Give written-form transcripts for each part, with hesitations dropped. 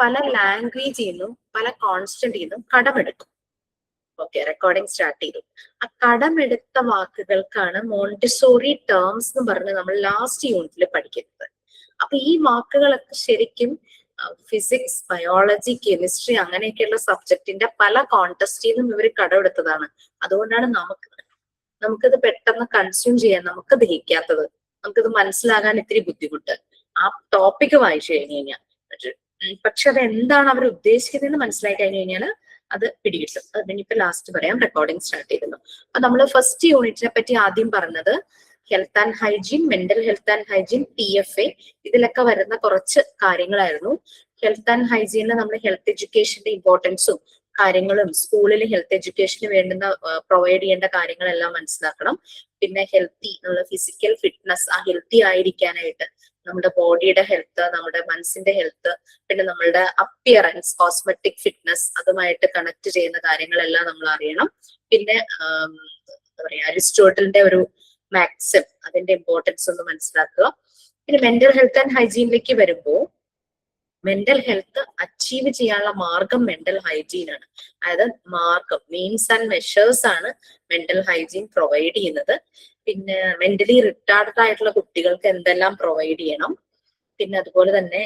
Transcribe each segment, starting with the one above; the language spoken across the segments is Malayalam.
പല ലാംഗ്വേജിൽ നിന്നും പല കോൺസ്റ്റന്റിൽ നിന്നും കടമെടുക്കും. ഓക്കെ, റെക്കോർഡിംഗ് സ്റ്റാർട്ട് ചെയ്തു. ആ കടമെടുത്ത വാക്കുകൾക്കാണ് മോണ്ടിസോറി ടേംസ് എന്ന് പറഞ്ഞ് നമ്മൾ ലാസ്റ്റ് യൂണിറ്റിൽ പഠിക്കുന്നത്. അപ്പൊ ഈ വാക്കുകളൊക്കെ ശരിക്കും ഫിസിക്സ്, ബയോളജി, കെമിസ്ട്രി അങ്ങനെയൊക്കെയുള്ള സബ്ജക്റ്റിന്റെ പല കോൺടെസ്റ്റിൽ നിന്നും ഇവർ കടമെടുത്തതാണ്. അതുകൊണ്ടാണ് നമുക്കിത് പെട്ടെന്ന് കൺസ്യൂം ചെയ്യാൻ നമുക്ക് ദഹിക്കാത്തത്, നമുക്കിത് മനസ്സിലാകാൻ ഇത്തിരി ബുദ്ധിമുട്ട്. ആ ടോപ്പിക് വായിച്ചു കഴിഞ്ഞു കഴിഞ്ഞാൽ പക്ഷെ അത് എന്താണ് അവർ ഉദ്ദേശിക്കുന്നതെന്ന് മനസ്സിലാക്കി കഴിഞ്ഞു കഴിഞ്ഞാൽ അത് പിടികിട്ടും. അതിനിപ്പോ ലാസ്റ്റ് പറയാം. റെക്കോർഡിംഗ് സ്റ്റാർട്ട് ചെയ്തിരുന്നു. അപ്പൊ നമ്മൾ ഫസ്റ്റ് യൂണിറ്റിനെ പറ്റി ആദ്യം പറഞ്ഞത് health and hygiene, mental health and hygiene, PFA, ഇതിലൊക്കെ വരുന്ന കുറച്ച് കാര്യങ്ങളായിരുന്നു. ഹെൽത്ത് ആൻഡ് ഹൈജീനിൽ നമ്മൾ ഹെൽത്ത് എഡ്യൂക്കേഷന്റെ ഇമ്പോർട്ടൻസും കാര്യങ്ങളും, സ്കൂളിൽ ഹെൽത്ത് എഡ്യൂക്കേഷന് വേണ്ടുന്ന പ്രൊവൈഡ് ചെയ്യേണ്ട കാര്യങ്ങളെല്ലാം മനസ്സിലാക്കണം. പിന്നെ ഹെൽത്തി, നമ്മൾ ഫിസിക്കൽ ഫിറ്റ്നസ്, ആ ഹെൽത്തി ആയിരിക്കാനായിട്ട് നമ്മുടെ ബോഡിയുടെ ഹെൽത്ത്, നമ്മുടെ മനസ്സിന്റെ ഹെൽത്ത്, പിന്നെ നമ്മളുടെ അപ്പിയറൻസ്, കോസ്മെറ്റിക് ഫിറ്റ്നസ്, അതുമായിട്ട് കണക്ട് ചെയ്യുന്ന കാര്യങ്ങളെല്ലാം നമ്മൾ അറിയണം. പിന്നെ എന്താ പറയാ, അരിസ്റ്റോട്ടലിന്റെ ഒരു മാക്സിം, അതിന്റെ ഇമ്പോർട്ടൻസ് ഒന്ന് മനസ്സിലാക്കുക. പിന്നെ മെന്റൽ ഹെൽത്ത് ആൻഡ് ഹൈജീനിലേക്ക് വരുമ്പോൾ മെന്റൽ ഹെൽത്ത് അച്ചീവ് ചെയ്യാനുള്ള മാർഗം മെന്റൽ ഹൈജീൻ ആണ്. അതായത് മാർഗം, മീൻസ് ആൻഡ് മെഷേഴ്സ് ആണ് മെന്റൽ ഹൈജീൻ പ്രൊവൈഡ് ചെയ്യുന്നത്. പിന്നെ മെന്റലി റിട്ടാർഡ് ആയിട്ടുള്ള കുട്ടികൾക്ക് എന്തെല്ലാം പ്രൊവൈഡ് ചെയ്യണം. പിന്നെ അതുപോലെ തന്നെ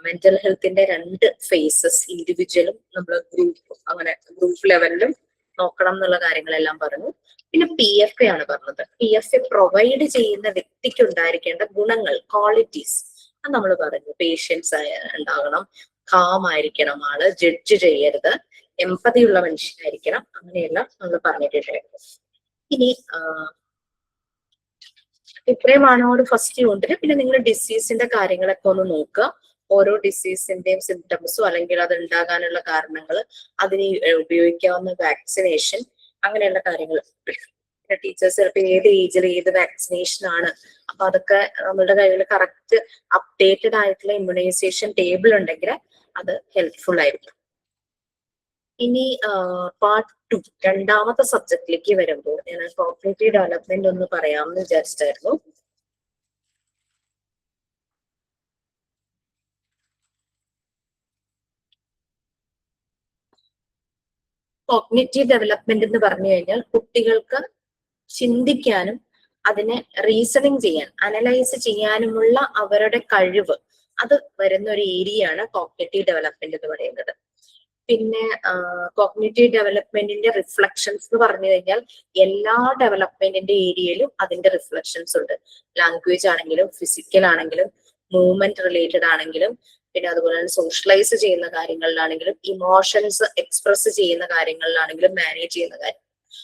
മെന്റൽ ഹെൽത്തിന്റെ 2 ഫേസസ്, ഇൻഡിവിജ്വലും നമ്മൾ ഗ്രൂപ്പും, അങ്ങനെ ഗ്രൂപ്പ് ലെവലിലും നോക്കണം എന്നുള്ള കാര്യങ്ങളെല്ലാം പറഞ്ഞു. പിന്നെ PFA ആണ് പറഞ്ഞത്. PFA പ്രൊവൈഡ് ചെയ്യുന്ന വ്യക്തിക്ക് ഉണ്ടായിരിക്കേണ്ട ഗുണങ്ങൾ, ക്വാളിറ്റീസ്, അത് നമ്മൾ പറഞ്ഞു. പേഷ്യൻസ് ഉണ്ടാകണം, കാം ആയിരിക്കണം ആള്, ജഡ്ജ് ചെയ്യരുത്, എമ്പതി ഉള്ള മനുഷ്യനായിരിക്കണം, അങ്ങനെയെല്ലാം നമ്മൾ പറഞ്ഞിട്ടുണ്ടായിരുന്നു. ഇനി ഇത്രയുമാണ് ഒരു ഫസ്റ്റ് യൂണിറ്റില്. പിന്നെ നിങ്ങൾ ഡിസീസിന്റെ കാര്യങ്ങളൊക്കെ ഒന്ന് നോക്കുക. ഓരോ ഡിസീസിന്റെയും സിംറ്റംസും അല്ലെങ്കിൽ അത് ഉണ്ടാകാനുള്ള കാരണങ്ങൾ, അതിന് ഉപയോഗിക്കാവുന്ന വാക്സിനേഷൻ, അങ്ങനെയുള്ള കാര്യങ്ങൾ. ടീച്ചേഴ്സ് ചിലപ്പോൾ ഏത് ഏജിൽ ഏത് വാക്സിനേഷൻ ആണ്, അപ്പൊ അതൊക്കെ നമ്മളുടെ കയ്യിൽ കറക്റ്റ് അപ്ഡേറ്റഡ് ആയിട്ടുള്ള ഇമ്മ്യൂണൈസേഷൻ ടേബിൾ ഉണ്ടെങ്കിൽ അത് ഹെൽപ്ഫുൾ ആയിരിക്കും. ഇനി പാർട്ട് 2, രണ്ടാമത്തെ സബ്ജക്റ്റിലേക്ക് വരുമ്പോൾ ഞാൻ കോഗ്നിറ്റീവ് ഡെവലപ്മെന്റ് ഒന്ന് പറയാമെന്ന് വിചാരിച്ചിട്ടായിരുന്നു. കോഗ്നിറ്റീവ് ഡെവലപ്മെന്റ് എന്ന് പറഞ്ഞു കഴിഞ്ഞാൽ കുട്ടികൾക്ക് ചിന്തിക്കാനും അതിനെ റീസണിങ് ചെയ്യാൻ, അനലൈസ് ചെയ്യാനുമുള്ള അവരുടെ കഴിവ്, അത് വരുന്ന ഒരു ഏരിയയാണ് കോഗ്നിറ്റീവ് ഡെവലപ്മെന്റ് എന്ന് പറയുന്നത്. പിന്നെ കോഗ്നിറ്റീവ് ഡെവലപ്മെന്റിന്റെ റിഫ്ലക്ഷൻസ് എന്ന് പറഞ്ഞു കഴിഞ്ഞാൽ എല്ലാ ഡെവലപ്മെന്റിന്റെ ഏരിയയിലും അതിന്റെ റിഫ്ലക്ഷൻസ് ഉണ്ട്. ലാംഗ്വേജ് ആണെങ്കിലും, ഫിസിക്കൽ ആണെങ്കിലും, മൂവ്മെന്റ് റിലേറ്റഡ് ആണെങ്കിലും, പിന്നെ അതുപോലെ തന്നെ സോഷ്യലൈസ് ചെയ്യുന്ന കാര്യങ്ങളിലാണെങ്കിലും, ഇമോഷൻസ് എക്സ്പ്രസ് ചെയ്യുന്ന കാര്യങ്ങളിലാണെങ്കിലും, മാനേജ് ചെയ്യുന്ന കാര്യം.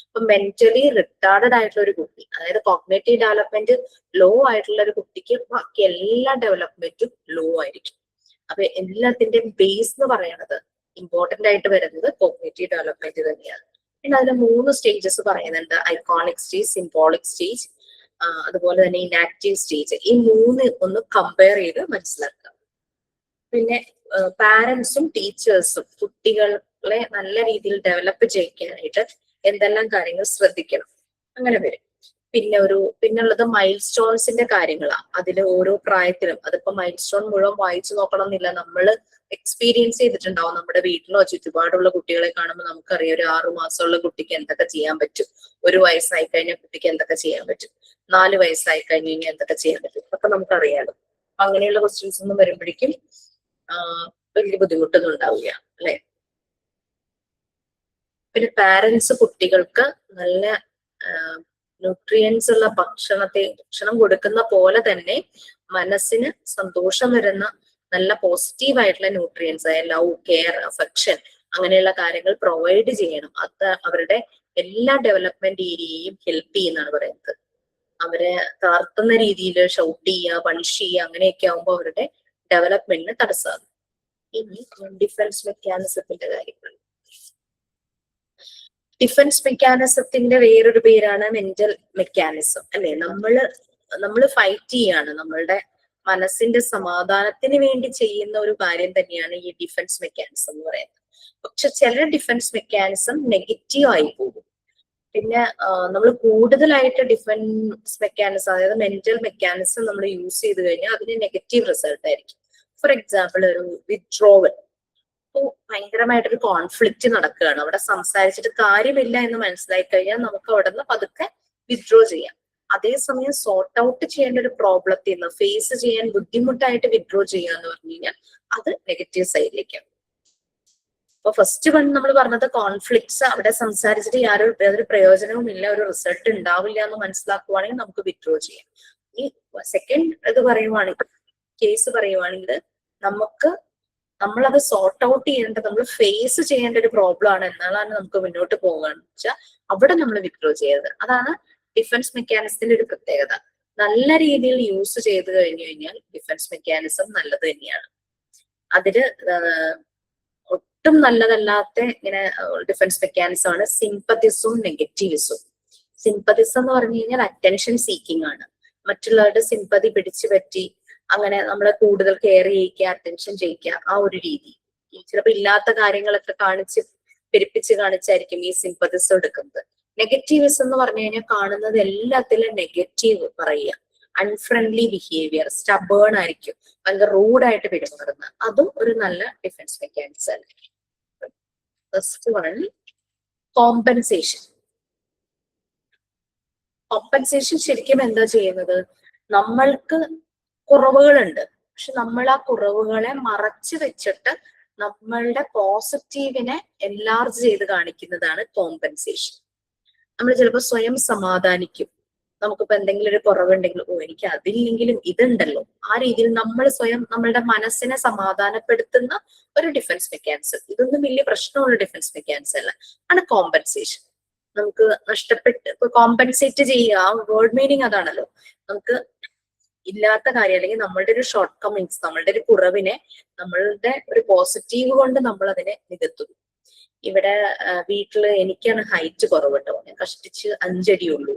അപ്പൊ മെന്റലി റിട്ടാർഡഡ് ആയിട്ടുള്ള ഒരു കുട്ടി, അതായത് കോഗ്നിറ്റീവ് ഡെവലപ്മെന്റ് ലോ ആയിട്ടുള്ള ഒരു കുട്ടിക്ക് ബാക്കി എല്ലാ ഡെവലപ്മെന്റും ലോ ആയിരിക്കും. അപ്പൊ എല്ലാത്തിന്റെയും ബേസ് എന്ന് പറയുന്നത്, ഇമ്പോർട്ടന്റ് ആയിട്ട് വരുന്നത് കോഗ്നിറ്റീവ് ഡെവലപ്മെന്റ് തന്നെയാണ്. പിന്നെ അതിന് 3 സ്റ്റേജസ് പറയുന്നുണ്ട്. ഐക്കോണിക് സ്റ്റേജ്, സിംബോളിക് സ്റ്റേജ്, അതുപോലെ തന്നെ ഇനാക്റ്റീവ് സ്റ്റേജ്. ഈ 3 ഒന്ന് കമ്പയർ ചെയ്ത് മനസ്സിലാക്കുക. പിന്നെ പാരന്റ്സും ടീച്ചേഴ്സും കുട്ടികളെ നല്ല രീതിയിൽ ഡെവലപ്പ് ചെയ്യിക്കാനായിട്ട് എന്തെല്ലാം കാര്യങ്ങൾ ശ്രദ്ധിക്കണം, അങ്ങനെ വരും. പിന്നുള്ളത് മൈൽ സ്റ്റോൺസിന്റെ കാര്യങ്ങളാണ്. അതിൽ ഓരോ പ്രായത്തിലും, അതിപ്പോ മൈൽ സ്റ്റോൺ മുഴുവൻ വായിച്ചു നോക്കണം എന്നില്ല, നമ്മൾ എക്സ്പീരിയൻസ് ചെയ്തിട്ടുണ്ടാവും. നമ്മുടെ വീട്ടിലോ ചുറ്റുപാടുള്ള കുട്ടികളെ കാണുമ്പോൾ നമുക്കറിയാം ഒരു 6 മാസമുള്ള കുട്ടിക്ക് എന്തൊക്കെ ചെയ്യാൻ പറ്റും, 1 വയസ്സായി കഴിഞ്ഞ കുട്ടിക്ക് എന്തൊക്കെ ചെയ്യാൻ പറ്റും, 4 വയസ്സായി കഴിഞ്ഞ് കഴിഞ്ഞാൽ എന്തൊക്കെ ചെയ്യാൻ പറ്റും, അപ്പൊ നമുക്കറിയാലോ. അങ്ങനെയുള്ള ക്വസ്റ്റ്യൻസ് ഒന്നും വരുമ്പോഴേക്കും വലിയ ബുദ്ധിമുട്ടൊന്നും ഉണ്ടാവില്ല, അല്ലെ? പിന്നെ പാരന്റ്സ് കുട്ടികൾക്ക് നല്ല ന്യൂട്രിയൻസ് ഉള്ള ഭക്ഷണം കൊടുക്കുന്ന പോലെ തന്നെ മനസ്സിന് സന്തോഷം വരുന്ന നല്ല പോസിറ്റീവ് ആയിട്ടുള്ള ന്യൂട്രിയൻസ് ആയ ലവ്, കെയർ, അഫെക്ഷൻ, അങ്ങനെയുള്ള കാര്യങ്ങൾ പ്രൊവൈഡ് ചെയ്യണം. അത് അവരുടെ എല്ലാ ഡെവലപ്മെന്റ് ഏരിയയും ഹെൽപ്പ് ചെയ്യുന്നതാണ് പറയുന്നത്. അവരെ തളർത്തുന്ന രീതിയിൽ ഷൗട്ട് ചെയ്യുക, പണിഷ് ചെയ്യുക, അങ്ങനെയൊക്കെ ആകുമ്പോൾ അവരുടെ ഡെവലപ്മെന്റിന് തടസ്സമാകും. ഇനി ഡിഫൻസ് മെക്കാനിസത്തിന്റെ കാര്യങ്ങൾ. ഡിഫൻസ് മെക്കാനിസത്തിന്റെ വേറൊരു പേരാണ് മെന്റൽ മെക്കാനിസം, അല്ലെ? നമ്മള് ഫൈറ്റ് ചെയ്യാണ്, നമ്മളുടെ മനസ്സിന്റെ സമാധാനത്തിന് വേണ്ടി ചെയ്യുന്ന ഒരു കാര്യം തന്നെയാണ് ഈ ഡിഫൻസ് മെക്കാനിസം എന്ന് പറയുന്നത്. പക്ഷെ ചില ഡിഫൻസ് മെക്കാനിസം നെഗറ്റീവ് ആയി പോകും. പിന്നെ നമ്മൾ കൂടുതലായിട്ട് ഡിഫൻസ് മെക്കാനിസം, അതായത് മെന്റൽ മെക്കാനിസം നമ്മൾ യൂസ് ചെയ്ത് കഴിഞ്ഞാൽ അതിന് നെഗറ്റീവ് റിസൾട്ട് ആയിരിക്കും. ഫോർ എക്സാമ്പിൾ, ഒരു വിത്ഡ്രോവൽ, ഭയങ്കരമായിട്ടൊരു കോൺഫ്ലിക്റ്റ് നടക്കുകയാണ്, അവിടെ സംസാരിച്ചിട്ട് കാര്യമില്ല എന്ന് മനസ്സിലായി കഴിഞ്ഞാൽ നമുക്ക് അവിടെ നിന്ന് പതുക്കെ വിത്ഡ്രോ ചെയ്യാം. അതേസമയം സോർട്ട് ഔട്ട് ചെയ്യേണ്ട ഒരു പ്രോബ്ലത്തിൽ നിന്ന് ഫേസ് ചെയ്യാൻ ബുദ്ധിമുട്ടായിട്ട് വിത്ഡ്രോ ചെയ്യുക എന്ന് പറഞ്ഞു കഴിഞ്ഞാൽ അത് നെഗറ്റീവ് സൈഡിലേക്കാണ്. അപ്പൊ ഫസ്റ്റ് വൺ നമ്മൾ പറഞ്ഞത് കോൺഫ്ലിക്ട്സ് അവിടെ സംസാരിച്ചിട്ട് യാതൊരു പ്രയോജനവും ഇല്ല, ഒരു റിസൾട്ട് ഉണ്ടാവില്ല എന്ന് മനസ്സിലാക്കുവാണെങ്കിൽ നമുക്ക് വിത്ഡ്രോ ചെയ്യാം. ഈ സെക്കൻഡ് ഇത് പറയുവാണെങ്കിൽ, കേസ് പറയുവാണെങ്കിൽ നമ്മളത് സോർട്ട് ഔട്ട് ചെയ്യേണ്ടത്, നമ്മൾ ഫേസ് ചെയ്യേണ്ട ഒരു പ്രോബ്ലം ആണ്, എന്നാലാണ് നമുക്ക് മുന്നോട്ട് പോകാന്ന് വെച്ചാൽ അവിടെ നമ്മൾ വിത്ഡ്രോ ചെയ്യരുത്. അതാണ് ഡിഫൻസ് മെക്കാനിസത്തിന്റെ ഒരു പ്രത്യേകത. നല്ല രീതിയിൽ യൂസ് ചെയ്ത് കഴിഞ്ഞു കഴിഞ്ഞാൽ ഡിഫൻസ് മെക്കാനിസം നല്ലത് തന്നെയാണ്. അതില് ഒട്ടും നല്ലതല്ലാത്ത ഇങ്ങനെ ഡിഫൻസ് മെക്കാനിസം ആണ് സിമ്പതിസും നെഗറ്റീവിസും. സിമ്പതിസം എന്ന് പറഞ്ഞു കഴിഞ്ഞാൽ അറ്റൻഷൻ സീക്കിംഗ് ആണ്, മറ്റുള്ളവരുടെ സിമ്പതി പിടിച്ചു പറ്റി അങ്ങനെ നമ്മളെ കൂടുതൽ കെയർ ചെയ്യിക്കുക, അറ്റൻഷൻ ചെയ്യിക്കുക, ആ ഒരു രീതി. ചിലപ്പോൾ ഇല്ലാത്ത കാര്യങ്ങളൊക്കെ പെരുപ്പിച്ച് കാണിച്ചായിരിക്കും ഈ സിമ്പതിസം എടുക്കുന്നത്. നെഗറ്റീവിസം എന്ന് പറഞ്ഞു കഴിഞ്ഞാൽ കാണുന്നത് എല്ലാത്തിലും നെഗറ്റീവ് പറയുക, അൺഫ്രണ്ട്ലി ബിഹേവിയർ, സ്റ്റബേൺ ആയിരിക്കും, ഭയങ്കര റൂഡായിട്ട് പെരുമാറുന്ന, അതും ഒരു നല്ല ഡിഫൻസ് മെക്കാനിസം ആണ്. First one compensation. കോമ്പൻസേഷൻ ശരിക്കും എന്താ ചെയ്യുന്നത്, നമ്മൾക്ക് കുറവുകളുണ്ട്, പക്ഷെ നമ്മൾ ആ കുറവുകളെ മറച്ചു വെച്ചിട്ട് നമ്മളുടെ പോസിറ്റീവിനെ എൻലാർജ് ചെയ്ത് കാണിക്കുന്നതാണ് കോമ്പൻസേഷൻ. നമ്മൾ ചിലപ്പോൾ സ്വയം സമാധാനിക്കും, നമുക്കിപ്പോ എന്തെങ്കിലും ഒരു കുറവുണ്ടെങ്കിൽ ഓ എനിക്ക് അതില്ലെങ്കിലും ഇതുണ്ടല്ലോ, ആ രീതിയിൽ നമ്മൾ സ്വയം നമ്മളുടെ മനസ്സിനെ സമാധാനപ്പെടുത്തുന്ന ഒരു ഡിഫൻസ് മെക്കാനിസം. ഇതൊന്നും വലിയ പ്രശ്നമുള്ള ഡിഫൻസ് മെക്കാനിസം അല്ല, ആണ് കോമ്പൻസേഷൻ. നമുക്ക് നഷ്ടപ്പെട്ട് ഇപ്പൊ കോമ്പൻസേറ്റ് ചെയ്യുക, ആ വേർഡ് മീനിങ് അതാണല്ലോ. നമുക്ക് ഇല്ലാത്ത കാര്യം അല്ലെങ്കിൽ നമ്മളുടെ ഒരു ഷോർട്ട് കമ്മിങ്സ്, നമ്മളുടെ ഒരു കുറവിനെ നമ്മളുടെ ഒരു പോസിറ്റീവ് കൊണ്ട് നമ്മൾ അതിനെ നികത്തുന്നു. ഇവിടെ വീട്ടില് എനിക്കാണ് ഹൈറ്റ് കുറവ് കേട്ടോ, ഞാൻ കഷ്ടിച്ച് 5 അടിയുള്ളൂ.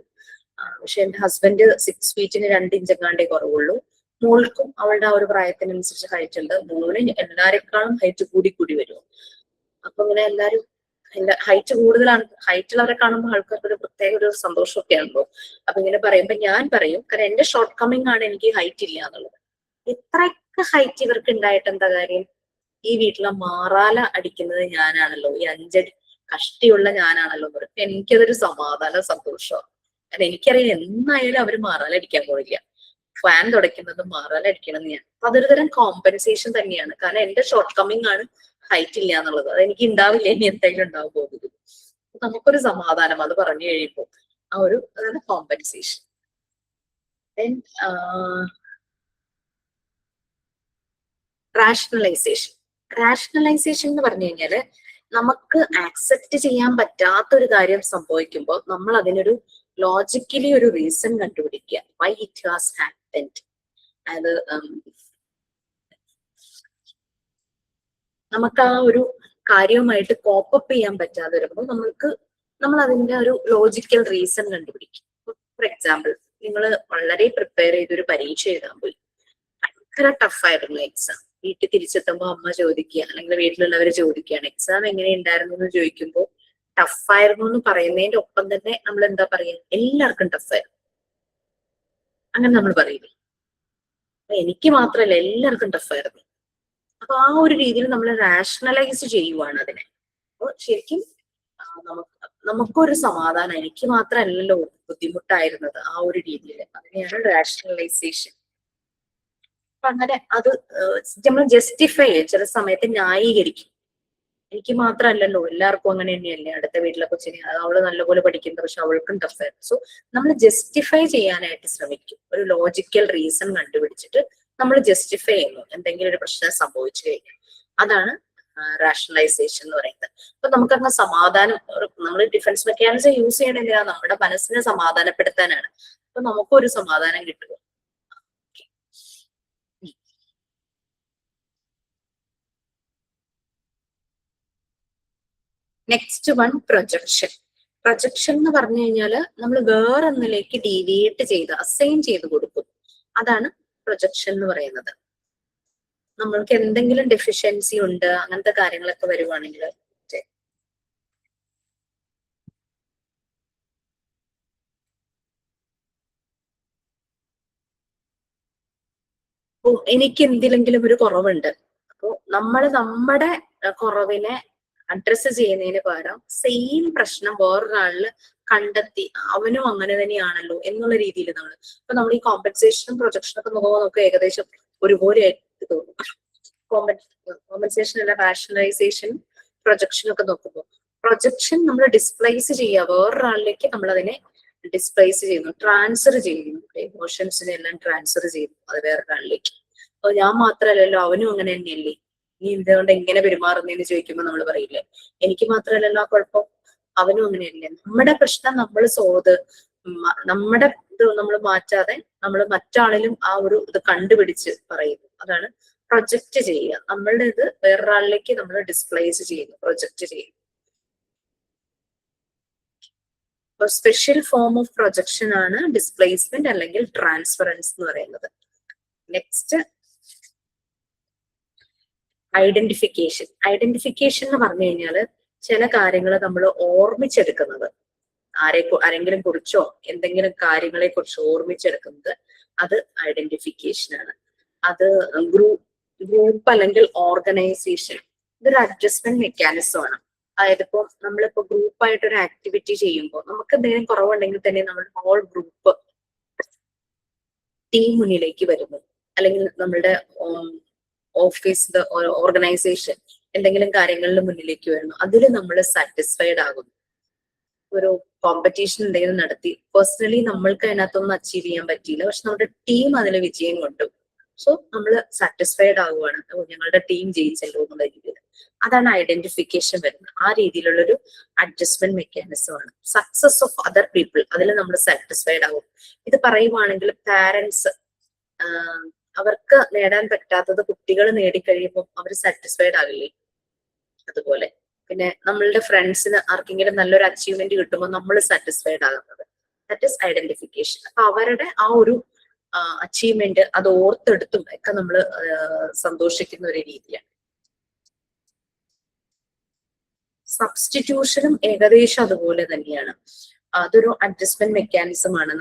പക്ഷെ എന്റെ ഹസ്ബൻഡ് 6 ഫീറ്റിന് 2 ഇഞ്ചെങ്ങാണ്ടേ കുറവുള്ളൂ. മോൾക്കും അവളുടെ ആ ഒരു പ്രായത്തിനനുസരിച്ച് ഹൈറ്റ് ഉണ്ട്. മോന് എല്ലാരെക്കാളും ഹൈറ്റ് കൂടി വരും. അപ്പൊ ഇങ്ങനെ എല്ലാരും ഹൈറ്റ് കൂടുതലാണ്, ഹൈറ്റുള്ളവരെ കാണുമ്പോൾ ആൾക്കാർക്ക് ഒരു പ്രത്യേക ഒരു സന്തോഷമൊക്കെ ആണല്ലോ. അപ്പൊ ഇങ്ങനെ പറയുമ്പോ ഞാൻ പറയും, കാരണം എന്റെ ഷോർട്ട് കമ്മിങ് ആണ് എനിക്ക് ഹൈറ്റ് ഇല്ല എന്നുള്ളത്. ഇത്രയൊക്കെ ഹൈറ്റ് ഇവർക്ക് ഉണ്ടായിട്ട് എന്താ കാര്യം? ഈ വീട്ടിലെ മാറാല അടിക്കുന്നത് ഞാനാണല്ലോ, ഈ 5 അടി കഷ്ടിയുള്ള ഞാനാണല്ലോ എന്ന് പറയും. എനിക്കതൊരു സമാധാന സന്തോഷമാണ്. കാരണം എനിക്കറിയാം എന്നായാലും അവര് മാറാല അടിക്കാൻ പോയില്ല, ഫാൻ തുടയ്ക്കുന്നത് മാറാല അടിക്കണം ഞാൻ. അപ്പൊ അതൊരു തരം കോമ്പൻസേഷൻ തന്നെയാണ്, കാരണം എന്റെ ഷോർട്ട് കമ്മിങ് ആണ് ഹൈറ്റ് ഇല്ല എന്നുള്ളത്. അത് എനിക്ക് ഉണ്ടാവില്ല, ഇനി എന്തായാലും ഉണ്ടാവും പോകുന്നത്. നമുക്കൊരു സമാധാനം അത് പറഞ്ഞു കഴിയുമ്പോൾ, ആ ഒരു അതാണ് കോമ്പൻസേഷൻ. റാഷണലൈസേഷൻ. റാഷണലൈസേഷൻ എന്ന് പറഞ്ഞു കഴിഞ്ഞാല് നമുക്ക് ആക്സെപ്റ്റ് ചെയ്യാൻ പറ്റാത്ത ഒരു കാര്യം സംഭവിക്കുമ്പോൾ നമ്മൾ അതിനൊരു ലോജിക്കലി ഒരു റീസൺ കണ്ടുപിടിക്കുക, വൈ ഇറ്റ് ഹാസ് ഹാപ്പൻഡ്. അത് നമുക്ക് ആ ഒരു കാര്യവുമായിട്ട് കോപ്പപ്പ് ചെയ്യാൻ പറ്റാതെ വരുമ്പോൾ നമ്മൾ അതിന്റെ ഒരു ലോജിക്കൽ റീസൺ കണ്ടുപിടിക്കും. ഫോർ എക്സാമ്പിൾ, നിങ്ങൾ വളരെ പ്രിപ്പയർ ചെയ്തൊരു പരീക്ഷ എഴുതാൻ പോയി, ഭയങ്കര ടഫായിരുന്നു എക്സാം. വീട്ടിൽ തിരിച്ചെത്തുമ്പോൾ അമ്മ ചോദിക്കുക, അല്ലെങ്കിൽ വീട്ടിലുള്ളവര് ചോദിക്കുകയാണ് എക്സാം എങ്ങനെ ഉണ്ടായിരുന്നു എന്ന് ചോദിക്കുമ്പോൾ ടഫായിരുന്നു എന്ന് പറയുന്നതിന്റെ ഒപ്പം തന്നെ നമ്മൾ എന്താ പറയുക, എല്ലാവർക്കും ടഫായിരുന്നു അങ്ങനെ നമ്മൾ പറയില്ലേ. അപ്പൊ എനിക്ക് മാത്രമല്ല എല്ലാവർക്കും ടഫായിരുന്നു. അപ്പൊ ആ ഒരു രീതിയിൽ നമ്മൾ റാഷണലൈസ് ചെയ്യുവാണ് അതിനെ. അപ്പൊ ശരിക്കും നമുക്കൊരു സമാധാനം, എനിക്ക് മാത്രമല്ലല്ലോ ബുദ്ധിമുട്ടായിരുന്നത്, ആ ഒരു രീതിയിൽ അതിനെയാണ് റാഷണലൈസേഷൻ. അപ്പൊ അങ്ങനെ അത് നമ്മൾ ജസ്റ്റിഫൈ ചില സമയത്ത് ന്യായീകരിക്കും. എനിക്ക് മാത്രമല്ലല്ലോ, എല്ലാവർക്കും അങ്ങനെ തന്നെയല്ലേ, അടുത്ത വീട്ടിലെ കൊച്ചിനെ അവള് നല്ലപോലെ പഠിക്കുന്നത് പക്ഷെ അവൾക്കും ടഫായിരുന്നു. സോ നമ്മൾ ജസ്റ്റിഫൈ ചെയ്യാനായിട്ട് ശ്രമിക്കും, ഒരു ലോജിക്കൽ റീസൺ കണ്ടുപിടിച്ചിട്ട് നമ്മൾ ജസ്റ്റിഫൈ ചെയ്യുന്നു എന്തെങ്കിലും ഒരു പ്രശ്നം സംഭവിച്ചു കഴിഞ്ഞാൽ. അതാണ് റാഷണലൈസേഷൻ എന്ന് പറയുന്നത്. അപ്പൊ നമുക്കങ്ങ് സമാധാനം, നമ്മൾ ഡിഫൻസ് മെക്കാനിസം യൂസ് ചെയ്യണമെങ്കിൽ നമ്മുടെ മനസ്സിനെ സമാധാനപ്പെടുത്താനാണ്. അപ്പൊ നമുക്കൊരു സമാധാനം കിട്ടുക. Next one projection. പ്രൊജക്ഷൻ എന്ന് പറഞ്ഞു കഴിഞ്ഞാൽ നമ്മൾ വേറൊന്നിലേക്ക് ഡീവിയേറ്റ് ചെയ്ത് അസൈൻ ചെയ്ത് കൊടുക്കും. അതാണ് പ്രൊജക്ഷൻ എന്ന് പറയുന്നത്. നമ്മൾക്ക് എന്തെങ്കിലും ഡെഫിഷ്യൻസി ഉണ്ട് അങ്ങനത്തെ കാര്യങ്ങളൊക്കെ വരുവാണെങ്കിൽ, എനിക്ക് എന്തിലെങ്കിലും ഒരു കുറവുണ്ട്, അപ്പോൾ നമ്മൾ നമ്മുടെ കുറവിനെ അഡ്രസ്സ് ചെയ്യുന്നതിന് പകരം സെയിം പ്രശ്നം വേറൊരാളില് കണ്ടെത്തി അവനും അങ്ങനെ തന്നെയാണല്ലോ എന്നുള്ള രീതിയിൽ നമ്മൾ ഈ കോമ്പൻസേഷനും പ്രൊജക്ഷനും ഒക്കെ നോക്കുമ്പോൾ നമുക്ക് ഏകദേശം ഒരുപോലെ തോന്നും. കോമ്പൻസേഷൻ അല്ല, റാഷണലൈസേഷനും പ്രൊജക്ഷനും ഒക്കെ നോക്കുമ്പോൾ പ്രൊജക്ഷൻ നമ്മൾ ഡിസ്പ്ലേസ് ചെയ്യുക, വേറൊരാളിലേക്ക് നമ്മൾ അതിനെ ഡിസ്പ്ലേസ് ചെയ്യുന്നു, ട്രാൻസ്ഫർ ചെയ്യുന്നു, ഇമോഷൻസിനെ എല്ലാം ട്രാൻസ്ഫർ ചെയ്യുന്നു അത് വേറൊരാളിലേക്ക്. അപ്പൊ ഞാൻ മാത്രമല്ലല്ലോ അവനും അങ്ങനെ തന്നെയല്ലേ, നീ എന്തുകൊണ്ട് എങ്ങനെ പെരുമാറുന്നതെന്ന് ചോദിക്കുമ്പോൾ നമ്മൾ പറയില്ലേ എനിക്ക് മാത്രമല്ലല്ലോ ആ കുഴപ്പം, അവനും അങ്ങനെയല്ലേ. നമ്മുടെ പ്രശ്നം നമ്മൾ നമ്മുടെ ഇത് നമ്മൾ മാറ്റാതെ നമ്മൾ മറ്റാളിലും ആ ഒരു ഇത് കണ്ടുപിടിച്ച് പറയുന്നു. അതാണ് പ്രൊജക്റ്റ് ചെയ്യുക. നമ്മളുടെ ഇത് വേറൊരാളിലേക്ക് നമ്മൾ ഡിസ്പ്ലേസ് ചെയ്യുന്നു, പ്രൊജക്റ്റ് ചെയ്യുന്നു. സ്പെഷ്യൽ ഫോം ഓഫ് പ്രൊജക്ഷൻ ആണ് ഡിസ്പ്ലേസ്മെന്റ് അല്ലെങ്കിൽ ട്രാൻസ്ഫറൻസ് എന്ന് പറയുന്നത്. Next identification. ഐഡന്റിഫിക്കേഷൻ എന്ന് പറഞ്ഞു കഴിഞ്ഞാൽ ചില കാര്യങ്ങൾ നമ്മൾ ഓർമ്മിച്ചെടുക്കുന്നത്, ആരെങ്കിലും കുറിച്ചോ എന്തെങ്കിലും കാര്യങ്ങളെ കുറിച്ച് ഓർമ്മിച്ചെടുക്കുന്നത്, അത് ഐഡന്റിഫിക്കേഷൻ ആണ്. അത് ഗ്രൂപ്പ് അല്ലെങ്കിൽ ഓർഗനൈസേഷൻ, ഇതൊരു അഡ്ജസ്റ്റ്മെന്റ് മെക്കാനിസം ആണ്. അതായത് ഇപ്പൊ നമ്മളിപ്പോ ഗ്രൂപ്പായിട്ട് ഒരു ആക്ടിവിറ്റി ചെയ്യുമ്പോൾ നമുക്ക് എന്തെങ്കിലും കുറവുണ്ടെങ്കിൽ തന്നെ നമ്മൾ ഹോൾ ഗ്രൂപ്പ് ടീം മുന്നിലേക്ക് വരുന്നു. അല്ലെങ്കിൽ നമ്മളുടെ ഓഫീസ് ഓർഗനൈസേഷൻ എന്തെങ്കിലും കാര്യങ്ങളിൽ മുന്നിലേക്ക് വരുന്നു, അതിൽ നമ്മൾ സാറ്റിസ്ഫൈഡ് ആകുന്നു. ഒരു കോമ്പറ്റീഷൻ എന്തെങ്കിലും നടത്തി പേഴ്സണലി നമ്മൾക്ക് അതിനകത്തൊന്നും അച്ചീവ് ചെയ്യാൻ പറ്റിയില്ല, പക്ഷെ നമ്മുടെ ടീം അതിൽ വിജയം കൊണ്ടു. സോ നമ്മൾ സാറ്റിസ്ഫൈഡ് ആവുകയാണ്, ഞങ്ങളുടെ ടീം ജയിച്ചല്ലോ എന്നുള്ള രീതിയിൽ. അതാണ് ഐഡന്റിഫിക്കേഷൻ വരുന്നത്. ആ രീതിയിലുള്ളൊരു അഡ്ജസ്റ്റ്മെന്റ് മെക്കാനിസം ആണ്. സക്സസ് ഓഫ് അതർ പീപ്പിൾ, അതിൽ നമ്മൾ സാറ്റിസ്ഫൈഡ് ആവും. ഇത് പറയുവാണെങ്കിൽ പാരന്റ്സ് അവർക്ക് നേടാൻ പറ്റാത്തത് കുട്ടികൾ നേടിക്കഴിയുമ്പോൾ അവർ സാറ്റിസ്ഫൈഡ് ആകില്ലേ, അതുപോലെ പിന്നെ നമ്മളുടെ ഫ്രണ്ട്സിന് ആർക്കെങ്കിലും നല്ലൊരു അച്ചീവ്മെന്റ് കിട്ടുമ്പോൾ നമ്മൾ സാറ്റിസ്ഫൈഡ് ആകുന്നത്, ദാറ്റ് ഈസ് ഐഡന്റിഫിക്കേഷൻ. അപ്പൊ അവരുടെ ആ ഒരു അച്ചീവ്മെന്റ് അത് ഓർത്തെടുത്തും ഒക്കെ നമ്മൾ സന്തോഷിക്കുന്ന ഒരു രീതിയാണ്. സബ്സ്റ്റിറ്റ്യൂഷനും ഏകദേശം അതുപോലെ തന്നെയാണ്. അതൊരു അഡ്ജസ്റ്റ്മെന്റ് മെക്കാനിസം ആണ്.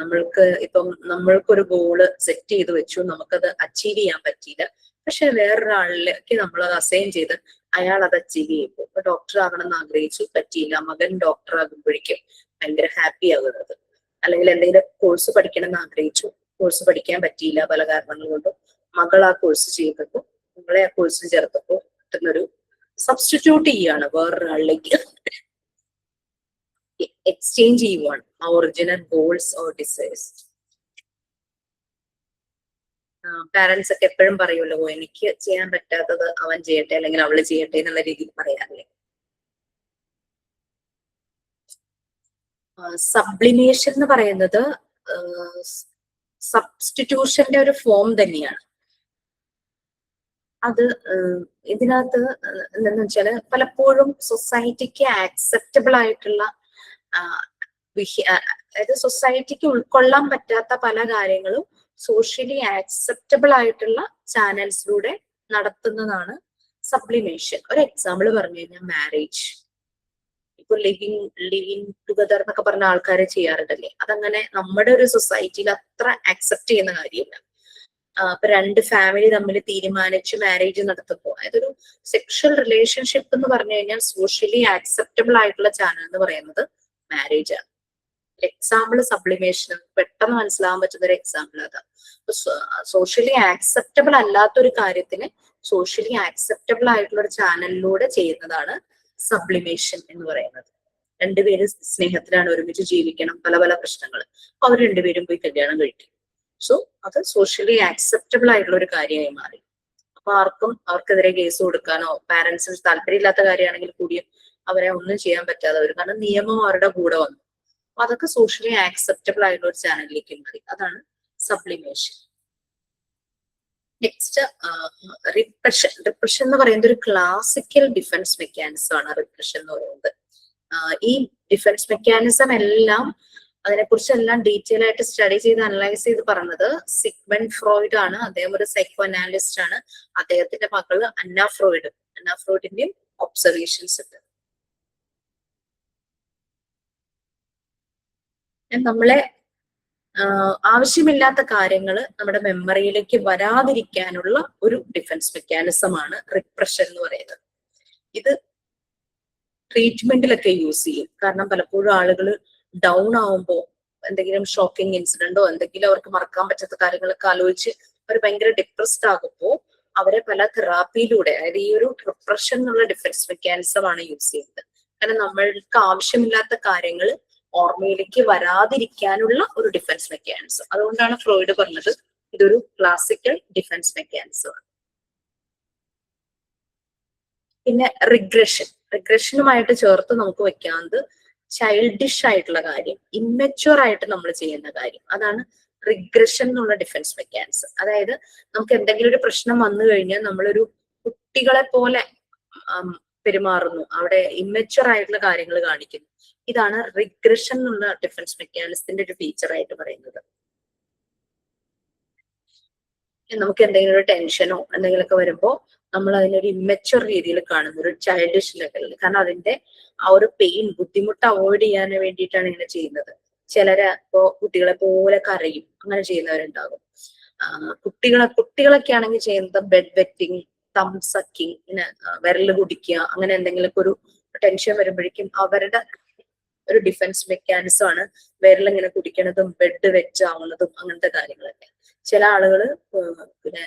നമ്മൾക്കൊരു ഗോള് സെറ്റ് ചെയ്ത് വെച്ചു, നമുക്കത് അച്ചീവ് ചെയ്യാൻ പറ്റിയില്ല, പക്ഷെ വേറൊരാളിലേക്ക് നമ്മൾ അത് അസൈൻ ചെയ്ത് അയാൾ അത് അച്ചീവ് ചെയ്യുമ്പോൾ, ഇപ്പൊ ഡോക്ടർ ആകണം എന്ന് ആഗ്രഹിച്ചു, പറ്റിയില്ല, മകൻ ഡോക്ടർ ആകുമ്പോഴേക്കും ഭയങ്കര ഹാപ്പി ആകുന്നത്. അല്ലെങ്കിൽ എന്തെങ്കിലും കോഴ്സ് പഠിക്കണം എന്ന് ആഗ്രഹിച്ചു, കോഴ്സ് പഠിക്കാൻ പറ്റിയില്ല പല കാരണങ്ങൾ കൊണ്ടും, മകൾ ആ കോഴ്സ് ചെയ്തപ്പോൾ മകളെ ആ കോഴ്സിൽ ചേർത്തപ്പോൾ കിട്ടുന്നൊരു സബ്സ്റ്റിറ്റ്യൂട്ട് ചെയ്യുകയാണ്, വേറൊരാളിലേക്ക് എക്സ്ചേഞ്ച് ചെയ്യുവാണ് ആ original goals or desires. Parents ഒക്കെ എപ്പോഴും പറയുമല്ലോ, എനിക്ക് ചെയ്യാൻ പറ്റാത്തത് അവൻ ചെയ്യട്ടെ അല്ലെങ്കിൽ അവള് ചെയ്യട്ടെ എന്നുള്ള രീതിയിൽ പറയാറില്ലേ. സബ്ലിമേഷൻ എന്ന് പറയുന്നത് സബ്സ്റ്റിറ്റ്യൂഷന്റെ ഒരു ഫോം തന്നെയാണ്. അത് ഇതിനകത്ത് എന്താന്ന് വെച്ചാല് പലപ്പോഴും സൊസൈറ്റിക്ക് ആക്സെപ്റ്റബിൾ ആയിട്ടുള്ള അതായത് സൊസൈറ്റിക്ക് ഉൾക്കൊള്ളാൻ പറ്റാത്ത പല കാര്യങ്ങളും സോഷ്യലി ആക്സെപ്റ്റബിൾ ആയിട്ടുള്ള ചാനൽസിലൂടെ നടത്തുന്നതാണ് സബ്ലിമേഷൻ. ഒരു എക്സാമ്പിൾ പറഞ്ഞു കഴിഞ്ഞാൽ മാരേജ്. ഇപ്പൊ ലിവിങ് ടുഗദർ എന്നൊക്കെ പറഞ്ഞ ആൾക്കാരെ ചെയ്യാറുണ്ടല്ലേ, അതങ്ങനെ നമ്മുടെ ഒരു സൊസൈറ്റിയിൽ അത്ര ആക്സെപ്റ്റ് ചെയ്യുന്ന കാര്യമില്ല. ഇപ്പൊ രണ്ട് ഫാമിലി തമ്മിൽ തീരുമാനിച്ച് മാരേജ് നടത്തുമ്പോൾ, അതായത് ഒരു സെക്ഷൽ റിലേഷൻഷിപ്പ് എന്ന് പറഞ്ഞു കഴിഞ്ഞാൽ സോഷ്യലി ആക്സെപ്റ്റബിൾ ആയിട്ടുള്ള ചാനൽ എന്ന് പറയുന്നത് മാരേജ് ആണ്. എക്സാമ്പിൾ സബ്ലിമേഷൻ പെട്ടെന്ന് മനസ്സിലാവാൻ പറ്റുന്ന ഒരു എക്സാമ്പിൾ അതാണ്. സോഷ്യലി ആക്സെപ്റ്റബിൾ അല്ലാത്തൊരു കാര്യത്തിന് സോഷ്യലി ആക്സെപ്റ്റബിൾ ആയിട്ടുള്ള ഒരു ചാനലിലൂടെ ചെയ്യുന്നതാണ് സബ്ലിമേഷൻ എന്ന് പറയുന്നത്. രണ്ടുപേരും സ്നേഹത്തിലാണ്, ഒരുമിച്ച് ജീവിക്കണം, പല പല പ്രശ്നങ്ങൾ, അവർ രണ്ടുപേരും പോയി കല്യാണം കഴിക്കും. സോ അത് സോഷ്യലി ആക്സെപ്റ്റബിൾ ആയിട്ടുള്ള ഒരു കാര്യമായി മാറി. അപ്പൊ അവർക്കെതിരെ കേസ് കൊടുക്കാനോ പാരന്റ്സിന് താല്പര്യമില്ലാത്ത കാര്യമാണെങ്കിൽ കൂടിയും അവരെ ഒന്നും ചെയ്യാൻ പറ്റാതെ വരും, കാരണം നിയമം അവരുടെ കൂടെ വന്നു. അപ്പൊ അതൊക്കെ സോഷ്യലി ആക്സെപ്റ്റബിൾ ആയിട്ടുള്ള ഒരു ചാനലിലേക്ക് മാറി. അതാണ് സബ്ലിമേഷൻ. Next repression. റിപ്രഷൻ എന്ന് പറയുന്നത് ഒരു ക്ലാസിക്കൽ ഡിഫൻസ് മെക്കാനിസം ആണ്. റിപ്രഷൻ എന്ന് പറയുന്നത് ഈ ഡിഫൻസ് മെക്കാനിസം എല്ലാം അതിനെക്കുറിച്ചെല്ലാം ഡീറ്റെയിൽ ആയിട്ട് സ്റ്റഡി ചെയ്ത് അനലൈസ് ചെയ്ത് പറഞ്ഞത് സിഗ്മണ്ട് ഫ്രോയിഡ് ആണ്. അദ്ദേഹം ഒരു സൈക്കോ അനാലിസ്റ്റ് ആണ്. അദ്ദേഹത്തിന്റെ മകള് അന്ന ഫ്രോയിഡിന്റെയും ഒബ്സർവേഷൻസ് ഉണ്ട്. നമ്മളെ ആവശ്യമില്ലാത്ത കാര്യങ്ങൾ നമ്മുടെ മെമ്മറിയിലേക്ക് വരാതിരിക്കാനുള്ള ഒരു ഡിഫൻസ് മെക്കാനിസം ആണ് റിപ്രഷൻ എന്ന് പറയുന്നത്. ട്രീറ്റ്മെന്റിലൊക്കെ യൂസ് ചെയ്യും. കാരണം പലപ്പോഴും ആളുകൾ ഡൗൺ ആവുമ്പോൾ എന്തെങ്കിലും ഷോക്കിംഗ് ഇൻസിഡന്റോ എന്തെങ്കിലും അവർക്ക് മറക്കാൻ പറ്റാത്ത കാര്യങ്ങളൊക്കെ ആലോചിച്ച് അവർ ഭയങ്കര ഡിപ്രസ്ഡ് ആകുമ്പോൾ അവരെ പല തെറാപ്പിയിലൂടെ, അതായത് ഈ ഒരു റിപ്രഷൻ എന്നുള്ള ഡിഫൻസ് മെക്കാനിസം ആണ് യൂസ് ചെയ്യുന്നത്. കാരണം നമ്മൾക്ക് ആവശ്യമില്ലാത്ത കാര്യങ്ങൾ ഓർമ്മയിലേക്ക് വരാതിരിക്കാനുള്ള ഒരു ഡിഫൻസ് മെക്കാനിസം. അതുകൊണ്ടാണ് ഫ്രോയിഡ് പറഞ്ഞത് ഇതൊരു ക്ലാസിക്കൽ ഡിഫൻസ് മെക്കാനിസം ആണ്. പിന്നെ റിഗ്രഷനുമായിട്ട് ചേർത്ത് നമുക്ക് വെക്കാവുന്നത് ചൈൽഡിഷ് ആയിട്ടുള്ള കാര്യം, ഇമ്മച്യൂർ ആയിട്ട് നമ്മൾ ചെയ്യുന്ന കാര്യം, അതാണ് റിഗ്രഷൻ എന്നുള്ള ഡിഫൻസ് മെക്കാനിസം. അതായത് നമുക്ക് എന്തെങ്കിലും ഒരു പ്രശ്നം വന്നു കഴിഞ്ഞാൽ നമ്മളൊരു കുട്ടികളെ പോലെ പെരുമാറുന്നു, അവിടെ ഇമ്മച്യൂർ ആയിട്ടുള്ള കാര്യങ്ങൾ കാണിക്കുന്നു. ഇതാണ് റിഗ്രഷൻ എന്നുള്ള ഡിഫൻസ് മെക്കാനിസത്തിന്റെ ഒരു ഫീച്ചർ ആയിട്ട് പറയുന്നത്. നമുക്ക് എന്തെങ്കിലും ഒരു ടെൻഷനോ എന്തെങ്കിലുമൊക്കെ വരുമ്പോൾ നമ്മൾ അതിനൊരു ഇമ്മച്യൂർ രീതിയിൽ കാണുന്നു, ഒരു ചൈൽഡിഷ് ലെവലിൽ. കാരണം അതിന്റെ ആ ഒരു പെയിൻ, ബുദ്ധിമുട്ട് അവോയ്ഡ് ചെയ്യാൻ വേണ്ടിയിട്ടാണ് ഇങ്ങനെ ചെയ്യുന്നത്. ചിലര് ഇപ്പോ കുട്ടികളെ പോലെ കരയും, അങ്ങനെ ചെയ്യുന്നവരുണ്ടാകും. കുട്ടികളൊക്കെ ആണെങ്കിൽ ചെയ്യുന്നത് ബെഡ് വെറ്റിംഗ്, തം സക്കിങ്, പിന്നെ വിരല് കുടിക്കുക, അങ്ങനെ എന്തെങ്കിലുമൊക്കെ ഒരു ടെൻഷൻ വരുമ്പോഴേക്കും അവരുടെ ഒരു ഡിഫൻസ് മെക്കാനിസം ആണ് വിരലിങ്ങനെ കുടിക്കണതും ബെഡ് വെച്ചാവുന്നതും അങ്ങനത്തെ കാര്യങ്ങളൊക്കെ. ചില ആളുകള് പിന്നെ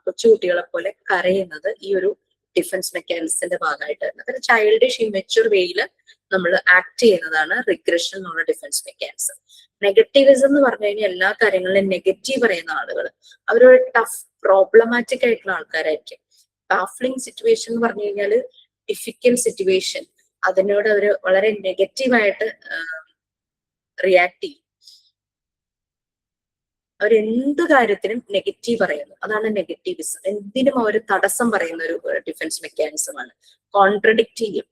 കൊച്ചുകുട്ടികളെ പോലെ കരയുന്നത് ഈ ഒരു ഡിഫൻസ് മെക്കാനിസത്തിന്റെ ഭാഗമായിട്ടാണ്. അതായത് ചൈൽഡിഷ് ഇമെച്യൂർ വേയില് നമ്മൾ ആക്ട് ചെയ്യുന്നതാണ് റിഗ്രഷൻ എന്നുള്ള ഡിഫൻസ് മെക്കാനിസം. നെഗറ്റീവിസം എന്ന് പറഞ്ഞു കഴിഞ്ഞാൽ എല്ലാ കാര്യങ്ങളിലും നെഗറ്റീവ് പറയുന്ന ആളുകൾ അവരൊരു ടഫ് പ്രോബ്ലമാറ്റിക് ആയിട്ടുള്ള ആൾക്കാരായിരിക്കും. ബാഫ്ലിംഗ് സിറ്റുവേഷൻ എന്ന് പറഞ്ഞു കഴിഞ്ഞാൽ ഡിഫിക്കൽട്ട് സിറ്റുവേഷൻ, അതിനോട് അവർ വളരെ നെഗറ്റീവായിട്ട് റിയാക്ട് ചെയ്യും. അവരെന്ത് കാര്യത്തിനും നെഗറ്റീവ് പറയുന്നു, അതാണ് നെഗറ്റീവിസം. എന്തിനും അവർ തടസ്സം പറയുന്ന ഒരു ഡിഫൻസ് മെക്കാനിസം ആണ്. കോൺട്രഡിക്റ്റ് ചെയ്യും.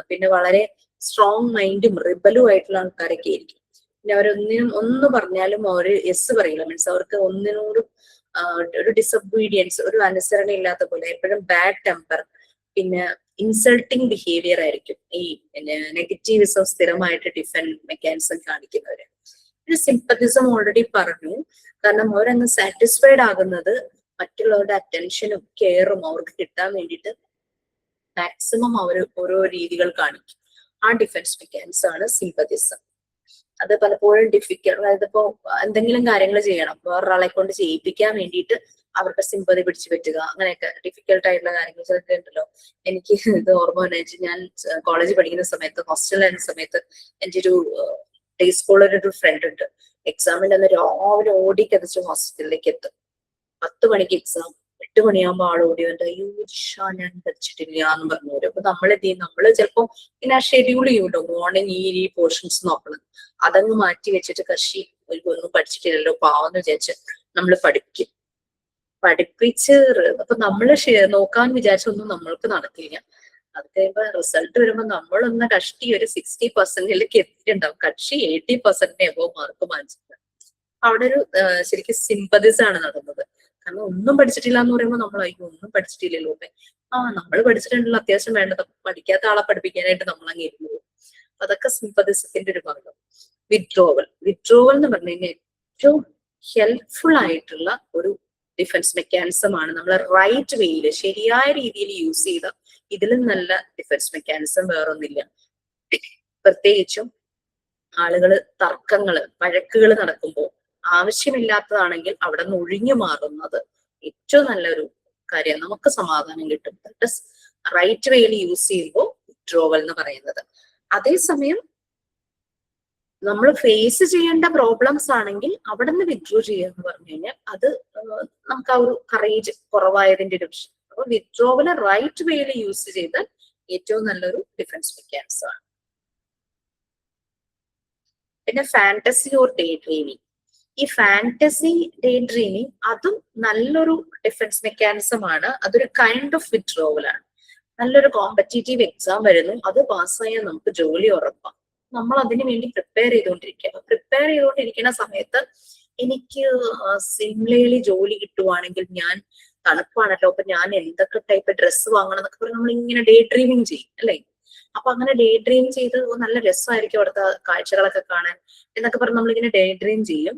പിന്നെ വളരെ സ്ട്രോങ് മൈൻഡും റിബലും ആയിട്ടുള്ള ആൾക്കാരൊക്കെ ആയിരിക്കും. പിന്നെ ഒന്ന് പറഞ്ഞാലും അവർ യെസ് പറയില്ല. മീൻസ് അവർക്ക് ഒന്നിനോടും ഒരു ഡിസൊബീഡിയൻസ്, ഒരു അനുസരണ ഇല്ലാത്ത പോലെ, എപ്പോഴും ബാഡ് ടെമ്പർ, പിന്നെ ഇൻസൾട്ടിങ് ബിഹേവിയർ ആയിരിക്കും ഈ നെഗറ്റീവിസം സ്ഥിരമായിട്ട് ഡിഫൻസ് മെക്കാനിസം കാണിക്കുന്നവര്. പിന്നെ സിമ്പത്തിസം ഓൾറെഡി പറഞ്ഞു. കാരണം അവരങ്ങ് സാറ്റിസ്ഫൈഡ് ആകുന്നത് മറ്റുള്ളവരുടെ അറ്റൻഷനും കെയറും അവർക്ക് കിട്ടാൻ വേണ്ടിയിട്ട് മാക്സിമം അവർ ഓരോ രീതികൾ കാണിക്കും. ആ ഡിഫൻസ് മെക്കാനിസം ആണ് സിമ്പത്തിസം. അത് പലപ്പോഴും ഡിഫിക്കൽട്ട്, അതായത് ഇപ്പോ എന്തെങ്കിലും കാര്യങ്ങൾ ചെയ്യണം, വേറൊരാളെ കൊണ്ട് ചെയ്യിപ്പിക്കാൻ വേണ്ടിയിട്ട് അവർക്ക് സിമ്പതി പിടിച്ചു പറ്റുക, അങ്ങനെയൊക്കെ ഡിഫിക്കൽട്ട് ആയിട്ടുള്ള കാര്യങ്ങൾ ചിലർക്ക് ഉണ്ടല്ലോ. എനിക്ക് ഇത് ഓർമ്മ വന്നു, ഞാൻ കോളേജിൽ പഠിക്കുന്ന സമയത്ത്, ഹോസ്റ്റലിലായിരുന്ന സമയത്ത് എൻ്റെ ഒരു ഡേ സ്കോളർ ഒരു ഫ്രണ്ട് ഉണ്ട്. എക്സാമിന്റെ അന്ന് രാവിലെ ഓടി കതിച്ച് ഹോസ്പിറ്റലിലേക്ക് എത്തും. 10 മണിക്ക് എക്സാം, 8 മണിയാകുമ്പോൾ ആൾ ഓടി വന്നിട്ട് അയ്യോ ഞാൻ പഠിച്ചിട്ടില്ല എന്ന് പറഞ്ഞു വരും. അപ്പൊ നമ്മൾ എന്ത് ചെയ്യും, നമ്മള് ചിലപ്പോ ഇങ്ങനെ ഷെഡ്യൂൾ ചെയ്യുമല്ലോ, മോർണിംഗ് ഈ പോർഷൻസ് നോക്കണം, അതങ്ങ് മാറ്റി വെച്ചിട്ട് കക്ഷി ഒന്നും പഠിച്ചിട്ടില്ലല്ലോ പാവെന്ന് വിചാരിച്ച് നമ്മൾ പഠിപ്പിച്ച് അപ്പൊ നമ്മള് നോക്കാൻ വിചാരിച്ചൊന്നും നമ്മൾക്ക് നടക്കില്ല. അത് കഴിയുമ്പോ റിസൾട്ട് വരുമ്പോ നമ്മളൊന്ന് കഷ്ടി ഒരു 60% എത്തിയിട്ടുണ്ടാവും, കക്ഷി 80% എബോ മാർക്ക് വാങ്ങിച്ചിട്ടുണ്ട്. അവിടെ ഒരു ശരിക്കും സിമ്പതിസ് ആണ് നടന്നത്. കാരണം ഒന്നും പഠിച്ചിട്ടില്ല എന്ന് പറയുമ്പോൾ നമ്മൾ അയ്യോ ഒന്നും പഠിച്ചിട്ടില്ലല്ലോ, നമ്മൾ പഠിച്ചിട്ടുണ്ടല്ലോ, അത്യാവശ്യം വേണ്ടത്, പഠിക്കാത്ത ആളെ പഠിപ്പിക്കാനായിട്ട് നമ്മൾ അങ്ങ് ഇരുന്നു. അതൊക്കെ സിമ്പതിസത്തിന്റെ ഒരു ഭാഗം. വിഡ്രോവൽ എന്ന് പറഞ്ഞു കഴിഞ്ഞാൽ ഏറ്റവും ഹെൽപ്ഫുൾ ആയിട്ടുള്ള ഒരു ഡിഫൻസ് മെക്കാനിസം ആണ്. നമ്മൾ റൈറ്റ് വേയില് ശരിയായ രീതിയിൽ യൂസ് ചെയ്ത ഇതിലും നല്ല ഡിഫൻസ് മെക്കാനിസം വേറൊന്നില്ല. പ്രത്യേകിച്ചും ആളുകള് തർക്കങ്ങള്, വഴക്കുകൾ നടക്കുമ്പോൾ ആവശ്യമില്ലാത്തതാണെങ്കിൽ അവിടെ നിന്ന് ഒഴിഞ്ഞു മാറുന്നത് ഏറ്റവും നല്ലൊരു കാര്യം, നമുക്ക് സമാധാനം കിട്ടും. റൈറ്റ് വേയിൽ യൂസ് ചെയ്യുമ്പോൾ വിഡ്രോവൽ എന്ന് പറയുന്നത്. അതേസമയം നമ്മൾ ഫേസ് ചെയ്യേണ്ട പ്രോബ്ലംസ് ആണെങ്കിൽ അവിടെ നിന്ന് വിഡ്രോ ചെയ്യുക എന്ന് പറഞ്ഞു കഴിഞ്ഞാൽ അത് നമുക്ക് ആ ഒരു കറേജ് കുറവായതിന്റെ ഒരു വിഷയം. അപ്പൊ വിഡ്രോവല് റൈറ്റ് വേയിൽ യൂസ് ചെയ്താൽ ഏറ്റവും നല്ലൊരു ഡിഫൻസ് മെക്കാനിസം ആണ്. പിന്നെ ഫാന്റസി ഓർ ഡേ ഡ്രീമിങ്. ഈ ഫാന്റസി ഡേ ഡ്രീമിങ് അതും നല്ലൊരു ഡിഫൻസ് മെക്കാനിസം ആണ്. അതൊരു കൈൻഡ് ഓഫ് വിഡ്രോവൽ ആണ്. നല്ലൊരു കോമ്പറ്റീറ്റീവ് എക്സാം വരുന്നു, അത് പാസ്സായാൽ നമുക്ക് ജോലി ഉറപ്പാണ്. നമ്മൾ അതിനു വേണ്ടി പ്രിപ്പയർ ചെയ്തുകൊണ്ടിരിക്കുന്ന സമയത്ത് എനിക്ക് സിംലയിൽ ജോലി കിട്ടുവാണെങ്കിൽ, ഞാൻ തണുപ്പാണല്ലോ, അപ്പൊ ഞാൻ എന്തൊക്കെ ടൈപ്പ് ഡ്രസ്സ് വാങ്ങണം എന്നൊക്കെ പറഞ്ഞ് നമ്മൾ ഇങ്ങനെ ഡേ ഡ്രീമിങ് ചെയ്യും അല്ലേ. അപ്പൊ അങ്ങനെ ഡേ ഡ്രീം ചെയ്ത് നല്ല രസമായിരിക്കും അവിടുത്തെ കാഴ്ചകളൊക്കെ കാണാൻ എന്നൊക്കെ പറഞ്ഞ് നമ്മളിങ്ങനെ ഡേ ഡ്രീം ചെയ്യും.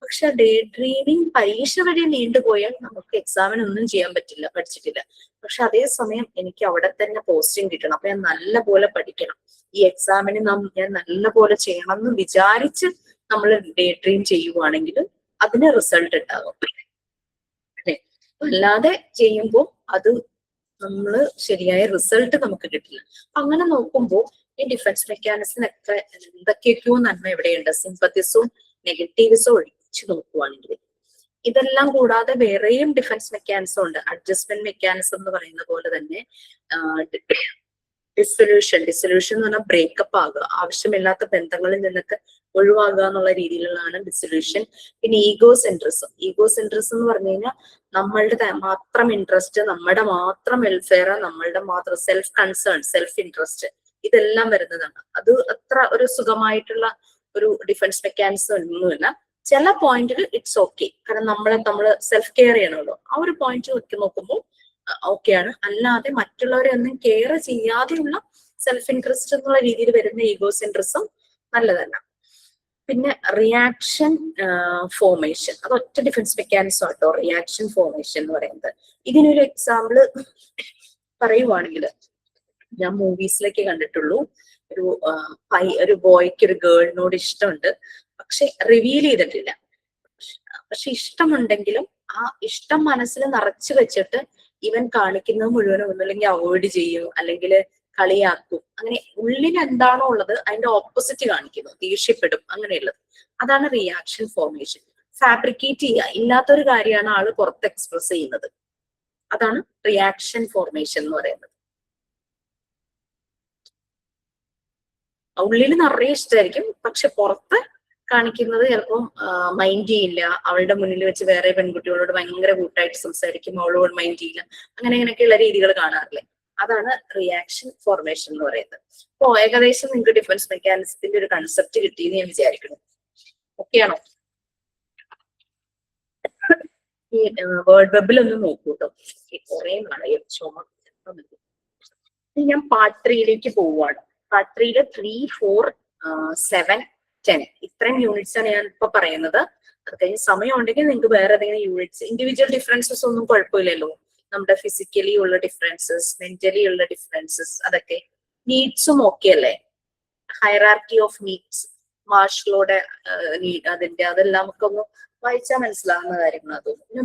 പക്ഷെ ഡേ ഡ്രീമിങ് പരീക്ഷ വരെ നീണ്ടുപോയാൽ നമുക്ക് എക്സാമിന് ഒന്നും ചെയ്യാൻ പറ്റില്ല, പഠിച്ചിട്ടില്ല. പക്ഷെ അതേസമയം എനിക്ക് അവിടെ തന്നെ പോസ്റ്റിംഗ് കിട്ടണം. അപ്പൊ ഞാൻ നല്ല പോലെ പഠിക്കണം. ഈ എക്സാമിന് ഞാൻ നല്ല പോലെ ചെയ്യണം എന്ന് വിചാരിച്ച് നമ്മൾ ഡേ ഡ്രീം ചെയ്യുവാണെങ്കിൽ അതിന് റിസൾട്ട് ഉണ്ടാകും. അല്ലെ? അല്ലാതെ ചെയ്യുമ്പോൾ അത് നമ്മള് ശരിയായ റിസൾട്ട് നമുക്ക് കിട്ടില്ല. അങ്ങനെ നോക്കുമ്പോൾ ഈ ഡിഫൻസ് മെക്കാനിസത്തിനൊക്കെ എന്തൊക്കെയൊക്കെയോ നന്മ എവിടെയുണ്ട്. സിമ്പത്തിസും നെഗറ്റീവ്സും ഒഴിച്ചു നോക്കുവാണെങ്കിൽ ഇതെല്ലാം കൂടാതെ വേറെയും ഡിഫൻസ് മെക്കാനിസം ഉണ്ട്. അഡ്ജസ്റ്റ്മെന്റ് മെക്കാനിസം എന്ന് പറയുന്ന പോലെ തന്നെ ഡിസൊല്യൂഷൻ എന്ന് പറഞ്ഞാൽ ബ്രേക്കപ്പ് ആകുക, ആവശ്യമില്ലാത്ത ബന്ധങ്ങളിൽ നിന്നൊക്കെ ഒഴിവാകുക എന്നുള്ള രീതിയിലുള്ളതാണ് ഡിസൊല്യൂഷൻ. പിന്നെ ഈഗോ സെൻട്രിസം എന്ന് പറഞ്ഞു കഴിഞ്ഞാൽ നമ്മളുടെ മാത്രം ഇൻട്രസ്റ്റ്, നമ്മുടെ മാത്രം വെൽഫെയർ, നമ്മളുടെ മാത്രം സെൽഫ് കൺസേൺ, സെൽഫ് ഇൻട്രസ്റ്റ്, ഇതെല്ലാം വരുന്നതാണ്. അത് അത്ര ഒരു സുഖമായിട്ടുള്ള ഒരു ഡിഫൻസ് മെക്കാനിസം ഒന്നുമില്ല. ചില പോയിന്റിൽ ഇറ്റ്സ് ഓക്കെ, കാരണം നമ്മള് സെൽഫ് കെയർ ചെയ്യണമല്ലോ. ആ ഒരു പോയിന്റ് വെച്ച് നോക്കുമ്പോൾ ഓക്കെയാണ്. അല്ലാതെ മറ്റുള്ളവരെ ഒന്നും കെയർ ചെയ്യാതെയുള്ള സെൽഫ് ഇൻട്രസ്റ്റ് എന്നുള്ള രീതിയിൽ വരുന്ന ഈഗോ സെൻട്രിസം നല്ലതല്ല. പിന്നെ റിയാക്ഷൻ ഫോർമേഷൻ, അത് ഒറ്റ ഡിഫൻസ് മെക്കാനിസം ആട്ടോ, റിയാക്ഷൻ ഫോർമേഷൻ എന്ന് പറയുന്നത്. ഇതിനൊരു എക്സാമ്പിള് പറയുവാണെങ്കിൽ, ഞാൻ മൂവീസിലേക്ക് കണ്ടിട്ടുള്ളൂ, ഒരു ബോയ്ക്ക് ഒരു ഗേളിനോട് ഇഷ്ടമുണ്ട്, പക്ഷെ റിവീൽ ചെയ്തിട്ടില്ല. പക്ഷെ ഇഷ്ടമുണ്ടെങ്കിലും ആ ഇഷ്ടം മനസ്സിൽ നിറച്ചു വെച്ചിട്ട് ഇവൻ കാണിക്കുന്നത് മുഴുവനും ഒന്നുമില്ലെങ്കിൽ അവോയ്ഡ് ചെയ്യും, അല്ലെങ്കിൽ കളിയാക്കും. അങ്ങനെ ഉള്ളിൽ എന്താണോ ഉള്ളത് അതിന്റെ ഓപ്പോസിറ്റ് കാണിക്കുന്നു, ദേഷ്യപ്പെടും, അങ്ങനെയുള്ളത്. അതാണ് റിയാക്ഷൻ ഫോർമേഷൻ. ഫാബ്രിക്കേറ്റ് ചെയ്യുക, ഇല്ലാത്തൊരു കാര്യമാണ് ആള് പുറത്ത് എക്സ്പ്രസ് ചെയ്യുന്നത്. അതാണ് റിയാക്ഷൻ ഫോർമേഷൻ എന്ന് പറയുന്നത്. ഉള്ളിൽ നിറയെ ഇഷ്ടമായിരിക്കും, പക്ഷെ പുറത്ത് കാണിക്കുന്നത് ചിലപ്പം മൈൻഡ് ചെയ്യില്ല. അവളുടെ മുന്നിൽ വെച്ച് വേറെ പെൺകുട്ടികളോട് ഭയങ്കര കൂട്ടായിട്ട് സംസാരിക്കും, അവളോട് മൈൻഡ് ചെയ്യില്ല. അങ്ങനെയൊക്കെയുള്ള രീതികൾ കാണാറില്ലേ? അതാണ് റിയാക്ഷൻ ഫോർമേഷൻ എന്ന് പറയുന്നത്. അപ്പോ ഏകദേശം നിങ്ങൾക്ക് ഡിഫൻസ് മെക്കാനിസത്തിന്റെ ഒരു കൺസെപ്റ്റ് കിട്ടിയെന്ന് ഞാൻ വിചാരിക്കുന്നു. ഓക്കെയാണോ? ഈ വേർഡ് വെബിൽ ഒന്ന് നോക്കൂ കേട്ടോ, കുറെ നാളെ ചുമ. ഞാൻ പാർട്ട് 3യിലേക്ക് പോവുകയാണ്. പാർട്ട് 3യില് 3, 4, 7, 10 ഇത്രയും യൂണിറ്റ്സ് ആണ് ഞാൻ ഇപ്പൊ പറയുന്നത്. അത് കഴിഞ്ഞ് സമയം ഉണ്ടെങ്കിൽ നിങ്ങൾക്ക് വേറെ ഏതെങ്കിലും യൂണിറ്റ്സ്, ഇൻഡിവിജ്വൽ ഡിഫറൻസസ് ഒന്നും കുഴപ്പമില്ലല്ലോ. നമ്മുടെ ഫിസിക്കലി ഉള്ള ഡിഫറൻസസ്, മെന്റലി ഉള്ള ഡിഫറൻസസ്, അതൊക്കെ നീഡ്സും ഓക്കെ അല്ലേ? ഹൈറാർക്കി ഓഫ് നീഡ്സ്, മാർഷ്ലോയുടെ അതിന്റെ അതെല്ലാം നമുക്ക് ഒന്ന് വായിച്ചാൽ മനസ്സിലാവുന്ന കാര്യങ്ങൾ. അത് പിന്നെ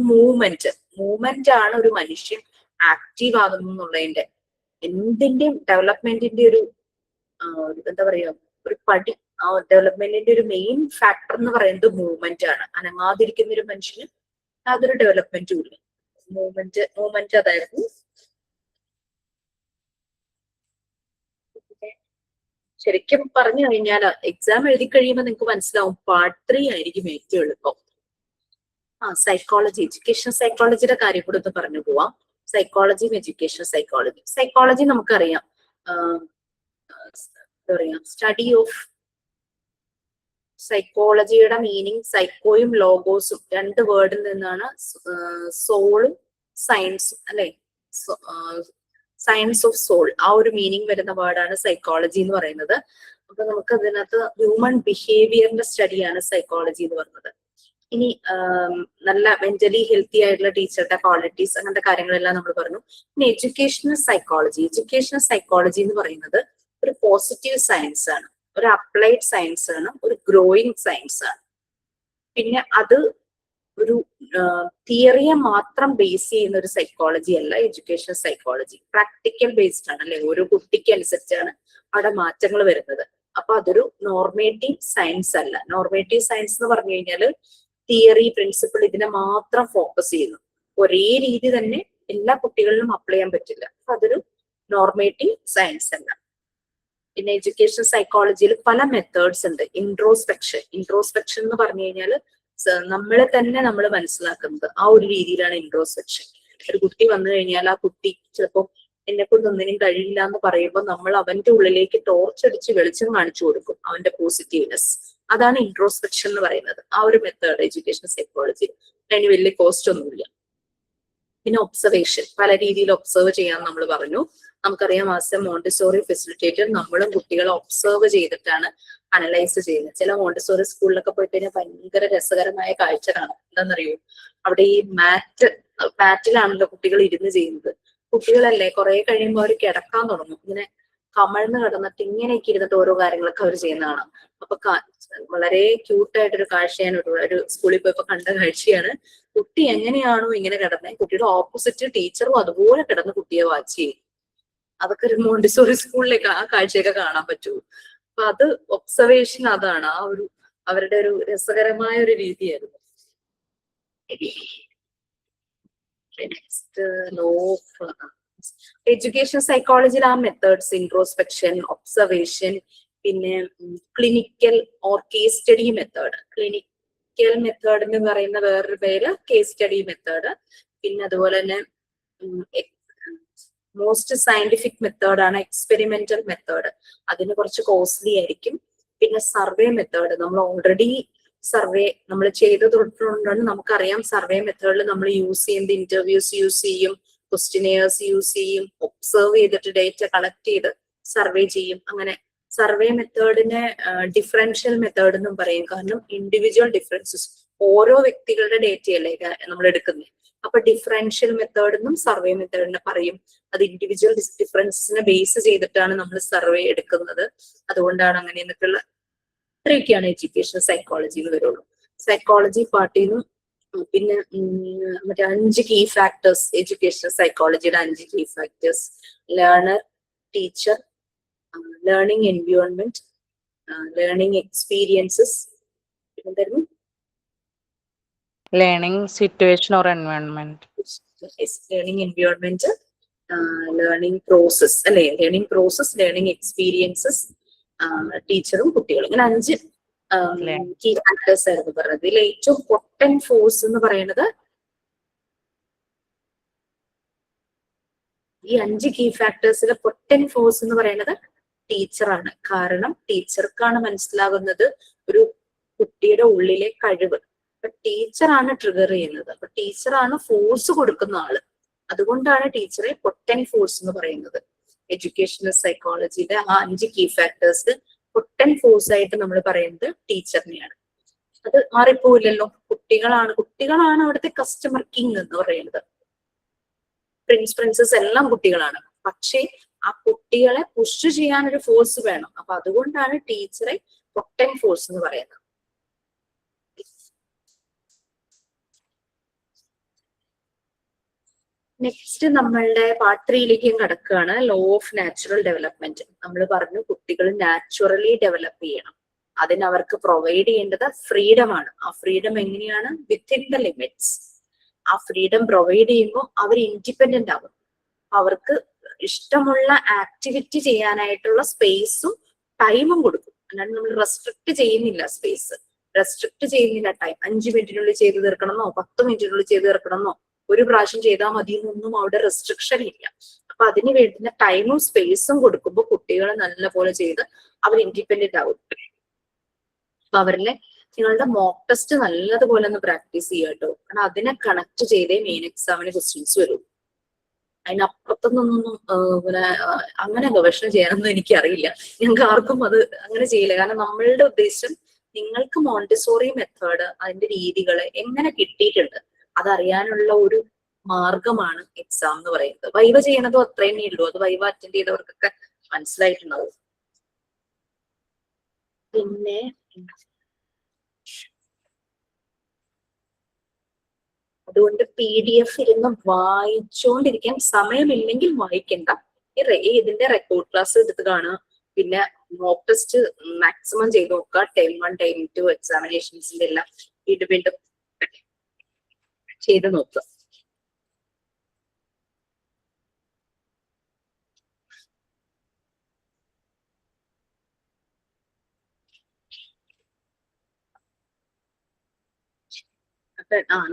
മൂവ്മെന്റ് ആണ് ഒരു മനുഷ്യൻ ആക്റ്റീവ് ആകുന്നു എന്നുള്ളതിന്റെ, എന്തിന്റെയും ഡെവലപ്മെന്റിന്റെ ഒരു എന്താ പറയാ, ഒരു പടി. ആ ഡെവലപ്മെന്റിന്റെ ഒരു മെയിൻ ഫാക്ടർ എന്ന് പറയുന്നത് മൂവ്മെന്റ് ആണ്. അനങ്ങാതിരിക്കുന്ന ഒരു മനുഷ്യന് യാതൊരു ഡെവലപ്മെന്റും ഇല്ല. മൂവ്മെന്റ് അതായിരുന്നു. ശരിക്കും പറഞ്ഞു കഴിഞ്ഞാൽ എക്സാം എഴുതി കഴിയുമ്പോൾ നിങ്ങൾക്ക് മനസ്സിലാവും പാർട്ട് 3 ആയിരിക്കും ഏറ്റവും എളുപ്പം. സൈക്കോളജി, എഡ്യൂക്കേഷൻ സൈക്കോളജിയുടെ കാര്യം കൂടെ ഒന്ന് പറഞ്ഞു പോവാം. സൈക്കോളജിയും എഡ്യൂക്കേഷൻ സൈക്കോളജി നമുക്കറിയാം, എന്താ പറയാ, സ്റ്റഡി ഓഫ് സൈക്കോളജിയുടെ മീനിങ് സൈക്കോയും ലോഗോസും 2 വേർഡിൽ നിന്നാണ് സോളും സയൻസും, അല്ലെ? സയൻസ് ഓഫ് സോൾ, ആ ഒരു മീനിങ് വരുന്ന വേർഡാണ് സൈക്കോളജി എന്ന് പറയുന്നത്. അപ്പൊ നമുക്ക് അതിനകത്ത് ഹ്യൂമൻ ബിഹേവിയറിന്റെ സ്റ്റഡിയാണ് സൈക്കോളജി എന്ന് പറയുന്നത്. ഇനി നല്ല മെന്റലി ഹെൽത്തി ആയിട്ടുള്ള ടീച്ചറുടെ ക്വാളിറ്റീസ്, അങ്ങനത്തെ കാര്യങ്ങളെല്ലാം നമ്മൾ പറഞ്ഞു. പിന്നെ എഡ്യൂക്കേഷണൽ സൈക്കോളജി എന്ന് പറയുന്നത് ഒരു പോസിറ്റീവ് സയൻസ് ആണ്, ഒരു അപ്ലൈഡ് സയൻസ് ആണ്, ഒരു ഗ്രോയിങ് സയൻസ് ആണ്. പിന്നെ അത് ഒരു തിയറിയെ മാത്രം ബേസ് ചെയ്യുന്ന ഒരു സൈക്കോളജി അല്ല എഡ്യൂക്കേഷൻ സൈക്കോളജി. പ്രാക്ടിക്കൽ ബേസ്ഡ് ആണ്, അല്ലെ? ഓരോ കുട്ടിക്ക് അനുസരിച്ചാണ് അവിടെ മാറ്റങ്ങൾ വരുന്നത്. അപ്പൊ അതൊരു നോർമേറ്റീവ് സയൻസ് അല്ല. നോർമേറ്റീവ് സയൻസ് എന്ന് പറഞ്ഞു കഴിഞ്ഞാല് തിയറി, പ്രിൻസിപ്പിൾ ഇതിനെ മാത്രം ഫോക്കസ് ചെയ്യുന്നു. ഒരേ രീതി തന്നെ എല്ലാ കുട്ടികളിലും അപ്ലൈ ചെയ്യാൻ പറ്റില്ല. അപ്പൊ അതൊരു നോർമേറ്റീവ് സയൻസ് അല്ല. പിന്നെ എഡ്യൂക്കേഷൻ സൈക്കോളജിയിൽ പല മെത്തേഡ്സ് ഉണ്ട്. ഇൻട്രോസ്പെക്ഷൻ എന്ന് പറഞ്ഞു കഴിഞ്ഞാൽ നമ്മളെ തന്നെ നമ്മൾ മനസ്സിലാക്കുന്നത്, ആ ഒരു രീതിയിലാണ് ഇൻട്രോസ്പെക്ഷൻ. ഒരു കുട്ടി വന്നു കഴിഞ്ഞാൽ ആ കുട്ടി ചിലപ്പോൾ എന്നെ കൊണ്ട് ഒന്നിനും കഴിയില്ല എന്ന് പറയുമ്പോൾ നമ്മൾ അവന്റെ ഉള്ളിലേക്ക് ടോർച്ചടിച്ച് വെളിച്ചം കാണിച്ചു കൊടുക്കും, അവന്റെ പോസിറ്റീവ്നെസ്. അതാണ് ഇൻട്രോസ്പെക്ഷൻ എന്ന് പറയുന്നത്. ആ ഒരു മെത്തേഡ് എഡ്യൂക്കേഷൻ സൈക്കോളജി. അതിന് വലിയ കോസ്റ്റ് ഒന്നുമില്ല. പിന്നെ ഒബ്സർവേഷൻ, പല രീതിയിൽ ഒബ്സർവ് ചെയ്യാൻ നമ്മൾ പറഞ്ഞു. നമുക്കറിയാം ആസ് എ മോണ്ടിസോറി ഫെസിലിറ്റേറ്റർ നമ്മളും കുട്ടികളെ ഒബ്സർവ് ചെയ്തിട്ടാണ് അനലൈസ് ചെയ്യുന്നത്. ചില മോണ്ടിസോറി സ്കൂളിലൊക്കെ പോയി കഴിഞ്ഞാൽ ഭയങ്കര രസകരമായ കാഴ്ച കാണാം. എന്താണെന്നറിയോ, അവിടെ ഈ മാറ്റിലാണല്ലോ കുട്ടികൾ ഇരുന്ന് ചെയ്യുന്നത്. കുട്ടികളല്ലേ കുറെ കഴിയുമ്പോൾ അവർ കിടക്കാൻ തുടങ്ങും, ഇങ്ങനെ കമഴ്ന്ന് കിടന്നിട്ട് ഇങ്ങനെയൊക്കെ ഇരുന്നിട്ട് ഓരോ കാര്യങ്ങളൊക്കെ അവർ ചെയ്യുന്നതാണ്. അപ്പൊ വളരെ ക്യൂട്ടായിട്ടൊരു കാഴ്ചയാണ് ഒരു സ്കൂളിൽ പോയപ്പോ കണ്ട കാഴ്ചയാണ്. കുട്ടി എങ്ങനെയാണോ ഇങ്ങനെ കിടന്നത്, കുട്ടിയുടെ ഓപ്പോസിറ്റ് ടീച്ചറും അതുപോലെ കിടന്ന് കുട്ടിയെ വാച്ച് ചെയ്യും. അതൊക്കെ ഒരു മോണ്ടിസോറി സ്കൂളിലേക്ക് ആ കാഴ്ചയൊക്കെ കാണാൻ പറ്റുമോ? അപ്പൊ അത് ഒബ്സർവേഷൻ, അതാണ് ആ ഒരു അവരുടെ ഒരു രസകരമായ ഒരു രീതിയായിരുന്നു. നെക്സ്റ്റ് ലോ ഓഫ് എഡ്യൂക്കേഷൻ സൈക്കോളജിയിൽ ആ മെത്തേഡ്സ് ഇൻട്രോസ്പെക്ഷൻ, ഒബ്സർവേഷൻ, പിന്നെ clinical or case study method. Clinical method എന്ന് പറയുന്ന വേറൊരു പേര് കേസ് സ്റ്റഡി മെത്തേഡ്. പിന്നെ അതുപോലെ തന്നെ മോസ്റ്റ് സയന്റിഫിക് മെത്തേഡാണ് എക്സ്പെരിമെന്റൽ മെത്തേഡ്. അതിന് കുറച്ച് കോസ്റ്റ്ലി ആയിരിക്കും. പിന്നെ സർവേ മെത്തേഡ്, നമ്മൾ ഓൾറെഡി സർവേ നമ്മൾ ചെയ്തതുകൊണ്ടാണ് നമുക്കറിയാം. സർവേ മെത്തേഡിൽ നമ്മൾ യൂസ് ചെയ്യുന്നത് ഇന്റർവ്യൂസ് യൂസ് ചെയ്യും, ക്വസ്റ്റിനെയേഴ്സ് യൂസ് ചെയ്യും, ഒബ്സർവ് ചെയ്തിട്ട് ഡേറ്റ കളക്ട് ചെയ്ത് സർവേ ചെയ്യും. അങ്ങനെ സർവേ മെത്തേഡിനെ ഡിഫറൻഷ്യൽ മെത്തേഡ് എന്നും പറയും. കാരണം ഇൻഡിവിജ്വൽ ഡിഫറൻസസ്, ഓരോ വ്യക്തികളുടെ ഡേറ്റയല്ലേ നമ്മൾ എടുക്കുന്നത്. അപ്പൊ ഡിഫറൻഷ്യൽ മെത്തേഡ് എന്നും സർവേ മെത്തേഡിനെ പറയും. അത് ഇൻഡിവിജ്വൽ ഡിഫറൻസിനെ ബേസ് ചെയ്തിട്ടാണ് നമ്മൾ സർവേ എടുക്കുന്നത്. അതുകൊണ്ടാണ് അങ്ങനെ എന്നൊക്കെയുള്ള ഇത്രയൊക്കെയാണ് എഡ്യൂക്കേഷൻ സൈക്കോളജിയിൽ വരുള്ളൂ. സൈക്കോളജി പാർട്ടിൽ നിന്നും പിന്നെ മറ്റേ 5 കീ ഫാക്ടേഴ്സ്, എഡ്യൂക്കേഷൻ സൈക്കോളജിയുടെ 5 key factors: learner, teacher, learning environment, learning experiences, എന്തായിരുന്നു, learning situation or environment, learning environment, learning process അല്ലെ, ലേണിംഗ് പ്രോസസ്, ലേണിംഗ് എക്സ്പീരിയൻസസ്, ടീച്ചറും കുട്ടികളും. ഇങ്ങനെ 5 കീ ഫാക്ടേഴ്സ് ആയിരുന്നു പറഞ്ഞത്. ഇതിൽ ഏറ്റവും പൊട്ടന്റ് ഫോഴ്സ് എന്ന് പറയുന്നത് ഈ 5 കീ ഫാക്ടേഴ്സിലെ പൊട്ടന്റ് ഫോഴ്സ് എന്ന് പറയുന്നത് ടീച്ചറാണ്. കാരണം ടീച്ചർക്കാണ് മനസ്സിലാകുന്നത് ഒരു കുട്ടിയുടെ ഉള്ളിലെ കഴിവ്. അപ്പൊ ടീച്ചറാണ് ട്രിഗർ ചെയ്യുന്നത്. അപ്പൊ ടീച്ചറാണ് ഫോഴ്സ് കൊടുക്കുന്ന ആള്. അതുകൊണ്ടാണ് ടീച്ചറെ പൊട്ടന്റ് ഫോഴ്സ് എന്ന് പറയുന്നത്. എഡ്യൂക്കേഷണൽ സൈക്കോളജിയുടെ ആ 5 കീ ഫാക്ടേഴ്സ് പൊട്ടന്റ് ഫോഴ്സ് ആയിട്ട് നമ്മൾ പറയുന്നത് ടീച്ചറിനെയാണ്. അത് മാറിപ്പോവില്ലല്ലോ. കുട്ടികളാണ് അവിടുത്തെ കസ്റ്റമർ കിങ് എന്ന് പറയുന്നത്. പ്രിൻസസ് എല്ലാം കുട്ടികളാണ്. പക്ഷേ ആ കുട്ടികളെ പുഷ് ചെയ്യാനൊരു ഫോഴ്സ് വേണം. അപ്പൊ അതുകൊണ്ടാണ് ടീച്ചറെ പൊട്ടന്റ് ഫോഴ്സ് എന്ന് പറയുന്നത്. നെക്സ്റ്റ് നമ്മളുടെ പാർട്ട് 3യിലേക്കും കടക്കുകയാണ്. Law of natural development. നമ്മൾ പറഞ്ഞു കുട്ടികൾ നാച്ചുറലി ഡെവലപ്പ് ചെയ്യണം. അതിന് അവർക്ക് പ്രൊവൈഡ് ചെയ്യേണ്ടത് ഫ്രീഡം ആണ്. ആ ഫ്രീഡം എങ്ങനെയാണ്? Within the limits. ആ ഫ്രീഡം പ്രൊവൈഡ് ചെയ്യുമ്പോൾ അവർ ഇൻഡിപെൻഡന്റ് ആവും. അവർക്ക് ഇഷ്ടമുള്ള ആക്ടിവിറ്റി ചെയ്യാനായിട്ടുള്ള സ്പേസും ടൈമും കൊടുക്കും. അല്ലാണ്ട് നമ്മൾ റെസ്ട്രിക്ട് ചെയ്യുന്നില്ല സ്പേസ്, റെസ്ട്രിക്ട് ചെയ്യുന്നില്ല ടൈം. 5 മിനിറ്റിനുള്ളിൽ ചെയ്ത് തീർക്കണമെന്നോ 10 മിനിറ്റിനുള്ളിൽ ചെയ്ത് തീർക്കണമെന്നോ ഒരു പ്രാവശ്യം ചെയ്താൽ മതി എന്നൊന്നും അവിടെ റെസ്ട്രിക്ഷൻ ഇല്ല. അപ്പൊ അതിന് വേണ്ടുന്ന ടൈമും സ്പേസും കൊടുക്കുമ്പോൾ കുട്ടികൾ നല്ല പോലെ ചെയ്ത് അവർ ഇൻഡിപെൻഡന്റ് ആവും. അപ്പൊ അവരിലെ നിങ്ങളുടെ മോക്ക് ടെസ്റ്റ് നല്ലതുപോലെ ഒന്ന് പ്രാക്ടീസ് ചെയ്യുക കേട്ടോ. കാരണം അതിനെ കണക്ട് ചെയ്തേ മെയിൻ എക്സാമിന് ക്വസ്റ്റ്യൻസ് വരും. അതിനപ്പുറത്തൊന്നും അങ്ങനെ ഗവേഷണം ചെയ്യാനൊന്നും എനിക്കറിയില്ല. ഞങ്ങൾക്ക് ആർക്കും അത് അങ്ങനെ ചെയ്യില്ല. കാരണം നമ്മളുടെ ഉദ്ദേശം നിങ്ങൾക്ക് മോണ്ടിസോറി മെത്തേഡ്, അതിന്റെ രീതികള് എങ്ങനെ കിട്ടിയിട്ടുണ്ട് അതറിയാനുള്ള ഒരു മാർഗമാണ് എക്സാം എന്ന് പറയുന്നത്. വൈവ ചെയ്യണതും അത്രയും ഉള്ളൂ. അത് വൈവ അറ്റൻഡ് ചെയ്തവർക്കൊക്കെ മനസ്സിലായിട്ടുണ്ടാവും. പിന്നെ അതുകൊണ്ട് PDF ഇരുന്ന് വായിച്ചുകൊണ്ടിരിക്കാൻ സമയമില്ലെങ്കിൽ വായിക്കണ്ട. ഇതിന്റെ റെക്കോർഡ് ക്ലാസ് എടുത്ത് കാണുക. പിന്നെ മോക്ക് ടെസ്റ്റ് മാക്സിമം ചെയ്ത് നോക്കുക. ടൈം 1 ടൈം 2 എക്സാമിനേഷൻസിന്റെ എല്ലാം വീണ്ടും ചെയ്ത് നോക്കുക.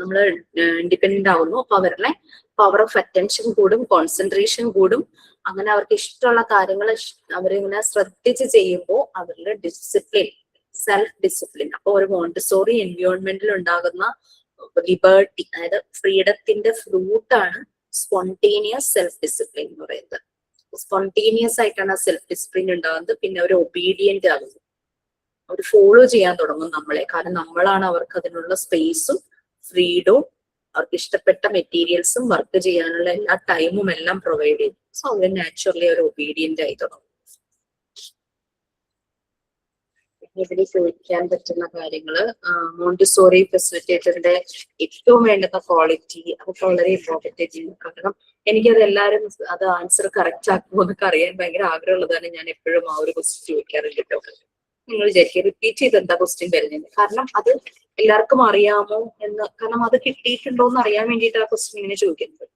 നമ്മൾ ഇൻഡിപെൻഡന്റ് ആവുന്നു. അപ്പൊ അവരുടെ പവർ ഓഫ് അറ്റൻഷൻ കൂടും, കോൺസെൻട്രേഷൻ കൂടും. അങ്ങനെ അവർക്ക് ഇഷ്ടമുള്ള കാര്യങ്ങൾ അവരിങ്ങനെ ശ്രദ്ധിച്ച് ചെയ്യുമ്പോൾ അവരുടെ ഡിസിപ്ലിൻ, സെൽഫ് ഡിസിപ്ലിൻ. അപ്പൊ ഒരു മോണ്ടിസോറി എൻവയോൺമെന്റിൽ ഉണ്ടാകുന്ന ലിബർട്ടി, അതായത് ഫ്രീഡത്തിന്റെ ഫ്രൂട്ടാണ് സ്പോണ്ടേനിയസ് സെൽഫ് ഡിസിപ്ലിൻ എന്ന് പറയുന്നത്. സ്പോണ്ടേനിയസ് ആയിട്ടാണ് ആ സെൽഫ് ഡിസിപ്ലിൻ ഉണ്ടാകുന്നത്. പിന്നെ അവർ ഒബീഡിയന്റ് ആകുന്നു, അവർ ഫോളോ ചെയ്യാൻ തുടങ്ങും നമ്മളെ. കാരണം നമ്മളാണ് അവർക്ക് അതിനുള്ള സ്പേസും ഫ്രീഡവും അവർക്ക് ഇഷ്ടപ്പെട്ട മെറ്റീരിയൽസും വർക്ക് ചെയ്യാനുള്ള എല്ലാ ടൈമും എല്ലാം പ്രൊവൈഡ് ചെയ്യും. സോ അവർ നാച്ചുറലി അവർ ഒബീഡിയന്റ് ആയി തുടങ്ങും. ഇതിൽ ചോദിക്കാൻ പറ്റുന്ന കാര്യങ്ങള്, മോണ്ടിസോറി ഫെസിലിറ്റേറ്ററിന്റെ ഏറ്റവും വേണ്ടുന്ന ക്വാളിറ്റി, അതൊക്കെ വളരെ ഇമ്പോർട്ടന്റ് ആയിട്ട്. കാരണം എനിക്കത് എല്ലാവരും അത് ആൻസർ കറക്റ്റ് ആക്കുമോ എന്നൊക്കെ അറിയാൻ ഭയങ്കര ആഗ്രഹമുള്ളതാണ്. ഞാൻ എപ്പോഴും ആ ഒരു ക്വസ്റ്റ്യൻ ചോദിക്കാറുണ്ട് കേട്ടോ. നിങ്ങൾ വിചാരിക്കുക റിപ്പീറ്റ് ചെയ്ത് എന്താ ക്വസ്റ്റ്യൻ വരുന്നത്, കാരണം അത് എല്ലാവർക്കും അറിയാമോ എന്ന്, കാരണം അത് കിട്ടിയിട്ടുണ്ടോ എന്ന് അറിയാൻ വേണ്ടിയിട്ട് ആ ക്വസ്റ്റ്യൻ ഇങ്ങനെ ചോദിക്കുന്നത്.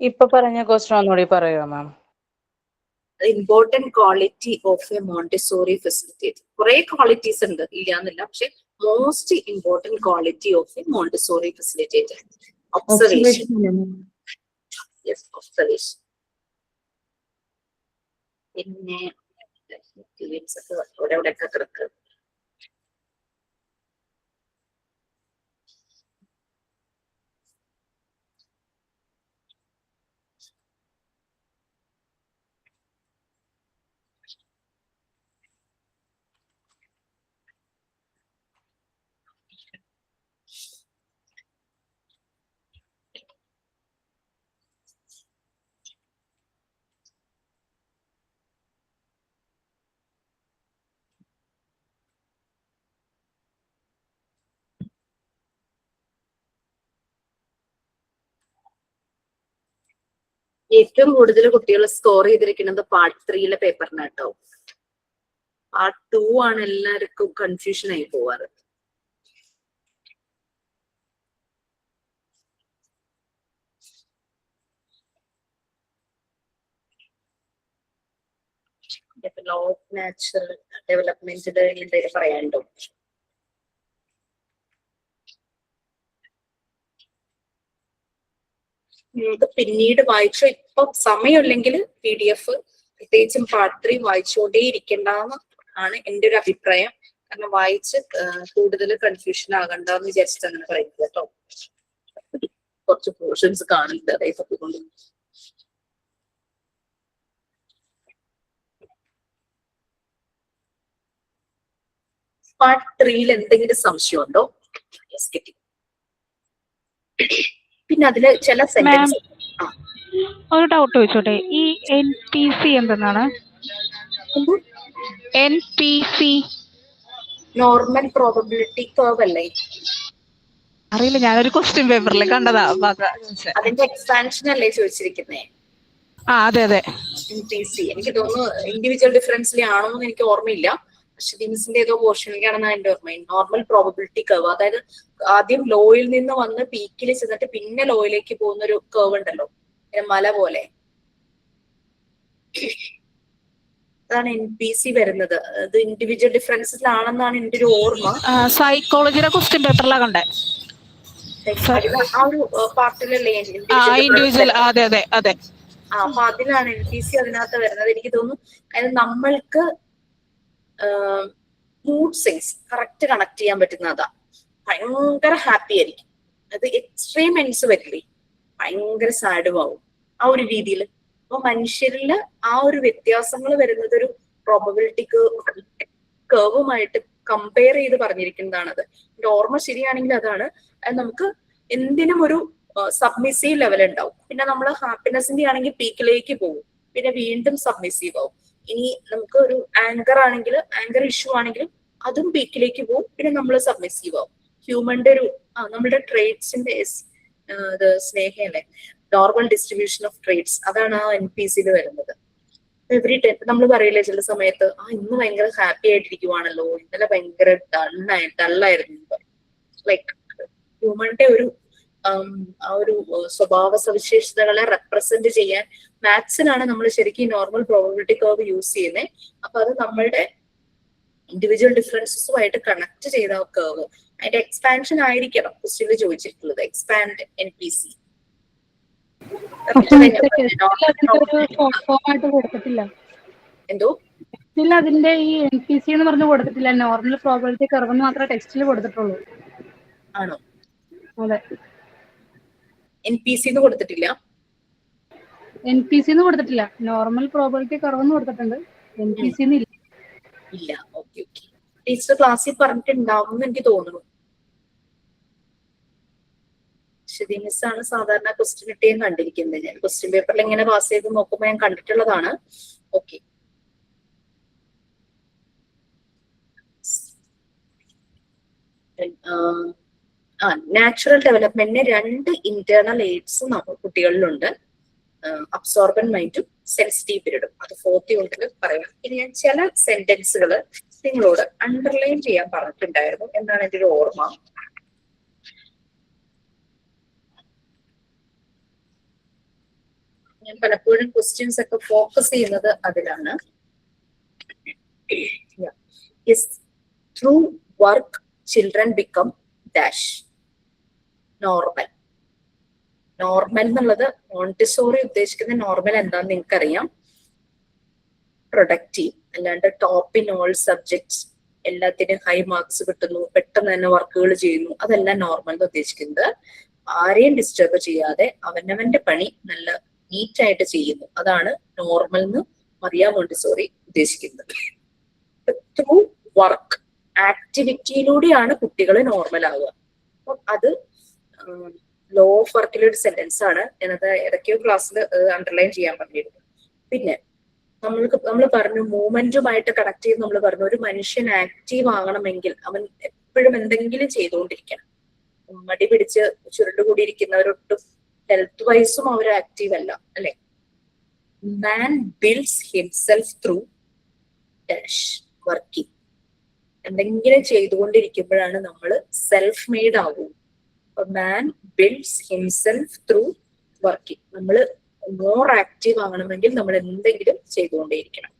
ഇപ്പൊ പറഞ്ഞ ക്വസ്റ്റ്യൻ ഒന്നുകൂടി പറയുമോ ma'am? Important quality of a Montessori facilitator. കുറെ ക്വാളിറ്റീസ് ഉണ്ട്, ഇല്ലാന്നില്ല, പക്ഷെ most important quality of a Montessori facilitator observation. Yes, observation. പിന്നെ എവിടെയൊക്കെ കിടക്കുക. ഏറ്റവും കൂടുതൽ കുട്ടികൾ സ്കോർ ചെയ്തിരിക്കുന്നത് പാർട്ട് 3 പേപ്പറിന് കേട്ടോ. പാർട്ട് 2 ആണ് എല്ലാവർക്കും കൺഫ്യൂഷൻ ആയി പോവാറ്. ലോ ഓഫ് നാച്ചുറൽ ഡെവലപ്മെന്റിന്റെ എന്തെങ്കിലും പറയാനുണ്ടോ? നിങ്ങൾക്ക് പിന്നീട് വായിച്ചോ, ഇപ്പൊ സമയമില്ലെങ്കിൽ PDF പ്രത്യേകിച്ചും പാർട്ട് 3 വായിച്ചുകൊണ്ടേ ഇരിക്കേണ്ടെന്ന് ആണ് എന്റെ ഒരു അഭിപ്രായം. കാരണം വായിച്ച് കൂടുതൽ കൺഫ്യൂഷൻ ആകണ്ടെന്ന് വിചാരിച്ചിട്ട് അങ്ങനെ പറയുന്നത് കേട്ടോ. കുറച്ച് പോർഷൻസ് കാണുന്നുണ്ട്, അതേപോലെ പാർട്ട് 3 എന്തെങ്കിലും സംശയമുണ്ടോ? പിന്നെ അതില് ചില സെന്റൻസ്. ഒരു ഡൗട്ട് ചോദിച്ചോട്ടെ, ഈ NPC എന്തെന്നാണ്? NPC normal probability curve അല്ലേ? അറിയില്ല, ഞാനൊരു ക്വസ്റ്റ്യൻ പേപ്പറിൽ കണ്ടതാ. അതിന്റെ എക്സ്പാൻഷൻ അല്ലേ ചോദിച്ചിരിക്കുന്നേ? അതെ അതെ. NPC എനിക്ക് തോന്നുന്നു ഇൻഡിവിജ്വൽ ഡിഫറൻസിലെ ആണോ എന്ന് എനിക്ക് ഓർമ്മയില്ല, പക്ഷെ ഡിംസിന്റെ ഏതോ പോർഷനിലേക്കാണെന്ന് എന്റെ ഓർമ്മ. നോർമൽ പ്രോബബിലിറ്റി കർവ്, അതായത് ആദ്യം ലോയിൽ നിന്ന് വന്ന് പീക്കിൽ ചെന്നിട്ട് പിന്നെ ലോയിലേക്ക് പോകുന്ന ഒരു കർവ് ഉണ്ടല്ലോ, മല പോലെ. അതാണ് NPC വരുന്നത്. അത് ഇൻഡിവിജ്വൽ ഡിഫറൻസിലാണെന്നാണ് എന്റെ ഒരു ഓർമ്മ. സൈക്കോളജിയുടെ ക്വസ്റ്റ്യൻ പേപ്പറിലാണ് കണ്ടേ. ആ ഒരു പാർട്ടിലല്ലേ ഇൻഡിവിജ്വൽ? അതെ അതെ അതെ. അപ്പൊ അതിലാണ് NPC അതിനകത്ത് വരുന്നത്. എനിക്ക് തോന്നുന്നു അതായത് നമ്മൾക്ക് മൂഡ് സ്വിങ്സ് കറക്റ്റ് കണക്ട് ചെയ്യാൻ പറ്റുന്ന അതാ. ഭയങ്കര ഹാപ്പി ആയിരിക്കും, അത് എക്സ്ട്രീം എൻഡ്സ് വരില്ലേ, ഭയങ്കര സാഡും ആവും ആ ഒരു രീതിയിൽ. അപ്പൊ മനുഷ്യരില് ആ ഒരു വ്യത്യാസങ്ങൾ വരുന്നത് ഒരു പ്രോബബിലിറ്റി കർവുമായിട്ട് കമ്പയർ ചെയ്ത് പറഞ്ഞിരിക്കുന്നതാണത്. എന്റെ ഓർമ്മ ശരിയാണെങ്കിൽ അതാണ്. അത് നമുക്ക് എന്തിനും ഒരു സബ്മിസീവ് ലെവൽ ഉണ്ടാവും. പിന്നെ നമ്മൾ ഹാപ്പിനെസിന്റെ ആണെങ്കിൽ പീക്കിലേക്ക് പോകും, പിന്നെ വീണ്ടും സബ്മിസീവ് ആവും. ഇനി നമുക്ക് ഒരു ആങ്കർ ആണെങ്കിൽ, ആങ്കർ ഇഷ്യൂ ആണെങ്കിലും അതും പീക്കിലേക്ക് പോകും, പിന്നെ നമ്മൾ സബ്മിസീവ് ആവും. ഹ്യൂമന്റെ ഒരു നമ്മുടെ ട്രേറ്റ്സിന്റെ സ്നേഹയല്ലേ, നോർമൽ ഡിസ്ട്രിബ്യൂഷൻ ഓഫ് ട്രേറ്റ്സ്, അതാണ് ആ NPCയിൽ വരുന്നത്. എവറി ടൈം നമ്മൾ പറയില്ലേ ചില സമയത്ത്, ഇന്ന് ഭയങ്കര ഹാപ്പി ആയിട്ടിരിക്കുവാണല്ലോ, ഇന്നലെ ഭയങ്കര ഡള്ളായിരുന്നു. ലൈക്ക് ഹ്യൂമന്റെ ഒരു ആ ഒരു സ്വഭാവ സവിശേഷതകളെ റെപ്രസെന്റ് ചെയ്യാൻ മാത്സിനാണ് നമ്മൾ ശരിക്കും നോർമൽ പ്രോബബിലിറ്റി കർവ് യൂസ് ചെയ്യുന്നത്. അപ്പൊ അത് നമ്മളുടെ ഇൻഡിവിജ്വൽ ഡിഫറൻസസുമായിട്ട് കണക്ട് ചെയ്ത കർവ്, അതിന്റെ എക്സ്പാൻഷൻ ആയിരിക്കണം ക്വസ്റ്റ്യനിൽ ചോദിച്ചിട്ടുള്ളത്. Expand NPC. എന്തോ അതിന്റെ ഈ NPC എന്ന് പറഞ്ഞു കൊടുത്തിട്ടില്ല, നോർമൽ പ്രോബബിലിറ്റി കർവ് എന്ന് മാത്രമേ ടെക്സ്റ്റിൽ കൊടുത്തിട്ടുള്ളൂ. ആണോ? അതെ, NPC എന്ന് കൊടുത്തിട്ടില്ല. NPC കൊടുത്തിട്ടില്ല. നോർമൽ പ്രോബിലിറ്റി കർവ് കൊടുത്തിട്ടുണ്ട്. NPC ഇല്ല. ഇല്ല. Okay okay. ടീച്ചർ ക്ലാസ്സിൽ പറഞ്ഞിട്ടുണ്ടാവും എന്ന് എനിക്ക് തോന്നുന്നു. ശ്രുതി മിസ്സാണ് സാധാരണ ക്വസ്റ്റ്യൻ ഇട്ടേയും കണ്ടിരിക്കുന്നത്. ഞാൻ ക്വസ്റ്റ്യൻ പേപ്പറിൽ ഇങ്ങനെ പാസ് ചെയ്ത് നോക്കുമ്പോൾ ഞാൻ കണ്ടിട്ടുള്ളതാണ്. ഓക്കെ. നാച്ചുറൽ ഡെവലപ്മെന്റിന് 2 ഇന്റേണൽ എയ്ഡ്സ് കുട്ടികളിലുണ്ട്. അബ്സോർബൻ മൈൻഡും സെൻസിറ്റീവ് പീരീഡും. അത് 4th യൂണിറ്റിൽ പറയാം. ഇനി ഞാൻ ചില സെന്റൻസുകൾ നിങ്ങളോട് അണ്ടർലൈൻ ചെയ്യാൻ പറഞ്ഞിട്ടുണ്ടായിരുന്നു എന്നാണ് എൻ്റെ ഒരു ഓർമ്മ. ഞാൻ പലപ്പോഴും ക്വസ്റ്റ്യൻസ് ഒക്കെ ഫോക്കസ് ചെയ്യുന്നത് അതിലാണ്. Through work children become dash normal. Normal എന്നുള്ളത് മോണ്ടിസോറി ഉദ്ദേശിക്കുന്ന നോർമൽ എന്താന്ന് നിങ്ങൾക്കറിയാം. പ്രൊഡക്റ്റീവ്, അല്ലാണ്ട് ടോപ്പ് ഇൻ ഓൾ സബ്ജക്ട്സ്, എല്ലാത്തിനും ഹൈ മാർക്സ് കിട്ടുന്നു, പെട്ടെന്ന് തന്നെ വർക്കുകൾ ചെയ്യുന്നു, അതല്ല നോർമൽ എന്ന് ഉദ്ദേശിക്കുന്നത്. ആരെയും ഡിസ്റ്റർബ് ചെയ്യാതെ അവനവന്റെ പണി നല്ല നീറ്റായിട്ട് ചെയ്യുന്നു, അതാണ് നോർമൽ എന്ന് മറിയ മോണ്ടിസോറി ഉദ്ദേശിക്കുന്നത്. ത്രൂ വർക്ക്, ആക്ടിവിറ്റിയിലൂടെയാണ് കുട്ടികൾ നോർമൽ ആവുക. അപ്പം അത് ലോ ഓഫ് വർക്കിലെ ഒരു സെന്റൻസ് ആണ്. ഞാനത് ഏതൊക്കെയോ ക്ലാസ്സിൽ അണ്ടർലൈൻ ചെയ്യാൻ പറഞ്ഞിരുന്നു. പിന്നെ നമ്മൾ പറഞ്ഞു മൂവ്മെന്റുമായിട്ട് കണക്ട് ചെയ്ത് നമ്മൾ പറഞ്ഞു ഒരു മനുഷ്യൻ ആക്റ്റീവ് ആകണമെങ്കിൽ അവൻ എപ്പോഴും എന്തെങ്കിലും ചെയ്തുകൊണ്ടിരിക്കണം. മടി പിടിച്ച് ചുരുണ്ടുകൂടിയിരിക്കുന്നവരൊട്ടും ഹെൽത്ത് വൈസും അവർ ആക്റ്റീവ് അല്ല, അല്ലെ? Man builds himself through dash working. എന്തെങ്കിലും ചെയ്തുകൊണ്ടിരിക്കുമ്പോഴാണ് നമ്മൾ സെൽഫ് മെയ്ഡ് ആകൂ. Man builds himself through working. നമ്മൾ മോർ ആക്റ്റീവ് ആകണമെങ്കിൽ നമ്മൾ എന്തെങ്കിലും ചെയ്തുകൊണ്ടേയിരിക്കണം.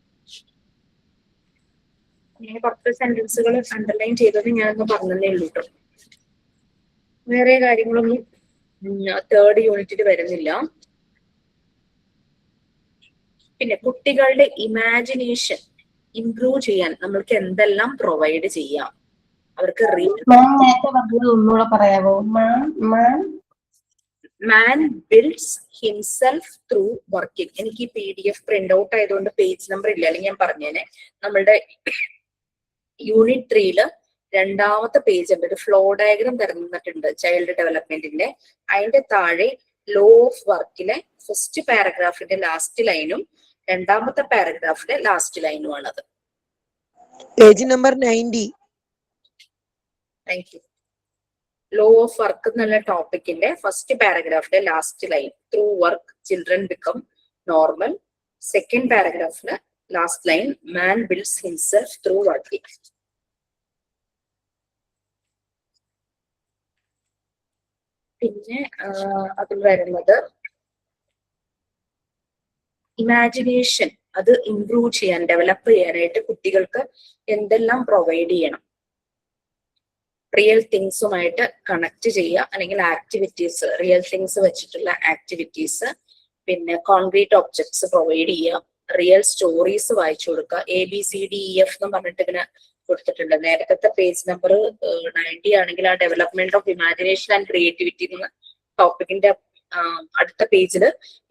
ഇങ്ങനെ 10 സെന്റൻസുകൾ അണ്ടർലൈൻ ചെയ്തത് ഞാനൊന്ന് പറഞ്ഞതേ ഉള്ളൂ കേട്ടോ. വേറെ കാര്യങ്ങളൊന്നും 3rd യൂണിറ്റിൽ വരുന്നില്ല. പിന്നെ കുട്ടികളുടെ ഇമാജിനേഷൻ ഇംപ്രൂവ് ചെയ്യാൻ നമ്മൾക്ക് എന്തെല്ലാം പ്രൊവൈഡ് ചെയ്യാം? അവർക്ക് മാൻ ബിൽഡ്സ് ഹിംസെൽഫ് ത്രൂ വർക്കിംഗ്. എനിക്ക് ഈ PDF പ്രിന്റ് ഔട്ട് ആയതുകൊണ്ട് പേജ് നമ്പർ ഇല്ല, അല്ലെങ്കിൽ ഞാൻ പറഞ്ഞേനെ. നമ്മളുടെ യൂണിറ്റ് 3 2ാമത്തെ പേജ് ഉണ്ട്, ഒരു ഫ്ലോ ഡയഗ്രം തന്നിട്ടുണ്ട് ചൈൽഡ് ഡെവലപ്മെന്റിന്റെ. അതിന്റെ താഴെ ലോ ഓഫ് വർക്കിലെ ഫസ്റ്റ് പാരഗ്രാഫിന്റെ ലാസ്റ്റ് ലൈനും 2ാമത്തെ പാരഗ്രാഫിലെ ലാസ്റ്റ് ലൈനും ആണത്. Page number 90. Thank you. Law of work എന്നുള്ള ടോപ്പിക്കിന്റെ ഫസ്റ്റ് പാരഗ്രാഫിലെ last line through work children become normal. 2nd പാരഗ്രാഫിലെ last line man builds himself through working. പിന്നെ അതിൽ വരുന്നത് ഇമാജിനേഷൻ, അത് ഇംപ്രൂവ് ചെയ്യാൻ, ഡെവലപ്പ് ചെയ്യാനായിട്ട് കുട്ടികൾക്ക് എന്തെല്ലാം പ്രൊവൈഡ് ചെയ്യണം? റിയൽ തിങ്സുമായിട്ട് കണക്ട് ചെയ്യുക, അല്ലെങ്കിൽ ആക്ടിവിറ്റീസ്, റിയൽ തിങ്സ് വെച്ചിട്ടുള്ള ആക്ടിവിറ്റീസ്. പിന്നെ കോൺക്രീറ്റ് ഒബ്ജക്ട്സ് പ്രൊവൈഡ് ചെയ്യുക, റിയൽ സ്റ്റോറീസ് വായിച്ചു കൊടുക്കുക. ABCDEF എന്ന് പറഞ്ഞിട്ട് ഇങ്ങനെ കൊടുത്തിട്ടുണ്ട്. നേരത്തെ പേജ് നമ്പർ 90 ആണെങ്കിൽ ആ development of imagination and creativity എന്ന ടോപ്പിക്കിന്റെ അടുത്ത പേജില്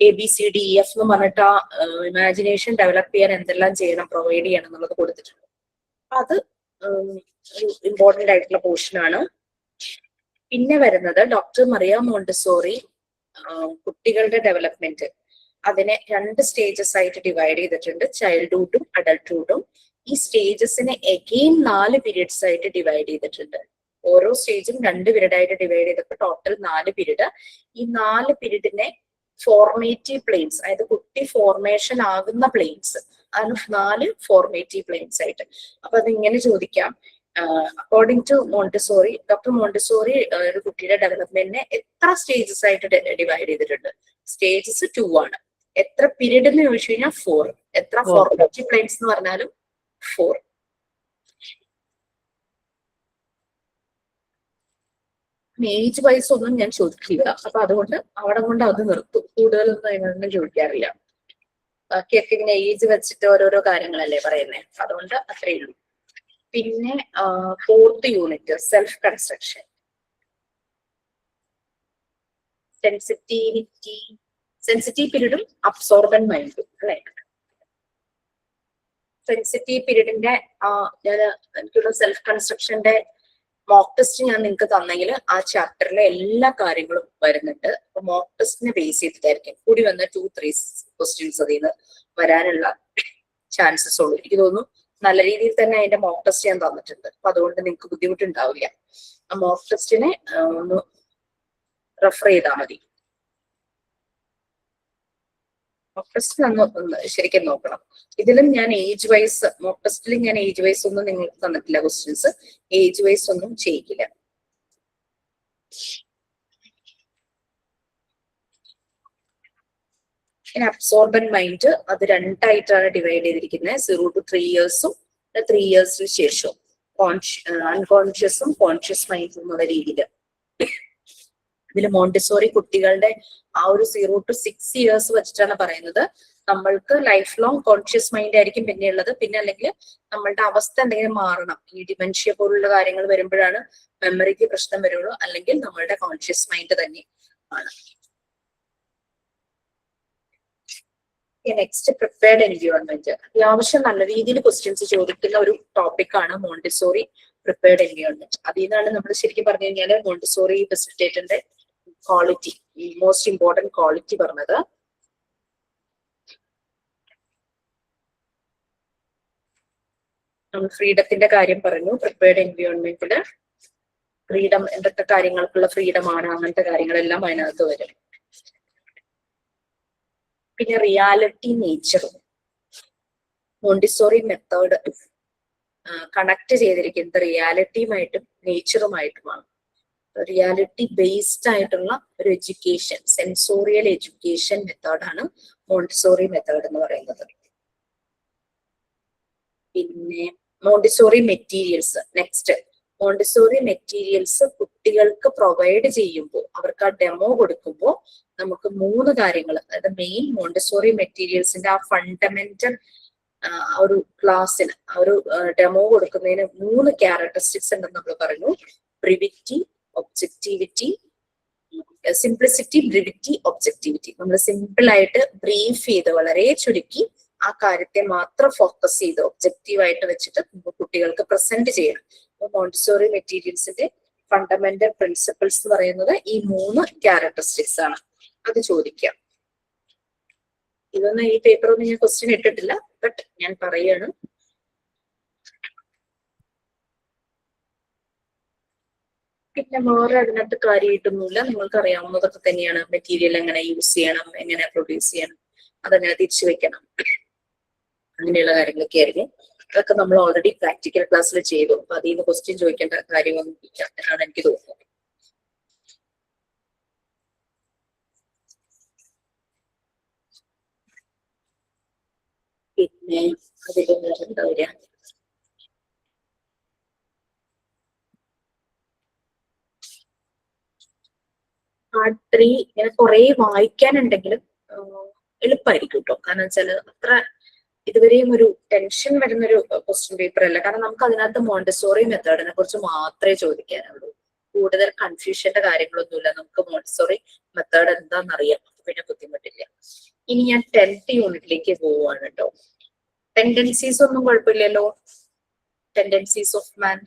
ABCDEF എന്ന് പറഞ്ഞിട്ട് ആ ഇമാജിനേഷൻ ഡെവലപ്പ് ചെയ്യാൻ എന്തെല്ലാം ചെയ്യണം, പ്രൊവൈഡ് ചെയ്യണം എന്നുള്ളത് കൊടുത്തിട്ടുണ്ട്. അത് ഇമ്പോർട്ടന്റ് ആയിട്ടുള്ള പോർഷൻ ആണ്. പിന്നെ വരുന്നത് ഡോക്ടർ മറിയ മോണ്ടിസോറി കുട്ടികളുടെ ഡെവലപ്മെന്റ്, അതിനെ 2 സ്റ്റേജസ് ആയിട്ട് ഡിവൈഡ് ചെയ്തിട്ടുണ്ട്, ചൈൽഡ്ഹുഡും അഡൾട്ട്ഹുഡും. ഈ സ്റ്റേജസിനെ എഗെയിൻ 4 പീരീഡ്സ് ആയിട്ട് ഡിവൈഡ് ചെയ്തിട്ടുണ്ട്. ഓരോ സ്റ്റേജും 2 പീരീഡ് ആയിട്ട് ഡിവൈഡ് ചെയ്തപ്പോൾ ടോട്ടൽ 4 പീരീഡ്. ഈ 4 പീരീഡിനെ ഫോർമേറ്റീവ് പ്ലെയിൻസ്, അതായത് കുട്ടി ഫോർമേഷൻ ആകുന്ന പ്ലെയിൻസ്, അതാണ് 4 ഫോർമേറ്റീവ് പ്ലെയിൻസ് ആയിട്ട്. അപ്പൊ അതിങ്ങനെ ചോദിക്കാം, according to Montessori, doctor Montessori ഒരു കുട്ടിയുടെ ഡെവലപ്മെന്റിനെ എത്ര സ്റ്റേജസ് ആയിട്ട് ഡിവൈഡ് ചെയ്തിട്ടുണ്ട്? സ്റ്റേജസ് 2 ആണ്. എത്ര പീരീഡ് എന്ന് ചോദിച്ചു കഴിഞ്ഞാൽ 4. എത്ര ഫോർമേറ്റീവ് പ്ലെയിൻസ് എന്ന് പറഞ്ഞാലും 4. ഏജ് വൈസ് ഒന്നും ഞാൻ ചോദിക്കില്ല, അപ്പൊ അതുകൊണ്ട് അവിടെ കൊണ്ട് അത് നിർത്തും. കൂടുതലൊന്നും അതിനൊന്നും ചോദിക്കാറില്ല. ബാക്കിയൊക്കെ ഇങ്ങനെ ഏജ് വെച്ചിട്ട് ഓരോരോ കാര്യങ്ങളല്ലേ പറയുന്നത്, അതുകൊണ്ട് അത്രയേ ഉള്ളൂ. പിന്നെ 4th unit self construction, sensitivity, sensitive പീരീഡും അബ്സോർബന്റ് മൈൻഡും അല്ലെ. സെൻസിറ്റീവ് പീരീഡിന്റെ ഞാൻ എനിക്കുള്ള സെൽഫ് കൺസ്ട്രക്ഷന്റെ മോക്ക് ടെസ്റ്റ് ഞാൻ നിങ്ങൾക്ക് തന്നെങ്കിൽ ആ ചാപ്റ്ററിലെ എല്ലാ കാര്യങ്ങളും വരുന്നുണ്ട്. അപ്പൊ മോക്ക് ടെസ്റ്റിനെ ബേസ് ചെയ്തിട്ടായിരിക്കും കൂടി വന്ന 2-3 ക്വസ്റ്റ്യൻസ് അതിൽ നിന്ന് വരാനുള്ള ചാൻസസ് ഉള്ളൂ. എനിക്ക് തോന്നുന്നു നല്ല രീതിയിൽ തന്നെ അതിന്റെ മോക്ക് ടെസ്റ്റ് ഞാൻ തന്നിട്ടുണ്ട്. അപ്പൊ അതുകൊണ്ട് നിങ്ങൾക്ക് ബുദ്ധിമുട്ടുണ്ടാവില്ല. ആ മോക്ക് ടെസ്റ്റിനെ ഒന്ന് റെഫർ ചെയ്താൽ മതി. മോക്ക് ടെസ്റ്റ് ഒന്ന് ശരിക്കും നോക്കണം. ഇതിലും ഞാൻ ഏജ് വൈസ് മോക്ക് ടെസ്റ്റിലും ഞാൻ ഏജ് വൈസ് ഒന്നും നിങ്ങൾക്ക് തന്നിട്ടില്ല. ക്വസ്റ്റ്യൻസ് ഏജ് വൈസ് ഒന്നും ചെയ്യില്ല. ഇനി അബ്സോർബന്റ് മൈൻഡ് അത് രണ്ടായിട്ടാണ് ഡിവൈഡ് ചെയ്തിരിക്കുന്നത്. 0 to 3 years 3 yearsന് ശേഷവും അൺകോൺഷ്യസും കോൺഷ്യസ് മൈൻഡും എന്നുള്ള രീതിയിൽ. ഇതിൽ മോണ്ടിസോറി കുട്ടികളുടെ ആ ഒരു 0 to 6 years വെച്ചിട്ടാണ് പറയുന്നത്. നമ്മൾക്ക് ലൈഫ് ലോങ് കോൺഷ്യസ് മൈൻഡ് ആയിരിക്കും പിന്നെ ഉള്ളത്. പിന്നെ അല്ലെങ്കിൽ നമ്മളുടെ അവസ്ഥ എന്തെങ്കിലും മാറണം, ഈ ഡിമെൻഷ്യ പോലുള്ള കാര്യങ്ങൾ വരുമ്പോഴാണ് മെമ്മറിക്ക് പ്രശ്നം വരുള്ളൂ. അല്ലെങ്കിൽ നമ്മളുടെ കോൺഷ്യസ് മൈൻഡ് തന്നെ ആണ്. Next prepared environment. അത്യാവശ്യം നല്ല രീതിയിൽ ക്വസ്റ്റ്യൻസ് ചോദിക്കുന്ന ഒരു ടോപ്പിക്കാണ് മോണ്ടിസോറി പ്രിപ്പയർഡ് എൻവയോൺമെന്റ്. അതിൽ നിന്നാണ് നമ്മൾ ശരിക്കും പറഞ്ഞു കഴിഞ്ഞാൽ മോണ്ടിസോറി ഫെസിലിറ്റേറ്ററിന്റെ ക്വാളിറ്റി, മോസ്റ്റ് ഇമ്പോർട്ടന്റ് ക്വാളിറ്റി പറഞ്ഞത്. നമ്മൾ ഫ്രീഡത്തിന്റെ കാര്യം പറഞ്ഞു. പ്രിപ്പയർഡ് എൻവയോൺമെന്റില് ഫ്രീഡം എന്തൊക്കെ കാര്യങ്ങൾക്കുള്ള ഫ്രീഡം ആണ്, അങ്ങനത്തെ കാര്യങ്ങളെല്ലാം അതിനകത്ത് വരും. പിന്നെ റിയാലിറ്റി നേച്ചറും മോണ്ടിസോറി മെത്തേഡ് കണക്ട് ചെയ്തിരിക്കുന്നത് റിയാലിറ്റിയുമായിട്ടും നേച്ചറുമായിട്ടുമാണ്. റിയാലിറ്റി ബേസ്ഡ് ആയിട്ടുള്ള ഒരു എഡ്യൂക്കേഷൻ, സെൻസോറിയൽ എഡ്യൂക്കേഷൻ മെത്തേഡാണ് മോണ്ടിസോറി മെത്തേഡ് എന്ന് പറയുന്നത്. പിന്നെ Montessori materials. Next Montessori materials കുട്ടികൾക്ക് പ്രൊവൈഡ് ചെയ്യുമ്പോൾ, അവർക്ക് ആ ഡെമോ കൊടുക്കുമ്പോൾ നമുക്ക് 3 കാര്യങ്ങൾ, അതായത് മെയിൻ മോണ്ടിസോറി മെറ്റീരിയൽസിന്റെ ആ ഫണ്ടമെന്റൽ ഒരു ക്ലാസ്സിന് ആ ഒരു ഡെമോ കൊടുക്കുന്നതിന് 3 ക്യാരക്ടറിസ്റ്റിക്സ് ഉണ്ടെന്ന് നമ്മൾ പറഞ്ഞു. Brevity, objectivity, simplicity, brevity, objectivity. നമ്മൾ സിമ്പിൾ ആയിട്ട് ബ്രീഫ് ചെയ്ത് വളരെ ചുരുക്കി ആ കാര്യത്തെ മാത്രം ഫോക്കസ് ചെയ്ത് ഒബ്ജക്റ്റീവായിട്ട് വെച്ചിട്ട് കുട്ടികൾക്ക് പ്രസന്റ് ചെയ്യണം. അപ്പൊ മോണ്ടിസോറി മെറ്റീരിയൽസിന്റെ ഫണ്ടമെന്റൽ പ്രിൻസിപ്പിൾസ് എന്ന് പറയുന്നത് ഈ 3 ക്യാരക്ടറിസ്റ്റിക്സ് ആണ്. അത് ചോദിക്കാം. ഇതൊന്നും ഈ പേപ്പറൊന്നും ഞാൻ ക്വസ്റ്റ്യൻ ഇട്ടിട്ടില്ല, ബട്ട് ഞാൻ പറയാണ്. പിന്നെ വേറെ അതിനകത്ത് കാര്യമായിട്ടൊന്നുമില്ല. നിങ്ങൾക്ക് അറിയാവുന്നതൊക്കെ തന്നെയാണ്. മെറ്റീരിയൽ എങ്ങനെ യൂസ് ചെയ്യണം, എങ്ങനെ പ്രൊഡ്യൂസ് ചെയ്യണം, അതെങ്ങനെ തിരിച്ചു വെക്കണം, അങ്ങനെയുള്ള കാര്യങ്ങളൊക്കെ ആയിരിക്കും. അതൊക്കെ നമ്മൾ ഓൾറെഡി പ്രാക്ടിക്കൽ ക്ലാസ്സിൽ ചെയ്തു. അപ്പൊ അതിൽ നിന്ന് ക്വസ്റ്റ്യൻ ചോദിക്കേണ്ട കാര്യമൊന്നും ഇല്ല എന്നാണ് എനിക്ക് തോന്നുന്നത്. പിന്നെ അതിൽ എന്താ വരിക, പാർട്ട് 3 ഇങ്ങനെ കുറെ വായിക്കാനുണ്ടെങ്കിലും എളുപ്പമായിരിക്കും കേട്ടോ. കാരണം വെച്ചാൽ അത്ര ഇതുവരെയും ഒരു ടെൻഷൻ വരുന്നൊരു ക്വസ്റ്റ്യൻ പേപ്പർ അല്ല. കാരണം നമുക്ക് അതിനകത്ത് മോണ്ടിസോറി മെത്തേഡിനെ കുറിച്ച് മാത്രമേ ചോദിക്കാനുള്ളൂ. കൂടുതൽ കൺഫ്യൂഷന്റെ കാര്യങ്ങളൊന്നുമില്ല. നമുക്ക് മോണ്ടിസോറി മെത്തേഡ് എന്താണെന്നറിയാം, പിന്നെ ബുദ്ധിമുട്ടില്ല. ഇനി ഞാൻ 10th യൂണിറ്റിലേക്ക് പോവുകയാണ് കേട്ടോ. ടെൻഡൻസീസ് ഒന്നും കുഴപ്പമില്ലല്ലോ. ടെൻഡൻസീസ് ഓഫ് മാൻ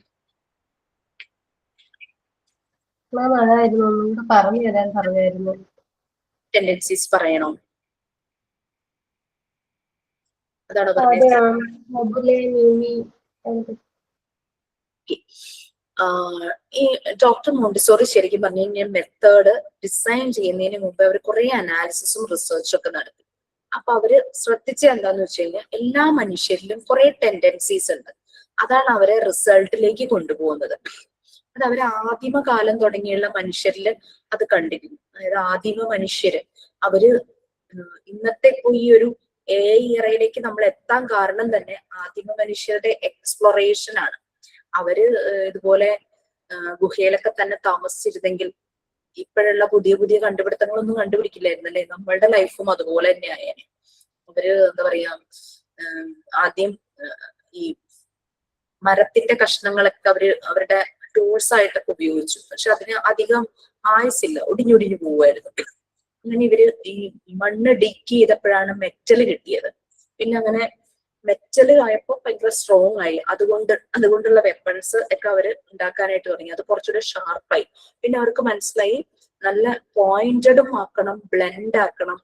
പറഞ്ഞായിരുന്നു. ടെൻഡൻസീസ് പറയണോ? അതാണോ പറഞ്ഞത്? ഈ ഡോക്ടർ മോണ്ടിസോറി ശരിക്കും പറഞ്ഞു കഴിഞ്ഞാൽ മെത്തേഡ് ഡിസൈൻ ചെയ്യുന്നതിന് മുമ്പ് അവർ കുറെ അനാലിസിസും റിസർച്ചും ഒക്കെ നടത്തി. അപ്പൊ അവര് ശ്രദ്ധിച്ച എന്താന്ന് വെച്ച് കഴിഞ്ഞാൽ എല്ലാ മനുഷ്യരിലും കുറെ ടെൻഡൻസീസ് ഉണ്ട്. അതാണ് അവരെ റിസൾട്ടിലേക്ക് കൊണ്ടുപോകുന്നത്. അത് അവര് ആദിമകാലം തുടങ്ങിയുള്ള മനുഷ്യരിൽ അത് കണ്ടിരുന്നു. അതായത് ആദിമ മനുഷ്യര് അവര് ഇന്നത്തെ ഈ ഒരു AI ഇറയിലേക്ക് നമ്മൾ എത്താൻ കാരണം തന്നെ ആദിമ മനുഷ്യരുടെ എക്സ്പ്ലോറേഷൻ ആണ്. അവര് ഇതുപോലെ ഗുഹയിലൊക്കെ തന്നെ താമസിച്ചിരുന്നെങ്കിൽ ഇപ്പോഴുള്ള പുതിയ പുതിയ കണ്ടുപിടുത്തങ്ങളൊന്നും കണ്ടുപിടിക്കില്ലായിരുന്നു അല്ലെ. നമ്മളുടെ ലൈഫും അതുപോലെ തന്നെ ആയേനെ. അവര് എന്താ പറയാ, ആദ്യം ഈ മരത്തിന്റെ കഷ്ണങ്ങളൊക്കെ അവരുടെ ടൂൾസ് ആയിട്ടൊക്കെ ഉപയോഗിച്ചു. പക്ഷെ അതിന് അധികം ആയുസില്ല, ഒടിഞ്ഞൊടിഞ്ഞു പോവായിരുന്നു. അങ്ങനെ ഇവര് ഈ മണ്ണ് ഡിഗ് ചെയ്തപ്പോഴാണ് മെറ്റൽ കിട്ടിയത്. പിന്നെ അങ്ങനെ മെറ്റൽ ആയപ്പോൾ ഭയങ്കര സ്ട്രോങ് ആയി. അതുകൊണ്ടുള്ള വെപ്പൺസ് ഒക്കെ അവര് ഉണ്ടാക്കാനായിട്ട് തുടങ്ങി. അത് കുറച്ചുകൂടെ ഷാർപ്പായി. പിന്നെ അവർക്ക് മനസ്സിലായി നല്ല പോയിന്റഡും ആക്കണം, ബ്ലെൻഡ് ആക്കണം.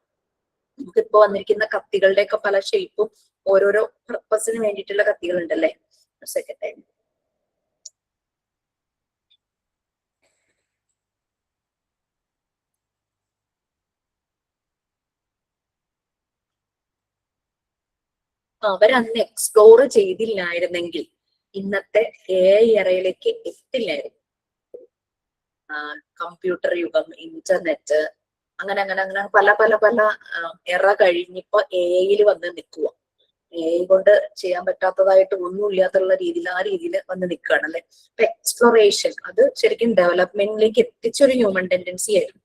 നമുക്കിപ്പോ വന്നിരിക്കുന്ന കത്തികളുടെ ഒക്കെ പല ഷേപ്പും ഓരോരോ പർപ്പസിന് വേണ്ടിയിട്ടുള്ള കത്തികൾ ഉണ്ടല്ലേ. സെക്കൻഡ് ടൈം അവരന്ന് എക്സ്പ്ലോർ ചെയ്തില്ലായിരുന്നെങ്കിൽ ഇന്നത്തെ AI എറയിലേക്ക് എത്തില്ലായിരുന്നു. കമ്പ്യൂട്ടർ യുഗം, ഇന്റർനെറ്റ്, അങ്ങനെ അങ്ങനെ അങ്ങനെ പല പല പല എറ കഴിഞ്ഞിപ്പോ AI വന്ന് നിൽക്കുക. AI കൊണ്ട് ചെയ്യാൻ പറ്റാത്തതായിട്ട് ഒന്നും ഇല്ലാത്തുള്ള രീതിയിൽ ആ രീതിയിൽ വന്ന് നിൽക്കുകയാണ് അല്ലെ. എക്സ്പ്ലോറേഷൻ അത് ശരിക്കും ഡെവലപ്മെന്റിലേക്ക് എത്തിച്ചൊരു ഹ്യൂമൻ ടെൻഡൻസി ആയിരുന്നു.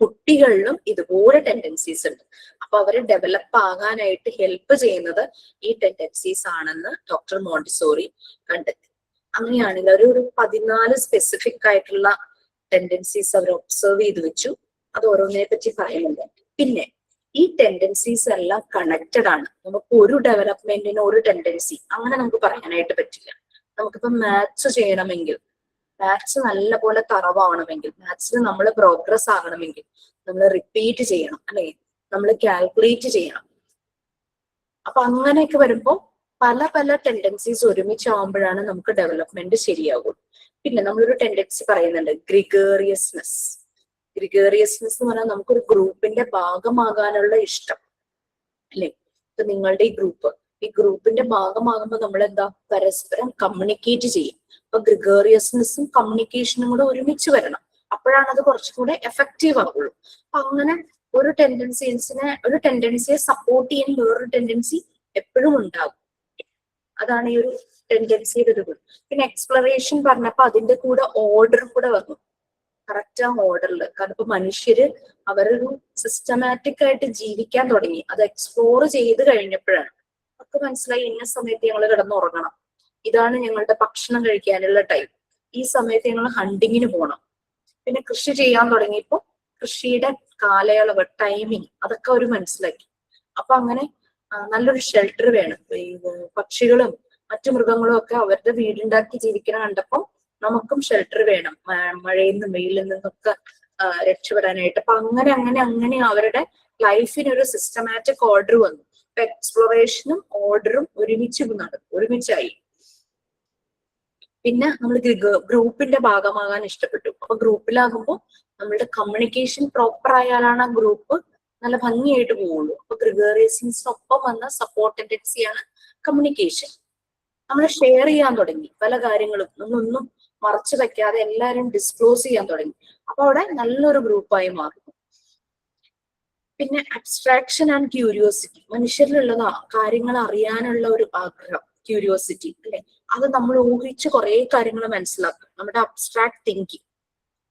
കുട്ടികളിലും ഇതുപോലെ ടെൻഡൻസീസ് ഉണ്ട്. അപ്പൊ അവര് ഡെവലപ്പ് ആകാനായിട്ട് ഹെൽപ്പ് ചെയ്യുന്നത് ഈ ടെൻഡൻസീസ് ആണെന്ന് ഡോക്ടർ മോണ്ടിസോറി കണ്ടെത്തി. അങ്ങനെയാണെങ്കിൽ ഒരു 14 സ്പെസിഫിക് ആയിട്ടുള്ള ടെൻഡൻസീസ് അവർ ഒബ്സർവ് ചെയ്ത് വെച്ചു. അത് ഓരോന്നിനെ പറ്റി പറയുന്നുണ്ട്. പിന്നെ ഈ ടെൻഡൻസീസ് എല്ലാം കണക്റ്റഡ് ആണ്. നമുക്ക് ഒരു ഡെവലപ്മെന്റിന് ഒരു ടെൻഡൻസി അങ്ങനെ നമുക്ക് പറയാനായിട്ട് പറ്റില്ല. നമുക്കിപ്പോ മാത്സ് ചെയ്യണമെങ്കിൽ, മാത്സ് നല്ല പോലെ തറവാണെങ്കിൽ, മാത്സിൽ നമ്മൾ പ്രോഗ്രസ് ആകണമെങ്കിൽ നമ്മൾ റിപ്പീറ്റ് ചെയ്യണം അല്ലെ, നമ്മൾ കാൽക്കുലേറ്റ് ചെയ്യണം. അപ്പൊ അങ്ങനെയൊക്കെ വരുമ്പോ പല പല ടെൻഡൻസീസ് ഒരുമിച്ചാവുമ്പോഴാണ് നമുക്ക് ഡെവലപ്മെന്റ് ശരിയാകുള്ളൂ. പിന്നെ നമ്മളൊരു ടെൻഡൻസി പറയുന്നുണ്ട്, ഗ്രിഗേറിയസ്നെസ്. ഗ്രിഗേറിയസ്നെസ് എന്ന് പറഞ്ഞാൽ നമുക്കൊരു ഗ്രൂപ്പിന്റെ ഭാഗമാകാനുള്ള ഇഷ്ടം അല്ലെ. ഇപ്പൊ നിങ്ങളുടെ ഈ ഗ്രൂപ്പിന്റെ ഭാഗമാകുമ്പോൾ നമ്മൾ എന്താ, പരസ്പരം കമ്മ്യൂണിക്കേറ്റ് ചെയ്യും. അപ്പൊ ഗ്രിഗേറിയസ്നെസ്സും കമ്മ്യൂണിക്കേഷനും കൂടെ ഒരുമിച്ച് വരണം. അപ്പോഴാണ് അത് കുറച്ചും കൂടെ എഫക്റ്റീവ് ആവുള്ളൂ. അപ്പൊ അങ്ങനെ ഒരു ടെൻഡൻസിയെ സപ്പോർട്ട് ചെയ്യാൻ വേറൊരു ടെൻഡൻസി എപ്പോഴും ഉണ്ടാകും. അതാണ് ഈ ഒരു ടെൻഡൻസിയുടെ ഒരു ഗുണം. പിന്നെ എക്സ്പ്ലറേഷൻ പറഞ്ഞപ്പോ അതിന്റെ കൂടെ ഓർഡർ കൂടെ വന്നു. കറക്റ്റ് ആ ഓർഡറിൽ. കാരണം ഇപ്പൊ മനുഷ്യര് അവരൊരു സിസ്റ്റമാറ്റിക് ആയിട്ട് ജീവിക്കാൻ തുടങ്ങി. അത് എക്സ്പ്ലോർ ചെയ്ത് കഴിഞ്ഞപ്പോഴാണ് അവർക്ക് മനസ്സിലായി ഇന്ന സമയത്ത് ഞങ്ങൾ കിടന്നുറങ്ങണം, ഇതാണ് ഞങ്ങളുടെ ഭക്ഷണം കഴിക്കാനുള്ള ടൈം, ഈ സമയത്ത് ഞങ്ങൾ ഹണ്ടിങ്ങിന് പോകണം. പിന്നെ കൃഷി ചെയ്യാൻ തുടങ്ങിയപ്പോ കൃഷിയുടെ കാലയളവ്, ടൈമിങ് അതൊക്കെ അവർ മനസ്സിലാക്കി. അപ്പൊ അങ്ങനെ നല്ലൊരു ഷെൽട്ടർ വേണം. ഈ പക്ഷികളും മറ്റു മൃഗങ്ങളും ഒക്കെ അവരുടെ വീടുണ്ടാക്കി ജീവിക്കണ കണ്ടപ്പം നമുക്കും ഷെൽട്ടർ വേണം, മഴയിൽ നിന്നും വെയിലിൽ നിന്നൊക്കെ രക്ഷപ്പെടാനായിട്ട്. അപ്പൊ അങ്ങനെ അങ്ങനെ അങ്ങനെ അവരുടെ ലൈഫിനൊരു സിസ്റ്റമാറ്റിക് ഓർഡർ വന്നു. ഇപ്പൊ എക്സ്പ്ലോറേഷനും ഓർഡറും ഒരുമിച്ചായി. പിന്നെ നമ്മൾ ഗ്രൂപ്പിന്റെ ഭാഗമാകാൻ ഇഷ്ടപ്പെട്ടു. അപ്പൊ ഗ്രൂപ്പിലാകുമ്പോൾ നമ്മളുടെ കമ്മ്യൂണിക്കേഷൻ പ്രോപ്പർ ആയാലാണ് ആ ഗ്രൂപ്പ് നല്ല ഭംഗിയായിട്ട് പോവുള്ളൂ. അപ്പൊ ഗ്രിഗേറിയസിനൊപ്പം വന്ന സപ്പോർട്ട് ടെൻഡൻസിയാണ് കമ്മ്യൂണിക്കേഷൻ. നമ്മൾ ഷെയർ ചെയ്യാൻ തുടങ്ങി പല കാര്യങ്ങളും, ഒന്നും മറച്ചു വെക്കാതെ എല്ലാവരും ഡിസ്ക്ലോസ് ചെയ്യാൻ തുടങ്ങി. അപ്പൊ അവിടെ നല്ലൊരു ഗ്രൂപ്പായി മാറുന്നു. പിന്നെ അബ്സ്ട്രാക്ഷൻ ആൻഡ് ക്യൂരിയോസിറ്റി, മനുഷ്യരിലുള്ളതാ കാര്യങ്ങൾ അറിയാനുള്ള ഒരു ആഗ്രഹം, ക്യൂരിയോസിറ്റി അല്ലെ. അത് നമ്മൾ ഊഹിച്ച് കുറെ കാര്യങ്ങൾ മനസ്സിലാക്കും. നമ്മുടെ അബ്സ്ട്രാക്ട് തിങ്കിങ്,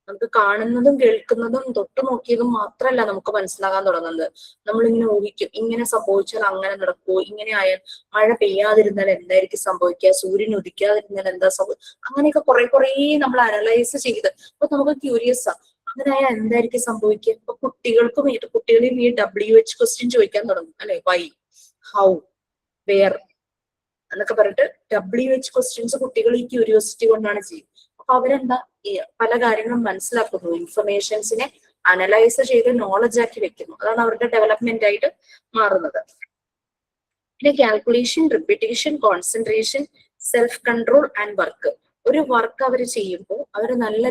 നമുക്ക് കാണുന്നതും കേൾക്കുന്നതും തൊട്ടു നോക്കിയതും മാത്രമല്ല നമുക്ക് മനസ്സിലാകാൻ തുടങ്ങുന്നത്. നമ്മളിങ്ങനെ ഊഹിക്കും, ഇങ്ങനെ സംഭവിച്ചാൽ അങ്ങനെ നടക്കുമോ, ഇങ്ങനെ ആയാൽ മഴ പെയ്യാതിരുന്നാൽ എന്തായിരിക്കും സംഭവിക്കുക, സൂര്യൻ ഉദിക്കാതിരുന്നാൽ എന്താ സംഭവിക്കുക, അങ്ങനെയൊക്കെ കുറെ നമ്മൾ അനലൈസ് ചെയ്ത് അപ്പൊ നമുക്ക് ക്യൂരിയസ് ആ, അങ്ങനെ ആയാൽ എന്തായിരിക്കും സംഭവിക്കുക. ഇപ്പൊ കുട്ടികളെയും ഈ WH ക്വസ്റ്റ്യൻ ചോദിക്കാൻ തുടങ്ങും അല്ലെ, വൈ, ഹൗ, വേർ എന്നൊക്കെ പറഞ്ഞിട്ട് WH ക്വസ്റ്റ്യൻസ് കുട്ടികൾ ഈ ക്യൂരിയോസിറ്റി കൊണ്ടാണ് ചെയ്യുന്നത്. അപ്പൊ അവരെന്താ പല കാര്യങ്ങളും മനസ്സിലാക്കുന്നു, ഇൻഫർമേഷൻസിനെ അനലൈസ് ചെയ്ത് നോളജ് ആക്കി വെക്കുന്നു. അതാണ് അവരുടെ ഡെവലപ്മെന്റ് ആയിട്ട് മാറുന്നത്. പിന്നെ calculation, repetition, concentration, self control and work. ഒരു വർക്ക് അവർ ചെയ്യുമ്പോൾ അവർ നല്ല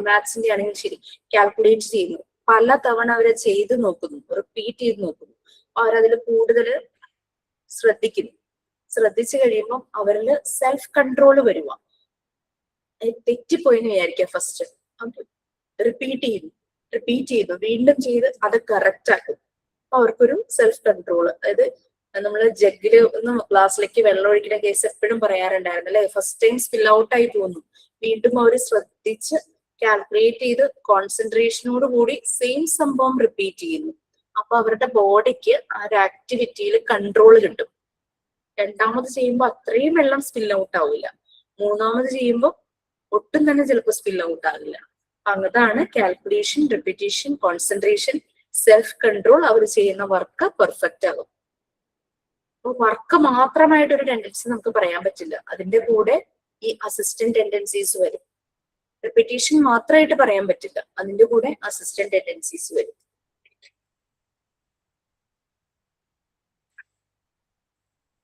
മാത്സിന്റെ ആണെങ്കിൽ ശരി കാൽക്കുലേറ്റ് ചെയ്യുന്നു, പല തവണ അവരെ ചെയ്ത് നോക്കുന്നു, റിപ്പീറ്റ് ചെയ്ത് നോക്കുന്നു. അവരതിൽ കൂടുതൽ ശ്രദ്ധിച്ചു കഴിയുമ്പോൾ അവരിൽ സെൽഫ് കൺട്രോൾ വരുക. തെറ്റിപ്പോയെന്ന് വിചാരിക്കുക, ഫസ്റ്റ് റിപ്പീറ്റ് ചെയ്തു വീണ്ടും ചെയ്ത് അത് കറക്റ്റ് ആക്കും. അപ്പൊ അവർക്കൊരു സെൽഫ് കൺട്രോൾ. അതായത് നമ്മള് ജഗ്ഗില് ഗ്ലാസ്സിലേക്ക് വെള്ളം ഒഴിക്കുന്ന കേസ് എപ്പോഴും പറയാറുണ്ടായിരുന്നു അല്ലെ. ഫസ്റ്റ് ടൈം സ്പിൽ ഔട്ട് ആയി പോകുന്നു, വീണ്ടും അവർ ശ്രദ്ധിച്ച് കാൽക്കുലേറ്റ് ചെയ്ത് കോൺസെൻട്രേഷനോട് കൂടി സെയിം സംഭവം റിപ്പീറ്റ് ചെയ്യുന്നു. അപ്പൊ അവരുടെ ബോഡിക്ക് ആ ഒരു ആക്ടിവിറ്റിയിൽ കൺട്രോൾ കിട്ടും. രണ്ടാമത് ചെയ്യുമ്പോൾ അത്രയും വെള്ളം സ്പിൽ ഔട്ട് ആവില്ല. മൂന്നാമത് ചെയ്യുമ്പോൾ ഒട്ടും തന്നെ ചിലപ്പോൾ സ്പിൽ ഔട്ട് ആകില്ല. അതാണ് calculation, repetition, concentration, self control. അവർ ചെയ്യുന്ന വർക്ക് പെർഫെക്റ്റ് ആകും. അപ്പൊ വർക്ക് മാത്രമായിട്ട് ഒരു ടെൻഡൻസി നമുക്ക് പറയാൻ പറ്റില്ല. അതിന്റെ കൂടെ ഈ അസിസ്റ്റന്റ് ടെൻഡൻസീസ് വരും. റിപ്പീറ്റേഷൻ മാത്രമായിട്ട് പറയാൻ പറ്റില്ല, അതിന്റെ കൂടെ അസിസ്റ്റന്റ് ടെൻഡൻസീസ് വരും.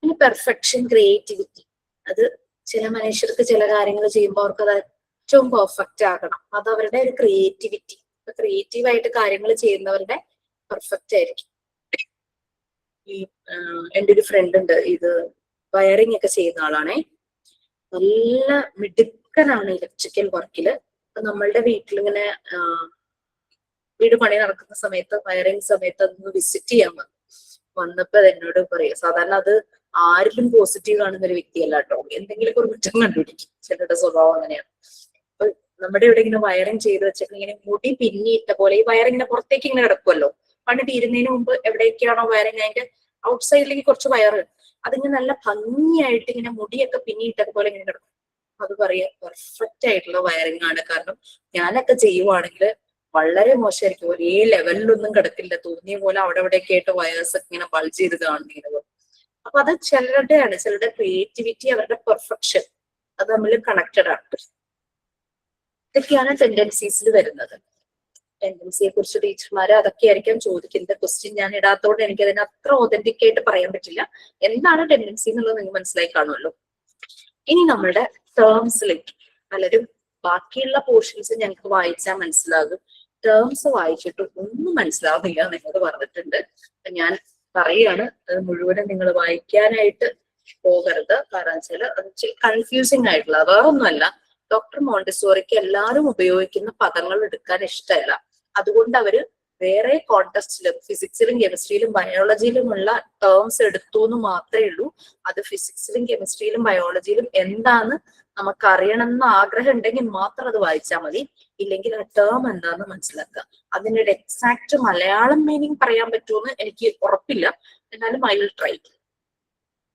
പിന്നെ പെർഫെക്ഷൻ, ക്രിയേറ്റിവിറ്റി. അത് ചില മനുഷ്യർക്ക് ചില കാര്യങ്ങൾ ചെയ്യുമ്പോൾ അവർക്ക് അത് ഏറ്റവും പെർഫെക്റ്റ് ആകണം. അത് അവരുടെ ഒരു ക്രിയേറ്റിവിറ്റി. ക്രിയേറ്റീവായിട്ട് കാര്യങ്ങൾ ചെയ്യുന്നവരുടെ പെർഫെക്റ്റ് ആയിരിക്കും. ഈ എൻ്റെ ഒരു ഫ്രണ്ട് ഉണ്ട്, ഇത് വയറിംഗ് ഒക്കെ ചെയ്യുന്ന ആളാണേ. നല്ല മിടുക്കനാണ് ഇലക്ട്രിക്കൽ വർക്കില്. അപ്പൊ നമ്മളുടെ വീട്ടിലിങ്ങനെ വീട് പണി നടക്കുന്ന സമയത്ത്, വയറിംഗ് സമയത്ത് അതൊന്ന് വിസിറ്റ് ചെയ്യാൻ വന്നപ്പോ അത് എന്നോട് പറയാം, സാധാരണ അത് ആരിലും പോസിറ്റീവ് കാണുന്ന ഒരു വ്യക്തിയല്ല കേട്ടോ, എന്തെങ്കിലുമൊക്കെ ഒരു കുറ്റം കണ്ടുപിടിക്കും. ചിലരുടെ സ്വഭാവം അങ്ങനെയാണ്. അപ്പൊ നമ്മുടെ ഇവിടെ ഇങ്ങനെ വയറിംഗ് ചെയ്ത് വെച്ചിട്ട് ഇങ്ങനെ മുടി പിന്നിയിട്ട പോലെ ഈ വയറിങ്ങനെ പുറത്തേക്ക് ഇങ്ങനെ കിടക്കുമല്ലോ. പണ്ട് തീരുന്നതിന് മുമ്പ് എവിടേക്കാണോ വയറിങ് അതിന്റെ ഔട്ട് സൈഡിലേക്ക് കുറച്ച് വയറ്, അതിങ്ങനെ നല്ല ഭംഗിയായിട്ട് ഇങ്ങനെ മുടിയൊക്കെ പിന്നിയിട്ട പോലെ ഇങ്ങനെ കിടക്കും. അത് പറയാ പെർഫെക്റ്റ് ആയിട്ടുള്ള വയറിംഗ് ആണ്. കാരണം ഞാനൊക്കെ ചെയ്യുവാണെങ്കിൽ വളരെ മോശമായിരിക്കും, ഒരേ ലെവലിലൊന്നും കിടക്കില്ല. തോന്നിയ പോലെ അവിടെ എവിടെയൊക്കെ ആയിട്ട് വയേഴ്സ് ഒക്കെ ഇങ്ങനെ ബൾജ് ചെയ്ത് കാണുന്നത്. അപ്പൊ അത് ചിലരുടെയാണ്, ചിലരുടെ ക്രിയേറ്റിവിറ്റി, അവരുടെ പെർഫെക്ഷൻ, അത് തമ്മിൽ കണക്റ്റഡ് ആണ്. ഇതൊക്കെയാണ് ടെൻഡൻസീസിൽ വരുന്നത്. ടെൻഡൻസിയെ കുറിച്ച് ടീച്ചർമാര് അതൊക്കെ ആയിരിക്കും ചോദിക്കുന്നത്. ക്വസ്റ്റ്യൻ ഞാൻ ഇടാത്തതുകൊണ്ട് എനിക്ക് അതിന് അത്ര ഒതന്റിക് ആയിട്ട് പറയാൻ പറ്റില്ല. എന്താണ് ടെൻഡൻസി എന്നുള്ളത് നിങ്ങൾ മനസ്സിലായി കാണുമല്ലോ. ഇനി നമ്മളുടെ ടേംസിലേക്ക് പലരും ബാക്കിയുള്ള പോർഷൻസ് ഞങ്ങൾക്ക് വായിച്ചാൽ മനസ്സിലാകും, ടേംസ് വായിച്ചിട്ട് ഒന്നും മനസ്സിലാവുന്നില്ല എന്നോട് പറഞ്ഞിട്ടുണ്ട്. ഞാൻ പറയാണ്, അത് മുഴുവനും നിങ്ങൾ വായിക്കാനായിട്ട് പോകരുത്. കാരണം വെച്ചാൽ അത് കൺഫ്യൂസിങ് ആയിട്ടുള്ള, വേറൊന്നുമല്ല. ഡോക്ടർ മോണ്ടിസോറിക്ക് എല്ലാവരും ഉപയോഗിക്കുന്ന പദങ്ങൾ എടുക്കാൻ ഇഷ്ടമല്ല. അതുകൊണ്ട് അവര് വേറെ കോണ്ടെക്സ്റ്റിലും ഫിസിക്സിലും കെമിസ്ട്രിയിലും ബയോളജിയിലുമുള്ള ടേംസ് എടുത്തു എന്ന് മാത്രമേ ഉള്ളൂ. അത് ഫിസിക്സിലും കെമിസ്ട്രിയിലും ബയോളജിയിലും എന്താന്ന് നമുക്ക് അറിയണമെന്ന് ആഗ്രഹം ഉണ്ടെങ്കിൽ മാത്രം അത് വായിച്ചാൽ മതി. ഇല്ലെങ്കിൽ ആ ടേം എന്താന്ന് മനസ്സിലാക്കുക. അതിൻ്റെ ഒരു എക്സാക്ട് മലയാളം മീനിങ് പറയാൻ പറ്റുമെന്ന് എനിക്ക് ഉറപ്പില്ല, എന്നാലും ഐ വിൽ ട്രൈ.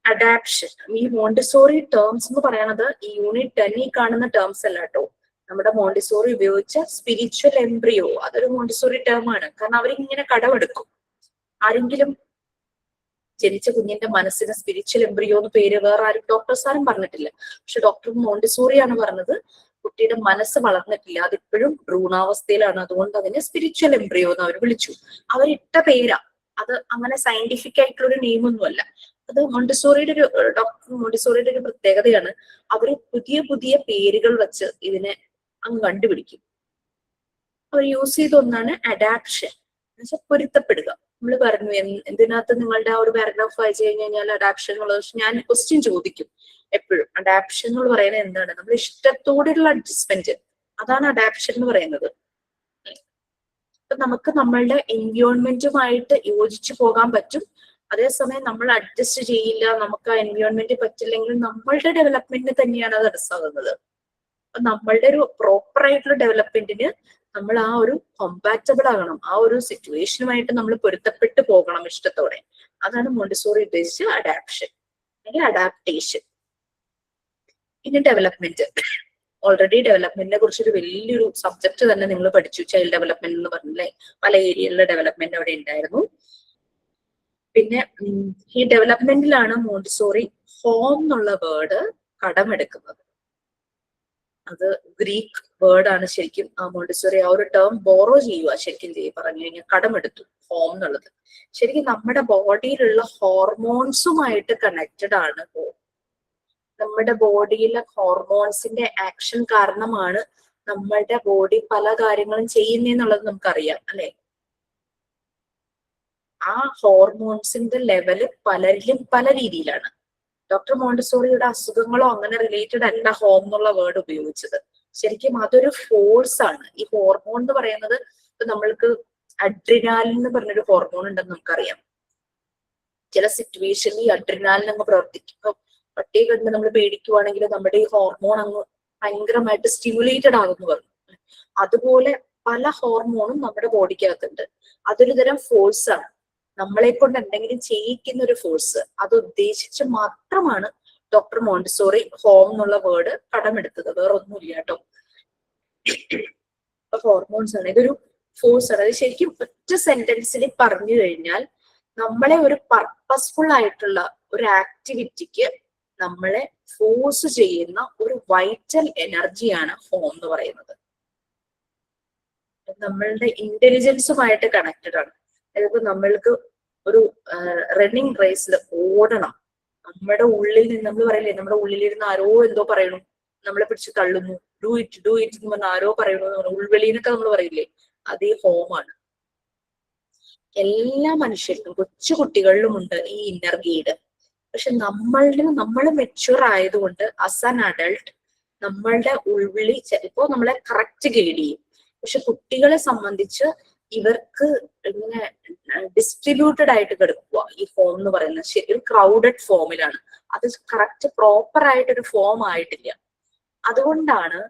അഡാപ്ഷൻ. ഈ മോണ്ടിസോറി ടേംസ് എന്ന് പറയുന്നത് ഈ യൂണിറ്റ് 10 കാണുന്ന ടേംസ് അല്ല കേട്ടോ. നമ്മുടെ മോണ്ടിസോറി ഉപയോഗിച്ച സ്പിരിച്വൽ എംബ്രിയോ, അതൊരു മോണ്ടിസോറി ടേം ആണ്. കാരണം അവരിങ്ങനെ കടമെടുക്കും. ആരെങ്കിലും ജനിച്ച കുഞ്ഞിന്റെ മനസ്സിന് സ്പിരിച്വൽ എംബ്രിയോ എന്ന് പേര് വേറെ ആരും ഡോക്ടേഴ്സാരും പറഞ്ഞിട്ടില്ല. പക്ഷെ ഡോക്ടർ മോണ്ടിസോറിയാണ് പറഞ്ഞത് കുട്ടിയുടെ മനസ്സ് വളർന്നിട്ടില്ല, അതിപ്പോഴും ഭ്രൂണാവസ്ഥയിലാണ്, അതുകൊണ്ട് അതിനെ സ്പിരിച്വൽ എംബ്രിയോ എന്ന് അവർ വിളിച്ചു. അവരിട്ട പേരാ, അത് അങ്ങനെ സയന്റിഫിക് ആയിട്ടുള്ള ഒരു നെയിമൊന്നുമല്ല. അത് മോണ്ടിസോറിയുടെ ഒരു ഡോക്ടർ മോണ്ടിസോറിയുടെ ഒരു പ്രത്യേകതയാണ്. അവര് പുതിയ പുതിയ പേരുകൾ വെച്ച് ഇതിനെ അങ്ങ് കണ്ടുപിടിക്കും. അവർ യൂസ് ചെയ്ത ഒന്നാണ് അഡാപ്ഷൻ, എന്നുവെച്ചാൽ പൊരുത്തപ്പെടുക. നമ്മൾ പറഞ്ഞു എന്തിനകത്ത് നിങ്ങളുടെ ആ ഒരു പാരഗ്രാഫ് വായിച്ചു കഴിഞ്ഞാൽ അഡാപ്ഷൻ എന്നുള്ളത് ഞാൻ ക്വസ്റ്റ്യൻ ചോദിക്കും എപ്പോഴും. അഡാപ്ഷൻ എന്ന് പറയുന്നത് എന്താണ്? നമ്മൾ ഇഷ്ടത്തോടെയുള്ള അഡ്ജസ്റ്റ്മെന്റ്, അതാണ് അഡാപ്ഷൻ എന്ന് പറയുന്നത്. അപ്പൊ നമുക്ക് നമ്മളുടെ എൻവയോൺമെന്റുമായിട്ട് യോജിച്ചു പോകാൻ പറ്റും. അതേസമയം നമ്മൾ അഡ്ജസ്റ്റ് ചെയ്യില്ല, നമുക്ക് ആ എൻവയോൺമെന്റ് പറ്റില്ലെങ്കിൽ നമ്മളുടെ ഡെവലപ്മെന്റിന് തന്നെയാണ് അത് തടസ്സമാകുന്നത്. അപ്പൊ നമ്മളുടെ ഒരു പ്രോപ്പർ ആയിട്ടുള്ള ഡെവലപ്മെന്റിന് നമ്മൾ ആ ഒരു കോമ്പാറ്റബിൾ ആകണം, ആ ഒരു സിറ്റുവേഷനുമായിട്ട് നമ്മൾ പൊരുത്തപ്പെട്ടു പോകണം ഇഷ്ടത്തോടെ. അതാണ് മോണ്ടിസോറി ഉദ്ദേശിച്ച അഡാപ്ഷൻ അല്ലെങ്കിൽ അഡാപ്റ്റേഷൻ. പിന്നെ ഡെവലപ്മെന്റ്. ഓൾറെഡി ഡെവലപ്മെന്റിനെ കുറിച്ചൊരു വലിയൊരു സബ്ജക്ട് തന്നെ നിങ്ങൾ പഠിച്ചു, ചൈൽഡ് ഡെവലപ്മെന്റ് എന്ന് പറഞ്ഞില്ലേ. പല ഏരിയയിലുള്ള ഡെവലപ്മെന്റ് അവിടെ ഉണ്ടായിരുന്നു. പിന്നെ ഈ ഡെവലപ്മെന്റിലാണ് മോണ്ടിസോറി ഹോം എന്നുള്ള വേർഡ് കടമെടുക്കുന്നത്. അത് ഗ്രീക്ക് വേർഡാണ് ശരിക്കും. ആ മോണ്ടിസോറി ആ ഒരു ടേം ബോറോ ചെയ്യുക ശരിക്കും പറഞ്ഞു കഴിഞ്ഞാൽ, കടമെടുത്തു ഹോം എന്നുള്ളത്. ശരിക്കും നമ്മുടെ ബോഡിയിലുള്ള ഹോർമോൺസുമായിട്ട് കണക്റ്റഡ് ആണ് ഹോം. നമ്മുടെ ബോഡിയിലെ ഹോർമോൺസിന്റെ ആക്ഷൻ കാരണമാണ് നമ്മളുടെ ബോഡി പല കാര്യങ്ങളും ചെയ്യുന്നതെന്നുള്ളത് നമുക്കറിയാം അല്ലെ. ആ ഹോർമോൺസിന്റെ ലെവല് പലരിലും പല രീതിയിലാണ്. ഡോക്ടർ മോണ്ടിസോറിയുടെ അസുഖങ്ങളോ അങ്ങനെ റിലേറ്റഡ് അല്ല ഹോം എന്നുള്ള വേർഡ് ഉപയോഗിച്ചത്. ശരിക്കും അതൊരു ഫോഴ്സ് ആണ്. ഈ ഹോർമോൺ എന്ന് പറയുന്നത് ഇപ്പൊ നമ്മൾക്ക് അഡ്രിനാലിൻ എന്ന് പറഞ്ഞൊരു ഹോർമോൺ ഉണ്ടെന്ന് നമുക്കറിയാം. ചില സിറ്റുവേഷനിൽ ഈ അഡ്രിനാലിൻ അങ്ങ് പ്രവർത്തിക്കും. ഇപ്പൊ പട്ടിയെ കണ്ട് നമ്മൾ പേടിക്കുവാണെങ്കിൽ നമ്മുടെ ഈ ഹോർമോൺ അങ്ങ് ഭയങ്കരമായിട്ട് സ്റ്റിമുലേറ്റഡ് ആകുന്നു പറഞ്ഞു. അതുപോലെ പല ഹോർമോണും നമ്മുടെ ബോഡിക്കകത്തുണ്ട്. അതൊരു തരം ഫോഴ്സ് ആണ്, നമ്മളെ കൊണ്ട് എന്തെങ്കിലും ചെയ്യിക്കുന്ന ഒരു ഫോഴ്സ്. അത് ഉദ്ദേശിച്ച് മാത്രമാണ് ഡോക്ടർ മോണ്ടിസോറി ഹോം എന്നുള്ള വേർഡ് കടമെടുത്തത്, വേറെ ഒന്നുമില്ല കേട്ടോ. ഹോർമോൺസ് ആണ്. ഇതൊരു ഫോഴ്സ് ആണ്. അത് ശരിക്കും ഒറ്റ സെന്റൻസിൽ പറഞ്ഞു കഴിഞ്ഞാൽ നമ്മളെ ഒരു പർപ്പസ്ഫുൾ ആയിട്ടുള്ള ഒരു ആക്ടിവിറ്റിക്ക് നമ്മളെ ഫോഴ്സ് ചെയ്യുന്ന ഒരു വൈറ്റൽ എനർജിയാണ് ഹോം എന്ന് പറയുന്നത്. നമ്മളുടെ ഇന്റലിജൻസുമായിട്ട് കണക്റ്റഡ് ആണ്. അതായത് നമ്മൾക്ക് ഒരു റണ്ണിങ് റേസിൽ ഓടണം. നമ്മുടെ ഉള്ളിൽ നിന്ന് നമ്മൾ പറയില്ലേ, നമ്മുടെ ഉള്ളിലിരുന്ന് ആരോ എന്തോ പറയണു, നമ്മളെ പിടിച്ച് തള്ളുന്നു, ഡു ഇറ്റ് എന്ന് പറഞ്ഞ ആരോ പറയണു എന്ന് പറഞ്ഞു, ഉൾവെളിന്നൊക്കെ നമ്മൾ പറയില്ലേ, അത് ഈ ഹോമാണ്. എല്ലാ മനുഷ്യർക്കും കൊച്ചു കുട്ടികളിലുമുണ്ട് ഈ ഇന്നർ ഗൈഡ്. പക്ഷെ നമ്മൾ മെച്യൂർ ആയതുകൊണ്ട് ആസ് ആൻ അഡൾട്ട് നമ്മളുടെ ഉൾവിളി ചിലപ്പോ നമ്മളെ കറക്റ്റ് ഗൈഡ് ചെയ്യും. പക്ഷെ കുട്ടികളെ സംബന്ധിച്ച് ഇവർക്ക് ഇങ്ങനെ ഡിസ്ട്രിബ്യൂട്ടഡ് ആയിട്ട് കിടക്കുക ഈ ഫോം എന്ന് പറയുന്നത്. ശരി, ക്രൗഡഡ് ഫോമിലാണ്. അത് കറക്റ്റ് പ്രോപ്പർ ആയിട്ടൊരു ഫോം ആയിട്ടില്ല. അതുകൊണ്ടാണ്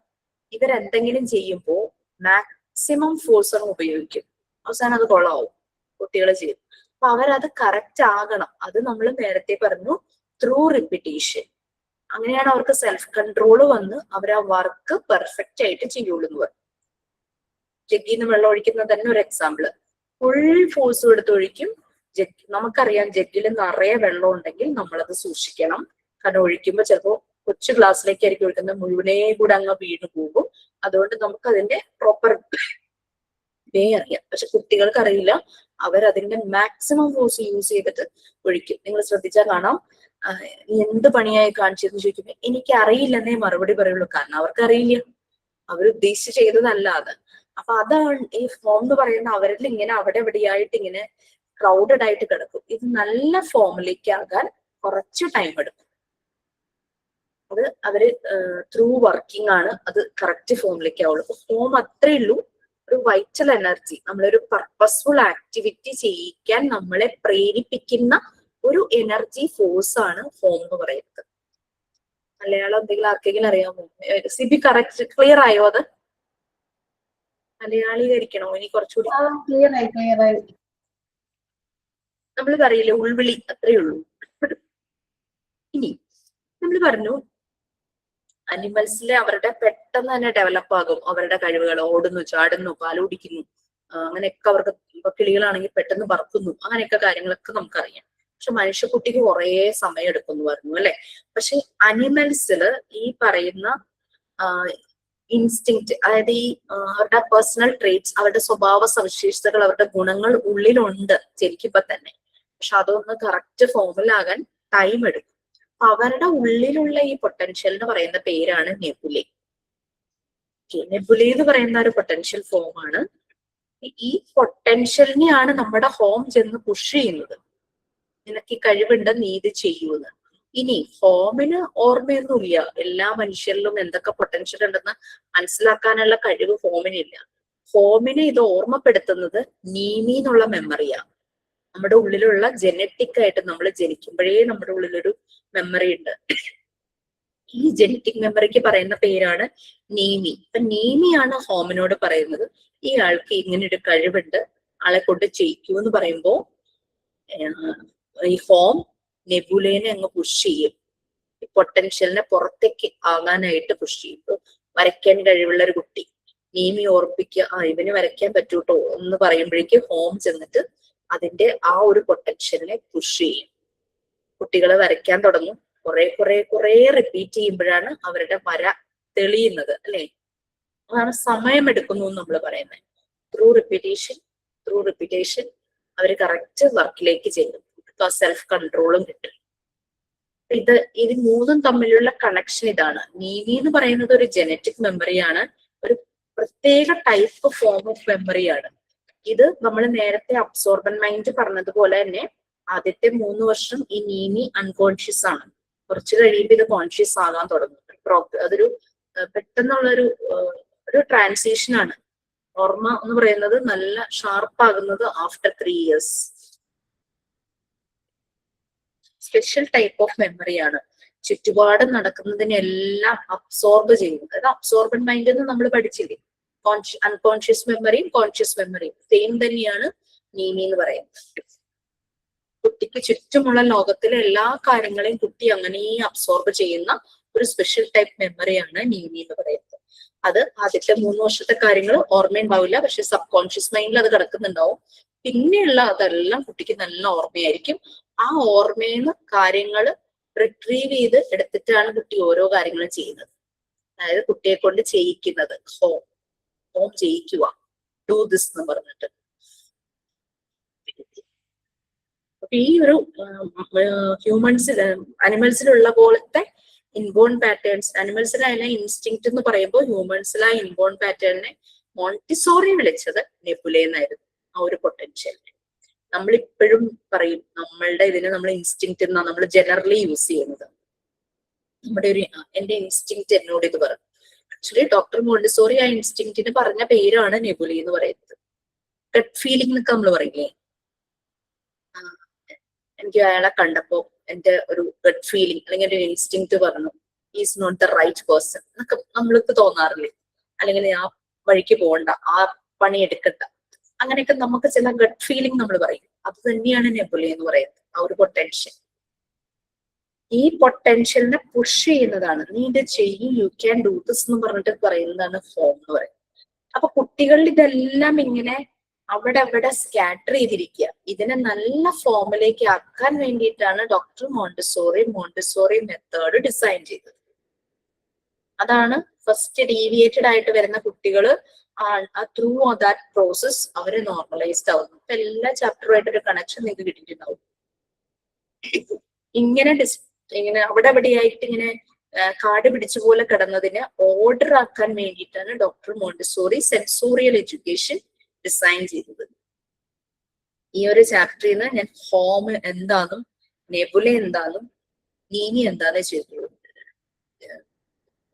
ഇവരെന്തെങ്കിലും ചെയ്യുമ്പോൾ മാക്സിമം ഫോഴ്സ് ഉപയോഗിക്കും. അവസാനം അത് കൊള്ളാവും, കുട്ടികൾ ചെയ്യും. അപ്പൊ അവരത് കറക്റ്റ് ആകണം. അത് നമ്മൾ നേരത്തെ പറഞ്ഞു, ത്രൂ റിപ്പീറ്റേഷൻ. അങ്ങനെയാണ് അവർക്ക് സെൽഫ് കൺട്രോൾ വന്ന് അവർ ആ വർക്ക് പെർഫെക്റ്റ് ആയിട്ട് ചെയ്യുള്ളൂ എന്ന് പറഞ്ഞു. ജഗ്ഗിന്ന് വെള്ളം ഒഴിക്കുന്നത് തന്നെ ഒരു എക്സാമ്പിള്. ഫുൾ ഫോഴ്സ് എടുത്ത് ഒഴിക്കും. നമുക്കറിയാം ജഗ്ഗിൽ നിറയെ വെള്ളം ഉണ്ടെങ്കിൽ നമ്മളത് സൂക്ഷിക്കണം. കാരണം ഒഴിക്കുമ്പോൾ ചിലപ്പോൾ കൊച്ചു ഗ്ലാസ്സിലേക്കായിരിക്കും ഒഴിക്കുന്നത്, മുഴുവനേ കൂടെ അങ്ങ് വീണ് പോകും. അതുകൊണ്ട് നമുക്ക് അതിന്റെ പ്രോപ്പർ വേ അറിയാം. പക്ഷെ കുട്ടികൾക്ക് അറിയില്ല. അവരതിന്റെ മാക്സിമം ഫോഴ്സ് യൂസ് ചെയ്തിട്ട് ഒഴിക്കും. നിങ്ങൾ ശ്രദ്ധിച്ചാൽ കാണാം, എന്ത് പണിയായി കാണിച്ചതെന്ന് ചോദിക്കുമ്പോൾ എനിക്ക് അറിയില്ലെന്നേ മറുപടി പറയുള്ളൂ. കാരണം അവർക്കറിയില്ല, അവരുദ്ദേശിച്ച് ചെയ്തതല്ല അത്. അപ്പൊ അതാണ് ഈ ഫോം എന്ന് പറയുന്ന അവരിൽ ഇങ്ങനെ അവിടെ എവിടെയായിട്ട് ഇങ്ങനെ ക്രൗഡഡ് ആയിട്ട് കിടക്കും. ഇത് നല്ല ഫോമിലേക്ക് ആകാൻ കുറച്ച് ടൈം എടുക്കും. അത് അവര് ത്രൂ വർക്കിംഗ് ആണ് അത് കറക്റ്റ് ഫോമിലേക്ക് ആവുള്ളൂ. അപ്പൊ ഫോം അത്രേ ഉള്ളൂ, ഒരു വൈറ്റൽ എനർജി, നമ്മളൊരു പർപ്പസ്ഫുൾ ആക്ടിവിറ്റി ചെയ്യിക്കാൻ നമ്മളെ പ്രേരിപ്പിക്കുന്ന ഒരു എനർജി ഫോഴ്സ് ആണ് ഫോം എന്ന് പറയുന്നത്. മലയാളം എന്തെങ്കിലും ആർക്കെങ്കിലും അറിയാമോ? സിബി കറക്റ്റ് ക്ലിയർ ആയോ? അത് മലയാളീകരിക്കണോ ഇനി കുറച്ചുകൂടി? ക്ലിയർ ആയി. നമ്മൾ പറയില്ലേ ഉൾവിളി, അത്രേ ഉള്ളൂ. ഇനി നമ്മൾ പറഞ്ഞു അനിമൽസിലെ അവരുടെ പെട്ടെന്ന് തന്നെ ഡെവലപ്പ് ആകും അവരുടെ കഴിവുകൾ. ഓടുന്നു, ചാടുന്നു, പാലുടിക്കുന്നു, അങ്ങനെയൊക്കെ അവർക്ക്. ഇപ്പൊ കിളികളാണെങ്കിൽ പെട്ടെന്ന് പറക്കുന്നു, അങ്ങനെയൊക്കെ കാര്യങ്ങളൊക്കെ നമുക്കറിയാം. പക്ഷെ മനുഷ്യക്കുട്ടിക്ക് കുറേ സമയം എടുക്കുന്നു പറഞ്ഞു അല്ലെ. പക്ഷെ അനിമൽസില് ഈ പറയുന്ന ഇൻസ്റ്റിങ്ക്റ്റ്, അതായത് ഈ അവരുടെ പേഴ്സണൽ ട്രേറ്റ്സ്, അവരുടെ സ്വഭാവ സവിശേഷതകൾ, അവരുടെ ഗുണങ്ങൾ ഉള്ളിലുണ്ട് ജനിക്കുമ്പോ തന്നെ. പക്ഷെ അതൊന്ന് കറക്റ്റ് ഫോമിലാകാൻ ടൈം എടുക്കും. അപ്പൊ അവരുടെ ഉള്ളിലുള്ള ഈ പൊട്ടൻഷ്യൽ എന്ന് പറയുന്ന പേരാണ് നെബുലെ. നെബുലെ എന്ന് പറയുന്ന ഒരു പൊട്ടൻഷ്യൽ ഫോമാണ്. ഈ പൊട്ടൻഷ്യലിനെയാണ് നമ്മുടെ ഹോം ചെന്ന് പുഷ് ചെയ്യുന്നത്. നിനക്ക് ഈ കഴിവുണ്ട്, നീ ഇത് ചെയ്യൂന്ന്. ഇനി ഹോമിന് ഓർമ്മയൊന്നുമില്ല. എല്ലാ മനുഷ്യരിലും എന്തൊക്കെ പൊട്ടൻഷ്യൽ ഉണ്ടെന്ന് മനസ്സിലാക്കാനുള്ള കഴിവ് ഹോമിനില്ല. ഹോമിനെ ഇത് ഓർമ്മപ്പെടുത്തുന്നത് നീമി എന്നുള്ള മെമ്മറിയാണ്. നമ്മുടെ ഉള്ളിലുള്ള ജനറ്റിക് ആയിട്ട് നമ്മൾ ജനിക്കുമ്പോഴേ നമ്മുടെ ഉള്ളിലൊരു മെമ്മറി ഉണ്ട്. ഈ ജനറ്റിക് മെമ്മറിക്ക് പറയുന്ന പേരാണ് നീമി. അപ്പൊ നീമിയാണ് ഹോമിനോട് പറയുന്നത് ഈ ആൾക്ക് ഇങ്ങനെ ഒരു കഴിവുണ്ട്, ആളെ കൊണ്ട് ചെയ്യിക്കൂ എന്ന് പറയുമ്പോ ഈ ഹോം നെബുലേനെ അങ്ങ് പുഷ് ചെയ്യും. പൊട്ടൻഷ്യലിനെ പുറത്തേക്ക് ആകാനായിട്ട് പുഷ് ചെയ്യും. ഇപ്പൊ വരയ്ക്കാൻ കഴിവുള്ള ഒരു കുട്ടി നീമി ഓർപ്പിക്കുക, ഇവന് വരയ്ക്കാൻ പറ്റൂട്ടോ എന്ന് പറയുമ്പോഴേക്ക് ഹോം ചെന്നിട്ട് അതിന്റെ ആ ഒരു പൊട്ടൻഷ്യലിനെ പുഷ് ചെയ്യും. കുട്ടികളെ വരയ്ക്കാൻ തുടങ്ങും. കുറെ റിപ്പീറ്റ് ചെയ്യുമ്പോഴാണ് അവരുടെ വര തെളിയുന്നത് അല്ലെ. അതാണ് സമയമെടുക്കുന്നു എന്ന് നമ്മൾ പറയുന്നത്. ത്രൂ റിപ്പീറ്റേഷൻ അവര് കറക്റ്റ് വർക്കിലേക്ക് ചെയ്യും. സെൽഫ് കൺട്രോളും കിട്ടും. ഇത് മൂന്നും തമ്മിലുള്ള കണക്ഷൻ ഇതാണ്. നീവി എന്ന് പറയുന്നത് ഒരു ജനറ്റിക് മെമ്മറിയാണ്, ഒരു പ്രത്യേക ടൈപ്പ് ഫോം ഓഫ് മെമ്മറിയാണ്. ഇത് നമ്മൾ നേരത്തെ അബ്സോർബൻ മൈൻഡ് പറഞ്ഞതുപോലെ തന്നെ ആദ്യത്തെ 3 വർഷം ഈ നീമി അൺകോൺഷ്യസ് ആണ്. കുറച്ച് കഴിയുമ്പോൾ ഇത് കോൺഷ്യസ് ആകാൻ തുടങ്ങും. അതൊരു പെട്ടെന്നുള്ളൊരു ട്രാൻസിഷൻ ആണ്. ഓർമ്മ എന്ന് പറയുന്നത് നല്ല ഷാർപ്പാകുന്നത് after 3 years. Special type of മെമ്മറിയാണ്. ചുറ്റുപാടും നടക്കുന്നതിനെല്ലാം അബ്സോർബ് ചെയ്യുന്നത്. അതായത് അബ്സോർബൻ മൈൻഡ് എന്ന് നമ്മൾ പഠിച്ചില്ലേ. അൺകോൺഷ്യസ് മെമ്മറിയും കോൺഷ്യസ് മെമ്മറിയും സെയിം തന്നെയാണ് നീമി എന്ന് പറയുന്നത്. കുട്ടിക്ക് ചുറ്റുമുള്ള ലോകത്തിലെ എല്ലാ കാര്യങ്ങളെയും കുട്ടി അങ്ങനെ അബ്സോർബ് ചെയ്യുന്ന ഒരു സ്പെഷ്യൽ ടൈപ്പ് മെമ്മറിയാണ് നീമി എന്ന് പറയുന്നത്. അത് ആദ്യത്തെ 3 വർഷത്തെ കാര്യങ്ങൾ ഓർമ്മയുണ്ടാവില്ല, പക്ഷെ സബ് കോൺഷ്യസ് മൈൻഡിൽ അത് കിടക്കുന്നുണ്ടാവും. പിന്നെയുള്ള അതെല്ലാം കുട്ടിക്ക് നല്ല ഓർമ്മയായിരിക്കും. ആ ഓർമ്മയിൽ നിന്ന് കാര്യങ്ങൾ റിട്രീവ് ചെയ്ത് എടുത്തിട്ടാണ് കുട്ടി ഓരോ കാര്യങ്ങളും ചെയ്യുന്നത്. അതായത് കുട്ടിയെ കൊണ്ട് ചെയ്യിക്കുന്നത്, ഹോം ചെയ്യിക്കുക, ഡു ദിസ് എന്ന് പറഞ്ഞിട്ട്. അപ്പൊ ഈ ഒരു അനിമൽസിലുള്ള പോലത്തെ ഇൻബോൺ പാറ്റേൺസ്, അനിമൽസിലായ ഇൻസ്റ്റിങ്ക്റ്റ് എന്ന് പറയുമ്പോൾ ഹ്യൂമൻസിലായ ഇൻബോൺ പാറ്റേണിനെ മോണ്ടിസോറി വിളിച്ചത് നെബുല എന്നായിരുന്നു. ആ ഒരു പൊട്ടൻഷ്യൽ നമ്മളിപ്പോഴും പറയും, നമ്മളുടെ ഇതിനെ നമ്മൾ ഇൻസ്റ്റിങ്ക്റ്റ് എന്നാണ് നമ്മൾ ജനറലി യൂസ് ചെയ്യുന്നത്. നമ്മുടെ ഒരു എന്റെ ഇൻസ്റ്റിങ്ക്റ്റ് എന്നോട് ഇത് പറഞ്ഞു. ആക്ച്വലി ഡോക്ടർ മോണ്ടിസോറി ആ ഇൻസ്റ്റിങ്ക്റ്റിന് പറഞ്ഞ പേരാണ് നെബുല എന്ന് പറയുന്നത്. ഗട്ട് ഫീലിംഗ് എന്നൊക്കെ നമ്മൾ പറയില്ലേ, എനിക്ക് അയാളെ കണ്ടപ്പോ എന്റെ ഒരു ഗട്ട് ഫീലിംഗ് അല്ലെങ്കിൽ ഒരു ഇൻസ്റ്റിങ്ക്റ്റ് പറഞ്ഞു is not the right person എന്നൊക്കെ നമ്മൾക്ക് തോന്നാറില്ലേ, അല്ലെങ്കിൽ ആ വഴിക്ക് പോകണ്ട, ആ പണി എടുക്കണ്ട, അങ്ങനെയൊക്കെ നമുക്ക് ചില ഗട്ട് ഫീലിംഗ് നമ്മൾ പറയും. അത് തന്നെയാണ് നെബുല എന്ന് പറയുന്നത്, ആ ഒരു പൊട്ടൻഷ്യൽ. ഈ പൊട്ടൻഷ്യലിനെ പുഷ് ചെയ്യുന്നതാണ്, നീ ഇത് ചെയ്യും, യു ക്യാൻ ഡു ദിസ് എന്ന് പറഞ്ഞിട്ട് പറയുന്നതാണ് ഹോം എന്ന് പറയുന്നത്. അപ്പൊ കുട്ടികളിൽ ഇതെല്ലാം ഇങ്ങനെ അവിടെ സ്കാറ്റർ ചെയ്തിരിക്കുക. ഇതിനെ നല്ല ഫോമിലേക്ക് ആക്കാൻ വേണ്ടിയിട്ടാണ് ഡോക്ടർ മോണ്ടിസോറി മെത്തേഡ് ഡിസൈൻ ചെയ്തത്. അതാണ് ഫസ്റ്റ് ഡീവിയേറ്റഡ് ആയിട്ട് വരുന്ന കുട്ടികൾ ത്രൂ ദാറ്റ് പ്രോസസ് അവര് നോർമലൈസ്ഡ് ആവുന്നു. ഇപ്പൊ എല്ലാ ചാപ്റ്ററുമായിട്ട് ഒരു കണക്ഷൻ നിങ്ങൾക്ക് കിട്ടിയിട്ടുണ്ടാവും. ഇങ്ങനെ അവിടെയായിട്ട് ഇങ്ങനെ കാട് പിടിച്ച പോലെ കിടന്നതിനെ ഓർഡർ ആക്കാൻ വേണ്ടിയിട്ടാണ് doctor Montessori sensorial education design ചെയ്തത്. ഈ ഒരു ചാപ്റ്ററിൽ നിന്ന് ഞാൻ ഹോം എന്താന്നും നെബുല എന്താന്നും നീനി എന്താന്ന് ചെയ്തത്.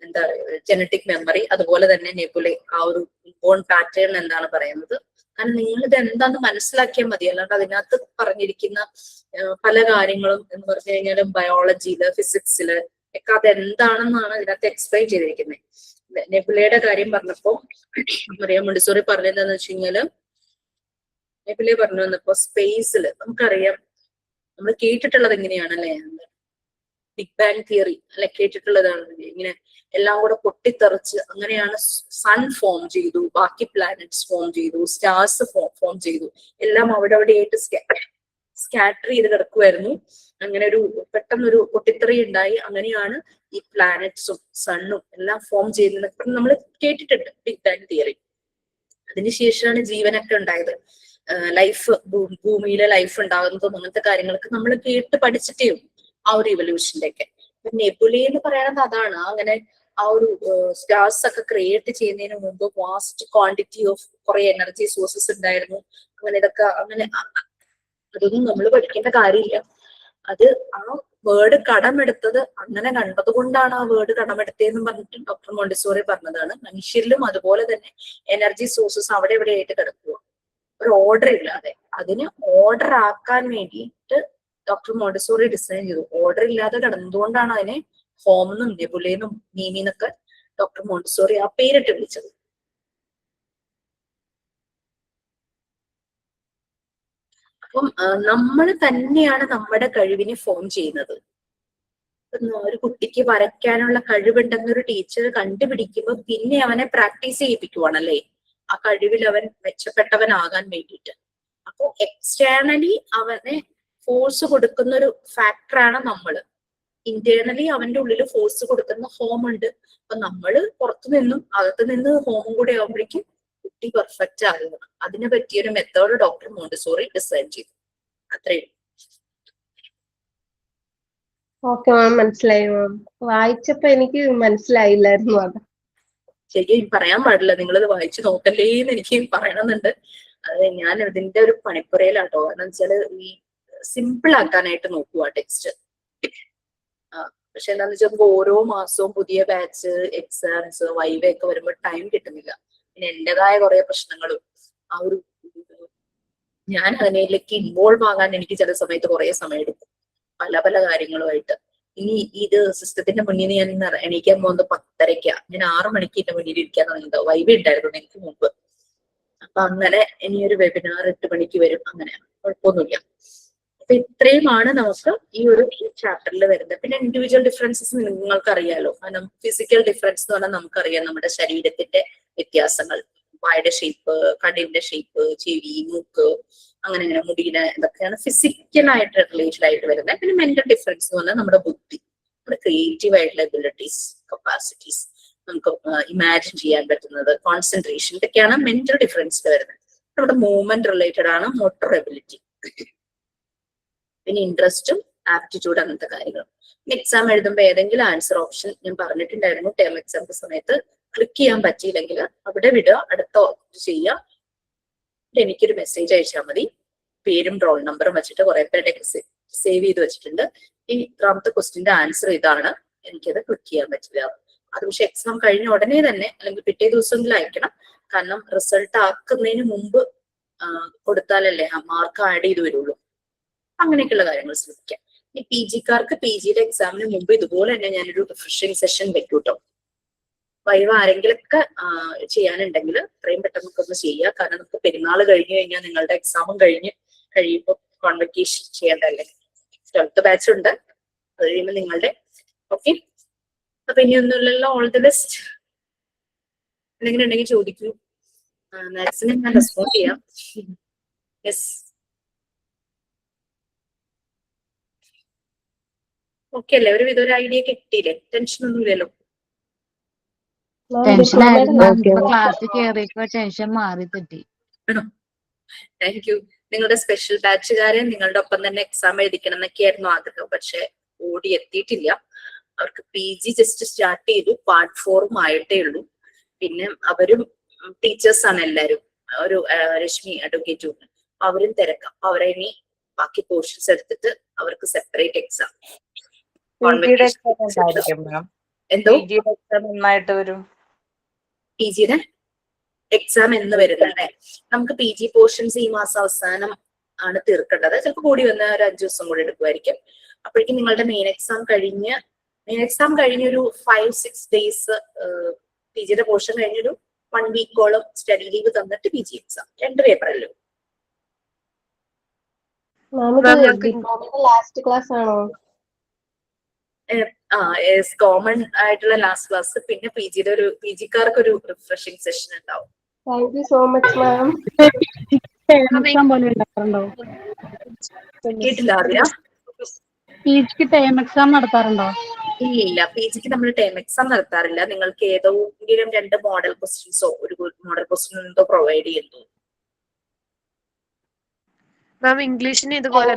എന്താ പറയുക, ജനറ്റിക് മെമ്മറി, അതുപോലെ തന്നെ നെബുല ആ ഒരു ഇൻബോൺ പാറ്റേൺ എന്താണ് പറയുന്നത്. കാരണം നിങ്ങൾ ഇത് എന്താന്ന് മനസ്സിലാക്കിയാൽ മതി, അല്ലാണ്ട് അതിനകത്ത് പറഞ്ഞിരിക്കുന്ന പല കാര്യങ്ങളും എന്ന് പറഞ്ഞു കഴിഞ്ഞാൽ ബയോളജിയില് ഫിസിക്സില് ഒക്കെ അതെന്താണെന്നാണ് ഇതിനകത്ത് എക്സ്പ്ലെയിൻ ചെയ്തിരിക്കുന്നത്. നെബുലയുടെ കാര്യം പറഞ്ഞപ്പോ മറിയം മോണ്ടിസോറി പറഞ്ഞതെന്ന് വെച്ച് കഴിഞ്ഞാല്, നെബുല പറഞ്ഞു വന്നപ്പോ സ്പേസില് നമുക്കറിയാം, നമ്മൾ കേട്ടിട്ടുള്ളത് എങ്ങനെയാണല്ലേ, ബിഗ് ബാങ് തിയറി അല്ലെ കേട്ടിട്ടുള്ളതാണ്. ഇങ്ങനെ എല്ലാം കൂടെ പൊട്ടിത്തെറിച്ച് അങ്ങനെയാണ് സൺ ഫോം ചെയ്തു, ബാക്കി പ്ലാനറ്റ്സ് ഫോം ചെയ്തു, സ്റ്റാർസ് ഫോം ചെയ്തു, എല്ലാം അവിടെയായിട്ട് സ്കാറ്റർ ചെയ്ത് കിടക്കുമായിരുന്നു. അങ്ങനെ ഒരു പെട്ടെന്നൊരു പൊട്ടിത്തെറി ഉണ്ടായി, അങ്ങനെയാണ് ഈ പ്ലാനറ്റ്സും സണ്ണും എല്ലാം ഫോം ചെയ്യുന്നത് നമ്മൾ കേട്ടിട്ടുണ്ട്, ബിഗ് ബാങ് തിയറി. അതിനുശേഷമാണ് ജീവനൊക്കെ ഉണ്ടായത്, ലൈഫ് ഭൂമിയിലെ ലൈഫ് ഉണ്ടാകുന്നതും അങ്ങനത്തെ കാര്യങ്ങളൊക്കെ നമ്മൾ കേട്ട് പഠിച്ചിട്ടേ ഉള്ളൂ ആ ഒരു ഇവല്യൂഷന്റെ ഒക്കെ. നെബുല എന്ന് പറയുന്നത് അതാണ്. അങ്ങനെ ആ ഒരു സ്റ്റാർസ് ഒക്കെ ക്രിയേറ്റ് ചെയ്യുന്നതിന് മുമ്പ് വാസ്റ്റ് ക്വാണ്ടിറ്റി ഓഫ് കുറെ എനർജി സോഴ്സസ് ഉണ്ടായിരുന്നു. അങ്ങനെ ഇതൊക്കെ അങ്ങനെ അതൊന്നും നമ്മൾ പഠിക്കേണ്ട കാര്യമില്ല. അത് ആ വേർഡ് കടമെടുത്തത് അങ്ങനെ കണ്ടത് കൊണ്ടാണ് ആ വേർഡ് കടമെടുത്തതെന്ന് പറഞ്ഞിട്ട് ഡോക്ടർ മോണ്ടിസോറി പറഞ്ഞതാണ്. മനുഷ്യരിലും അതുപോലെ തന്നെ എനർജി സോഴ്സസ് അവിടെ എവിടെയായിട്ട് കിടക്കുക, ഒരു ഓർഡർ ഇല്ലാതെ. അതിന് ഓർഡർ ആക്കാൻ വേണ്ടിയിട്ട് ഡോക്ടർ മോണ്ടിസോറി ഡിസൈൻ ചെയ്തു. ഓർഡർ ഇല്ലാതെ കിടന്നതുകൊണ്ടാണ് അതിനെ ഹോമെന്നും നെബുലയെന്നും നീനിന്നൊക്കെ ഡോക്ടർ മോണ്ടിസോറി ആ പേരിട്ട് വിളിച്ചത്. അപ്പം നമ്മൾ തന്നെയാണ് നമ്മുടെ കഴിവിനെ ഫോം ചെയ്യുന്നത്. ഒരു കുട്ടിക്ക് വരയ്ക്കാനുള്ള കഴിവുണ്ടെന്നൊരു ടീച്ചർ കണ്ടുപിടിക്കുമ്പോൾ പിന്നെ അവനെ പ്രാക്ടീസ് ചെയ്യിപ്പിക്കുവാണല്ലേ ആ കഴിവിൽ അവൻ മെച്ചപ്പെട്ടവനാകാൻ വേണ്ടിയിട്ട്. അപ്പൊ എക്സ്റ്റേണലി അവനെ ഫോഴ്സ് കൊടുക്കുന്ന ഒരു ഫാക്ടറാണ് നമ്മള്. ഇന്റേണലി അവന്റെ ഉള്ളിൽ ഫോഴ്സ് കൊടുക്കുന്ന ഹോം ഉണ്ട്. അപ്പൊ നമ്മള് പുറത്തു നിന്നും അകത്തു നിന്ന് ഹോമും കൂടെ ആകുമ്പോഴേക്കും കുട്ടി പെർഫെക്റ്റ് ആകുക. അതിനെ പറ്റിയൊരു മെത്തേഡ് ഡോക്ടർ മോണ്ടിസോറി ഡിസൈൻ ചെയ്തു. അത്രയും. ഓക്കെ മാം, മനസ്സിലായി മാം. വായിച്ചപ്പോ എനിക്ക് മനസ്സിലായില്ലായിരുന്നു അത്. ശരിക്കും പറയാൻ പാടില്ല, നിങ്ങളത് വായിച്ചു നോക്കല്ലേ എന്ന് എനിക്ക് പറയണമെന്നുണ്ട്. അത് ഞാൻ ഇതിന്റെ ഒരു പണിപ്പുരയിലാട്ടോ. കാരണം വെച്ചാല് ഈ സിമ്പിൾ ആക്കാനായിട്ട് നോക്കുക ടെക്സ്റ്റ്. പക്ഷെ എന്താന്ന് വെച്ചാൽ ഓരോ മാസവും പുതിയ ബാച്ച് എക്സാംസ് വൈവ ഒക്കെ വരുമ്പോൾ ടൈം കിട്ടുന്നില്ല. പിന്നെ എന്റേതായ കുറെ പ്രശ്നങ്ങളും ആ ഒരു ഞാൻ അതിലേക്ക് ഇൻവോൾവ് ആകാൻ എനിക്ക് ചില സമയത്ത് കുറെ സമയം എടുക്കും, പല പല കാര്യങ്ങളുമായിട്ട്. ഇനി ഇത് സിസ്റ്റത്തിന്റെ മുന്നിൽ ഞാൻ എണീക്കാൻ പോകുന്നത് 10:30. ഞാൻ 6 മണിക്ക് എന്റെ മുന്നിൽ ഇരിക്കാൻ തുടങ്ങിയത്. വൈവ ഉണ്ടായിരുന്നു എനിക്ക് മുമ്പ്. അപ്പൊ അങ്ങനെ ഇനിയൊരു വെബിനാർ 8 മണിക്ക് വരും. അങ്ങനെ കുഴപ്പമൊന്നുമില്ല. അപ്പൊ ഇത്രയുമാണ് നമുക്ക് ഈ ഒരു ചാപ്റ്ററിൽ വരുന്നത്. പിന്നെ ഇൻഡിവിജ്വൽ ഡിഫറൻസസ് നിങ്ങൾക്ക് അറിയാലോ, കാരണം ഫിസിക്കൽ ഡിഫറൻസ് എന്ന് പറഞ്ഞാൽ നമുക്കറിയാം നമ്മുടെ ശരീരത്തിന്റെ വ്യത്യാസങ്ങൾ, വായുടെ ഷേപ്പ്, കണ്ണിന്റെ ഷേപ്പ്, ചെവി, മൂക്ക്, അങ്ങനെ അങ്ങനെ മുടിയുടെ ഇതൊക്കെയാണ് ഫിസിക്കലായിട്ട് റിലേറ്റഡ് ആയിട്ട് വരുന്നത്. പിന്നെ മെന്റൽ ഡിഫറൻസ് എന്ന് പറഞ്ഞാൽ നമ്മുടെ ബുദ്ധി, നമ്മുടെ ക്രിയേറ്റീവ് ആയിട്ടുള്ള എബിലിറ്റീസ്, കപ്പാസിറ്റീസ്, നമുക്ക് ഇമാജിൻ ചെയ്യാൻ പറ്റുന്നത്, കോൺസെൻട്രേഷൻ, ഇതൊക്കെയാണ് മെന്റൽ ഡിഫറൻസിൽ വരുന്നത്. നമ്മുടെ മൂവ്മെന്റ് റിലേറ്റഡ് ആണ് മോട്ടോർ എബിലിറ്റി, പിന്നെ ഇൻട്രസ്റ്റും ആപ്റ്റിറ്റ്യൂഡ്, അങ്ങനത്തെ കാര്യങ്ങൾ. എക്സാം എഴുതുമ്പോൾ ഏതെങ്കിലും ആൻസർ ഓപ്ഷൻ ഞാൻ പറഞ്ഞിട്ടുണ്ടായിരുന്നു ടേം എക്സാമിന്റെ സമയത്ത്, ക്ലിക്ക് ചെയ്യാൻ പറ്റിയില്ലെങ്കിൽ അവിടെ വിടുക, അടുത്ത ചെയ്യുക, എനിക്കൊരു മെസ്സേജ് അയച്ചാൽ മതി. പേരും റോൾ നമ്പറും വെച്ചിട്ട് കുറെ പേരുടെ സേവ് ചെയ്ത് വെച്ചിട്ടുണ്ട്. ഈ ഇത്രാമത്തെ ക്വസ്റ്റിന്റെ ആൻസർ ഇതാണ്, എനിക്കത് ക്ലിക്ക് ചെയ്യാൻ പറ്റില്ല. അത് പക്ഷെ എക്സാം കഴിഞ്ഞ ഉടനെ തന്നെ അല്ലെങ്കിൽ പിറ്റേ ദിവസമെങ്കിലും അയക്കണം. കാരണം റിസൾട്ട് ആക്കുന്നതിന് മുമ്പ് കൊടുത്താലല്ലേ ആ മാർക്ക് ആഡ് ചെയ്ത് വരുള്ളൂ. അങ്ങനെയൊക്കെയുള്ള കാര്യങ്ങൾ ശ്രദ്ധിക്കാം. ഈ പി ജിക്കാർക്ക് പി ജിയുടെ എക്സാമിന് മുമ്പ് ഇതുപോലെ തന്നെ ഞാനൊരു റിഫ്രഷിംഗ് സെഷൻ വെക്കും കേട്ടോ. വൈവ ആരെങ്കിലൊക്കെ ചെയ്യാനുണ്ടെങ്കിൽ എത്രയും പെട്ടെന്ന് നമുക്ക് ഒന്ന് ചെയ്യുക. കാരണം നമുക്ക് പെരുന്നാൾ കഴിഞ്ഞു കഴിഞ്ഞാൽ നിങ്ങളുടെ എക്സാമും കഴിയുമ്പോൾ കോൺവെക്കേഷൻ ചെയ്യേണ്ടതല്ലേ. 12th ബാച്ച് ഉണ്ട്, അത് കഴിയുമ്പോൾ നിങ്ങളുടെ. ഓക്കെ, അപ്പൊ ഇനിയൊന്നുമില്ലല്ലോ. All the best. എന്തെങ്കിലും ഉണ്ടെങ്കിൽ ചോദിക്കൂ, മാക്സിമം ഞാൻ റെസ്പോണ്ട് ചെയ്യാം. യെസ്, ഓക്കെ അല്ലേ? ഒരുവിധം ഒരു ഐഡിയ കിട്ടിയില്ലേ? ടെൻഷൻ ഒന്നുമില്ലല്ലോ? ടെൻഷനായിരുന്നു. ഇപ്പൊ ക്ലാസ്സിൽ കയറിയപ്പോ ടെൻഷൻ മാറി കിട്ടി. Thank you. നിങ്ങളുടെ സ്പെഷ്യൽ ബാച്ചുകാരെ നിങ്ങളുടെ ഒപ്പം തന്നെ എക്സാം എഴുതിക്കണം എന്നൊക്കെയായിരുന്നു ആഗ്രഹം, പക്ഷെ ഓടി എത്തിയിട്ടില്ല. അവർക്ക് പി ജി ജസ്റ്റ് സ്റ്റാർട്ട് ചെയ്തു, പാർട്ട് 4 ആയിട്ടേ ഉള്ളൂ. പിന്നെ അവരും ടീച്ചേഴ്സ് ആണ് എല്ലാവരും. ഒരു രശ്മി അഡ്വക്കേറ്റും അവരും തിരക്കാം. അവരെ ഇനി ബാക്കി പോർഷൻസ് എടുത്തിട്ട് അവർക്ക് സെപ്പറേറ്റ് എക്സാം. എന്തോ നന്നായിട്ട് വരും പി ജിയുടെ എക്സാം എന്ന് വരുന്നത്. നമുക്ക് പി ജി പോർഷൻസ് ഈ മാസം അവസാനം ആണ് തീർക്കേണ്ടത്. ചിലപ്പോൾ കൂടി വന്ന ഒരു 5 ദിവസം കൂടി എടുക്കുമായിരിക്കും. അപ്പോഴേക്കും നിങ്ങളുടെ മെയിൻ എക്സാം കഴിഞ്ഞൊരു 5-6 ഡേയ്സ് പി ജിയുടെ പോർഷൻ കഴിഞ്ഞൊരു 1 വീക്കോളം സ്റ്റഡി ലീവ് തന്നിട്ട് പി ജി എക്സാം 2 പേപ്പറല്ലോ. ലാസ്റ്റ് ക്ലാസ് ആണോ? കോമൺ ആയിട്ടുള്ള ലാസ്റ്റ് ക്ലാസ്, പിന്നെ പി ജിക്കാർക്ക് ഒരു റിഫ്രഷിംഗ് സെഷൻ ഉണ്ടാവും. Thank you so much ma'am. Exam പോലെ ഉണ്ടാക്കാറുണ്ടോ? കേട്ടില്ല അറിയാം. പി ജിക്ക് ടേം എക്സാം നടത്താറുണ്ടോ? ഇല്ല, പി ജിക്ക് നമ്മൾ ടേം എക്സാം നടത്താറില്ല. നിങ്ങൾക്ക് ഏതെങ്കിലും 2 മോഡൽ ക്വസ്റ്റ്യൻസോ ഒരു മോഡൽ ക്വസ്റ്റ്യൻ എന്തോ പ്രൊവൈഡ് ചെയ്യുന്നു. മാം ഇംഗ്ലീഷിന് ഇതുപോലെ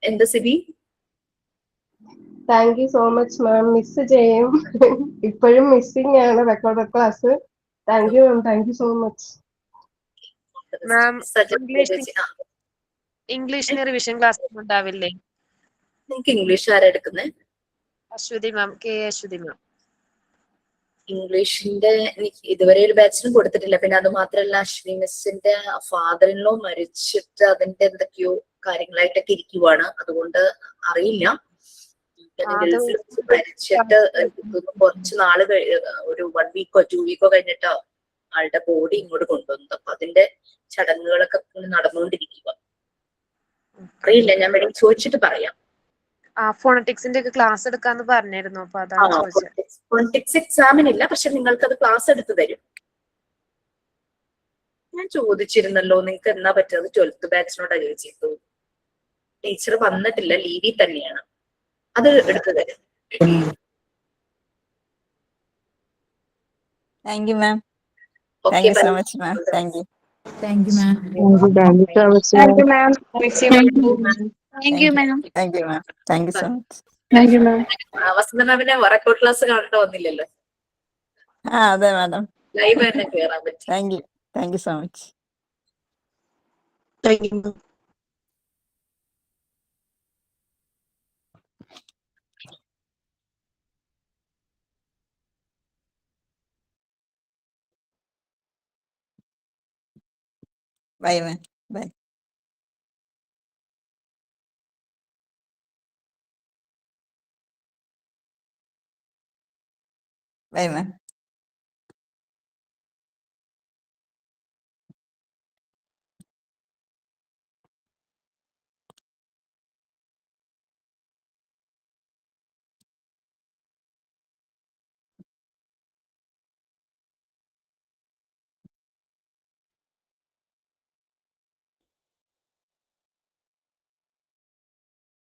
എന്ത് സിബി? Thank you so much ma'am. Miss ചെയ്യും, ഇപ്പോഴും മിസ്സിംഗ് ആണ് record class. Thank you ma'am, thank you so much ma'am. ഇംഗ്ലീഷിന് റിവിഷൻ ക്ലാസ് ഉണ്ടാവില്ലേ? നിങ്ങൾക്ക് ഇംഗ്ലീഷ് ആരാ എടുക്കുന്നത്? Aswathi ma'am, K Aswathi ma'am. ഇംഗ്ലീഷിന്റെ ഇതുവരെ ഒരു ബാച്ചിനും കൊടുത്തിട്ടില്ല. പിന്നെ അത് മാത്രമല്ല, അശ്വിനി മിസ്സിന്റെ ഫാദറിനോ മരിച്ചിട്ട് അതിന്റെ എന്തൊക്കെയോ കാര്യങ്ങളായിട്ടൊക്കെ ഇരിക്കുവാണ്. അതുകൊണ്ട് അറിയില്ല. ഗൾഫിൽ മരിച്ചിട്ട് കുറച്ച് നാള് ഒരു 1 വീക്കോ 2 വീക്കോ കഴിഞ്ഞിട്ട് ആളുടെ ബോഡി ഇങ്ങോട്ട് കൊണ്ടുവന്നത്. അപ്പൊ അതിന്റെ ചടങ്ങുകളൊക്കെ നടന്നുകൊണ്ടിരിക്കുക. അറിയില്ല, ഞാൻ വേണമെങ്കിൽ ചോദിച്ചിട്ട് പറയാം. ഫോണറ്റിക്സിന്റെ ഒക്കെ ക്ലാസ് എടുക്കാന്ന് പറഞ്ഞിരുന്നു. അപ്പൊ അതാണ് ചോദിച്ചത്. ഫോണറ്റിക്സ് എക്സാമിനില്ല, പക്ഷെ നിങ്ങൾക്ക് അത് ക്ലാസ് എടുത്ത് തരും. ഞാൻ ചോദിച്ചിരുന്നല്ലോ നിങ്ങൾക്ക് എന്നാ പറ്റുന്നത്. 12th ബാച്ചിനോടാ ചോദിച്ചിട്ടു. ടീച്ചർ വന്നിട്ടില്ല, ലീവിൽ തന്നെയാണ്. അത് എടുത്തു തരും. Thank you, ma'am. Okay, Thank you so bye. much, ma'am. Thank you. Thank you, ma'am. Thank you so much thank you ma'am. Thank you, ma'am. Thank you, ma'am. Thank you so much. Thank you ma'am. Vasantha മാമിനെ റെക്കോർഡ് ക്ലാസ് കാണേണ്ട വന്നില്ലല്ലോ. അതെ madam. ലൈവ് തന്നെ കേറാൻ പറ്റി. Thank you. Thank you so much. Thank you ma'am. Bye, ma'am. Bye. Bye, ma'am.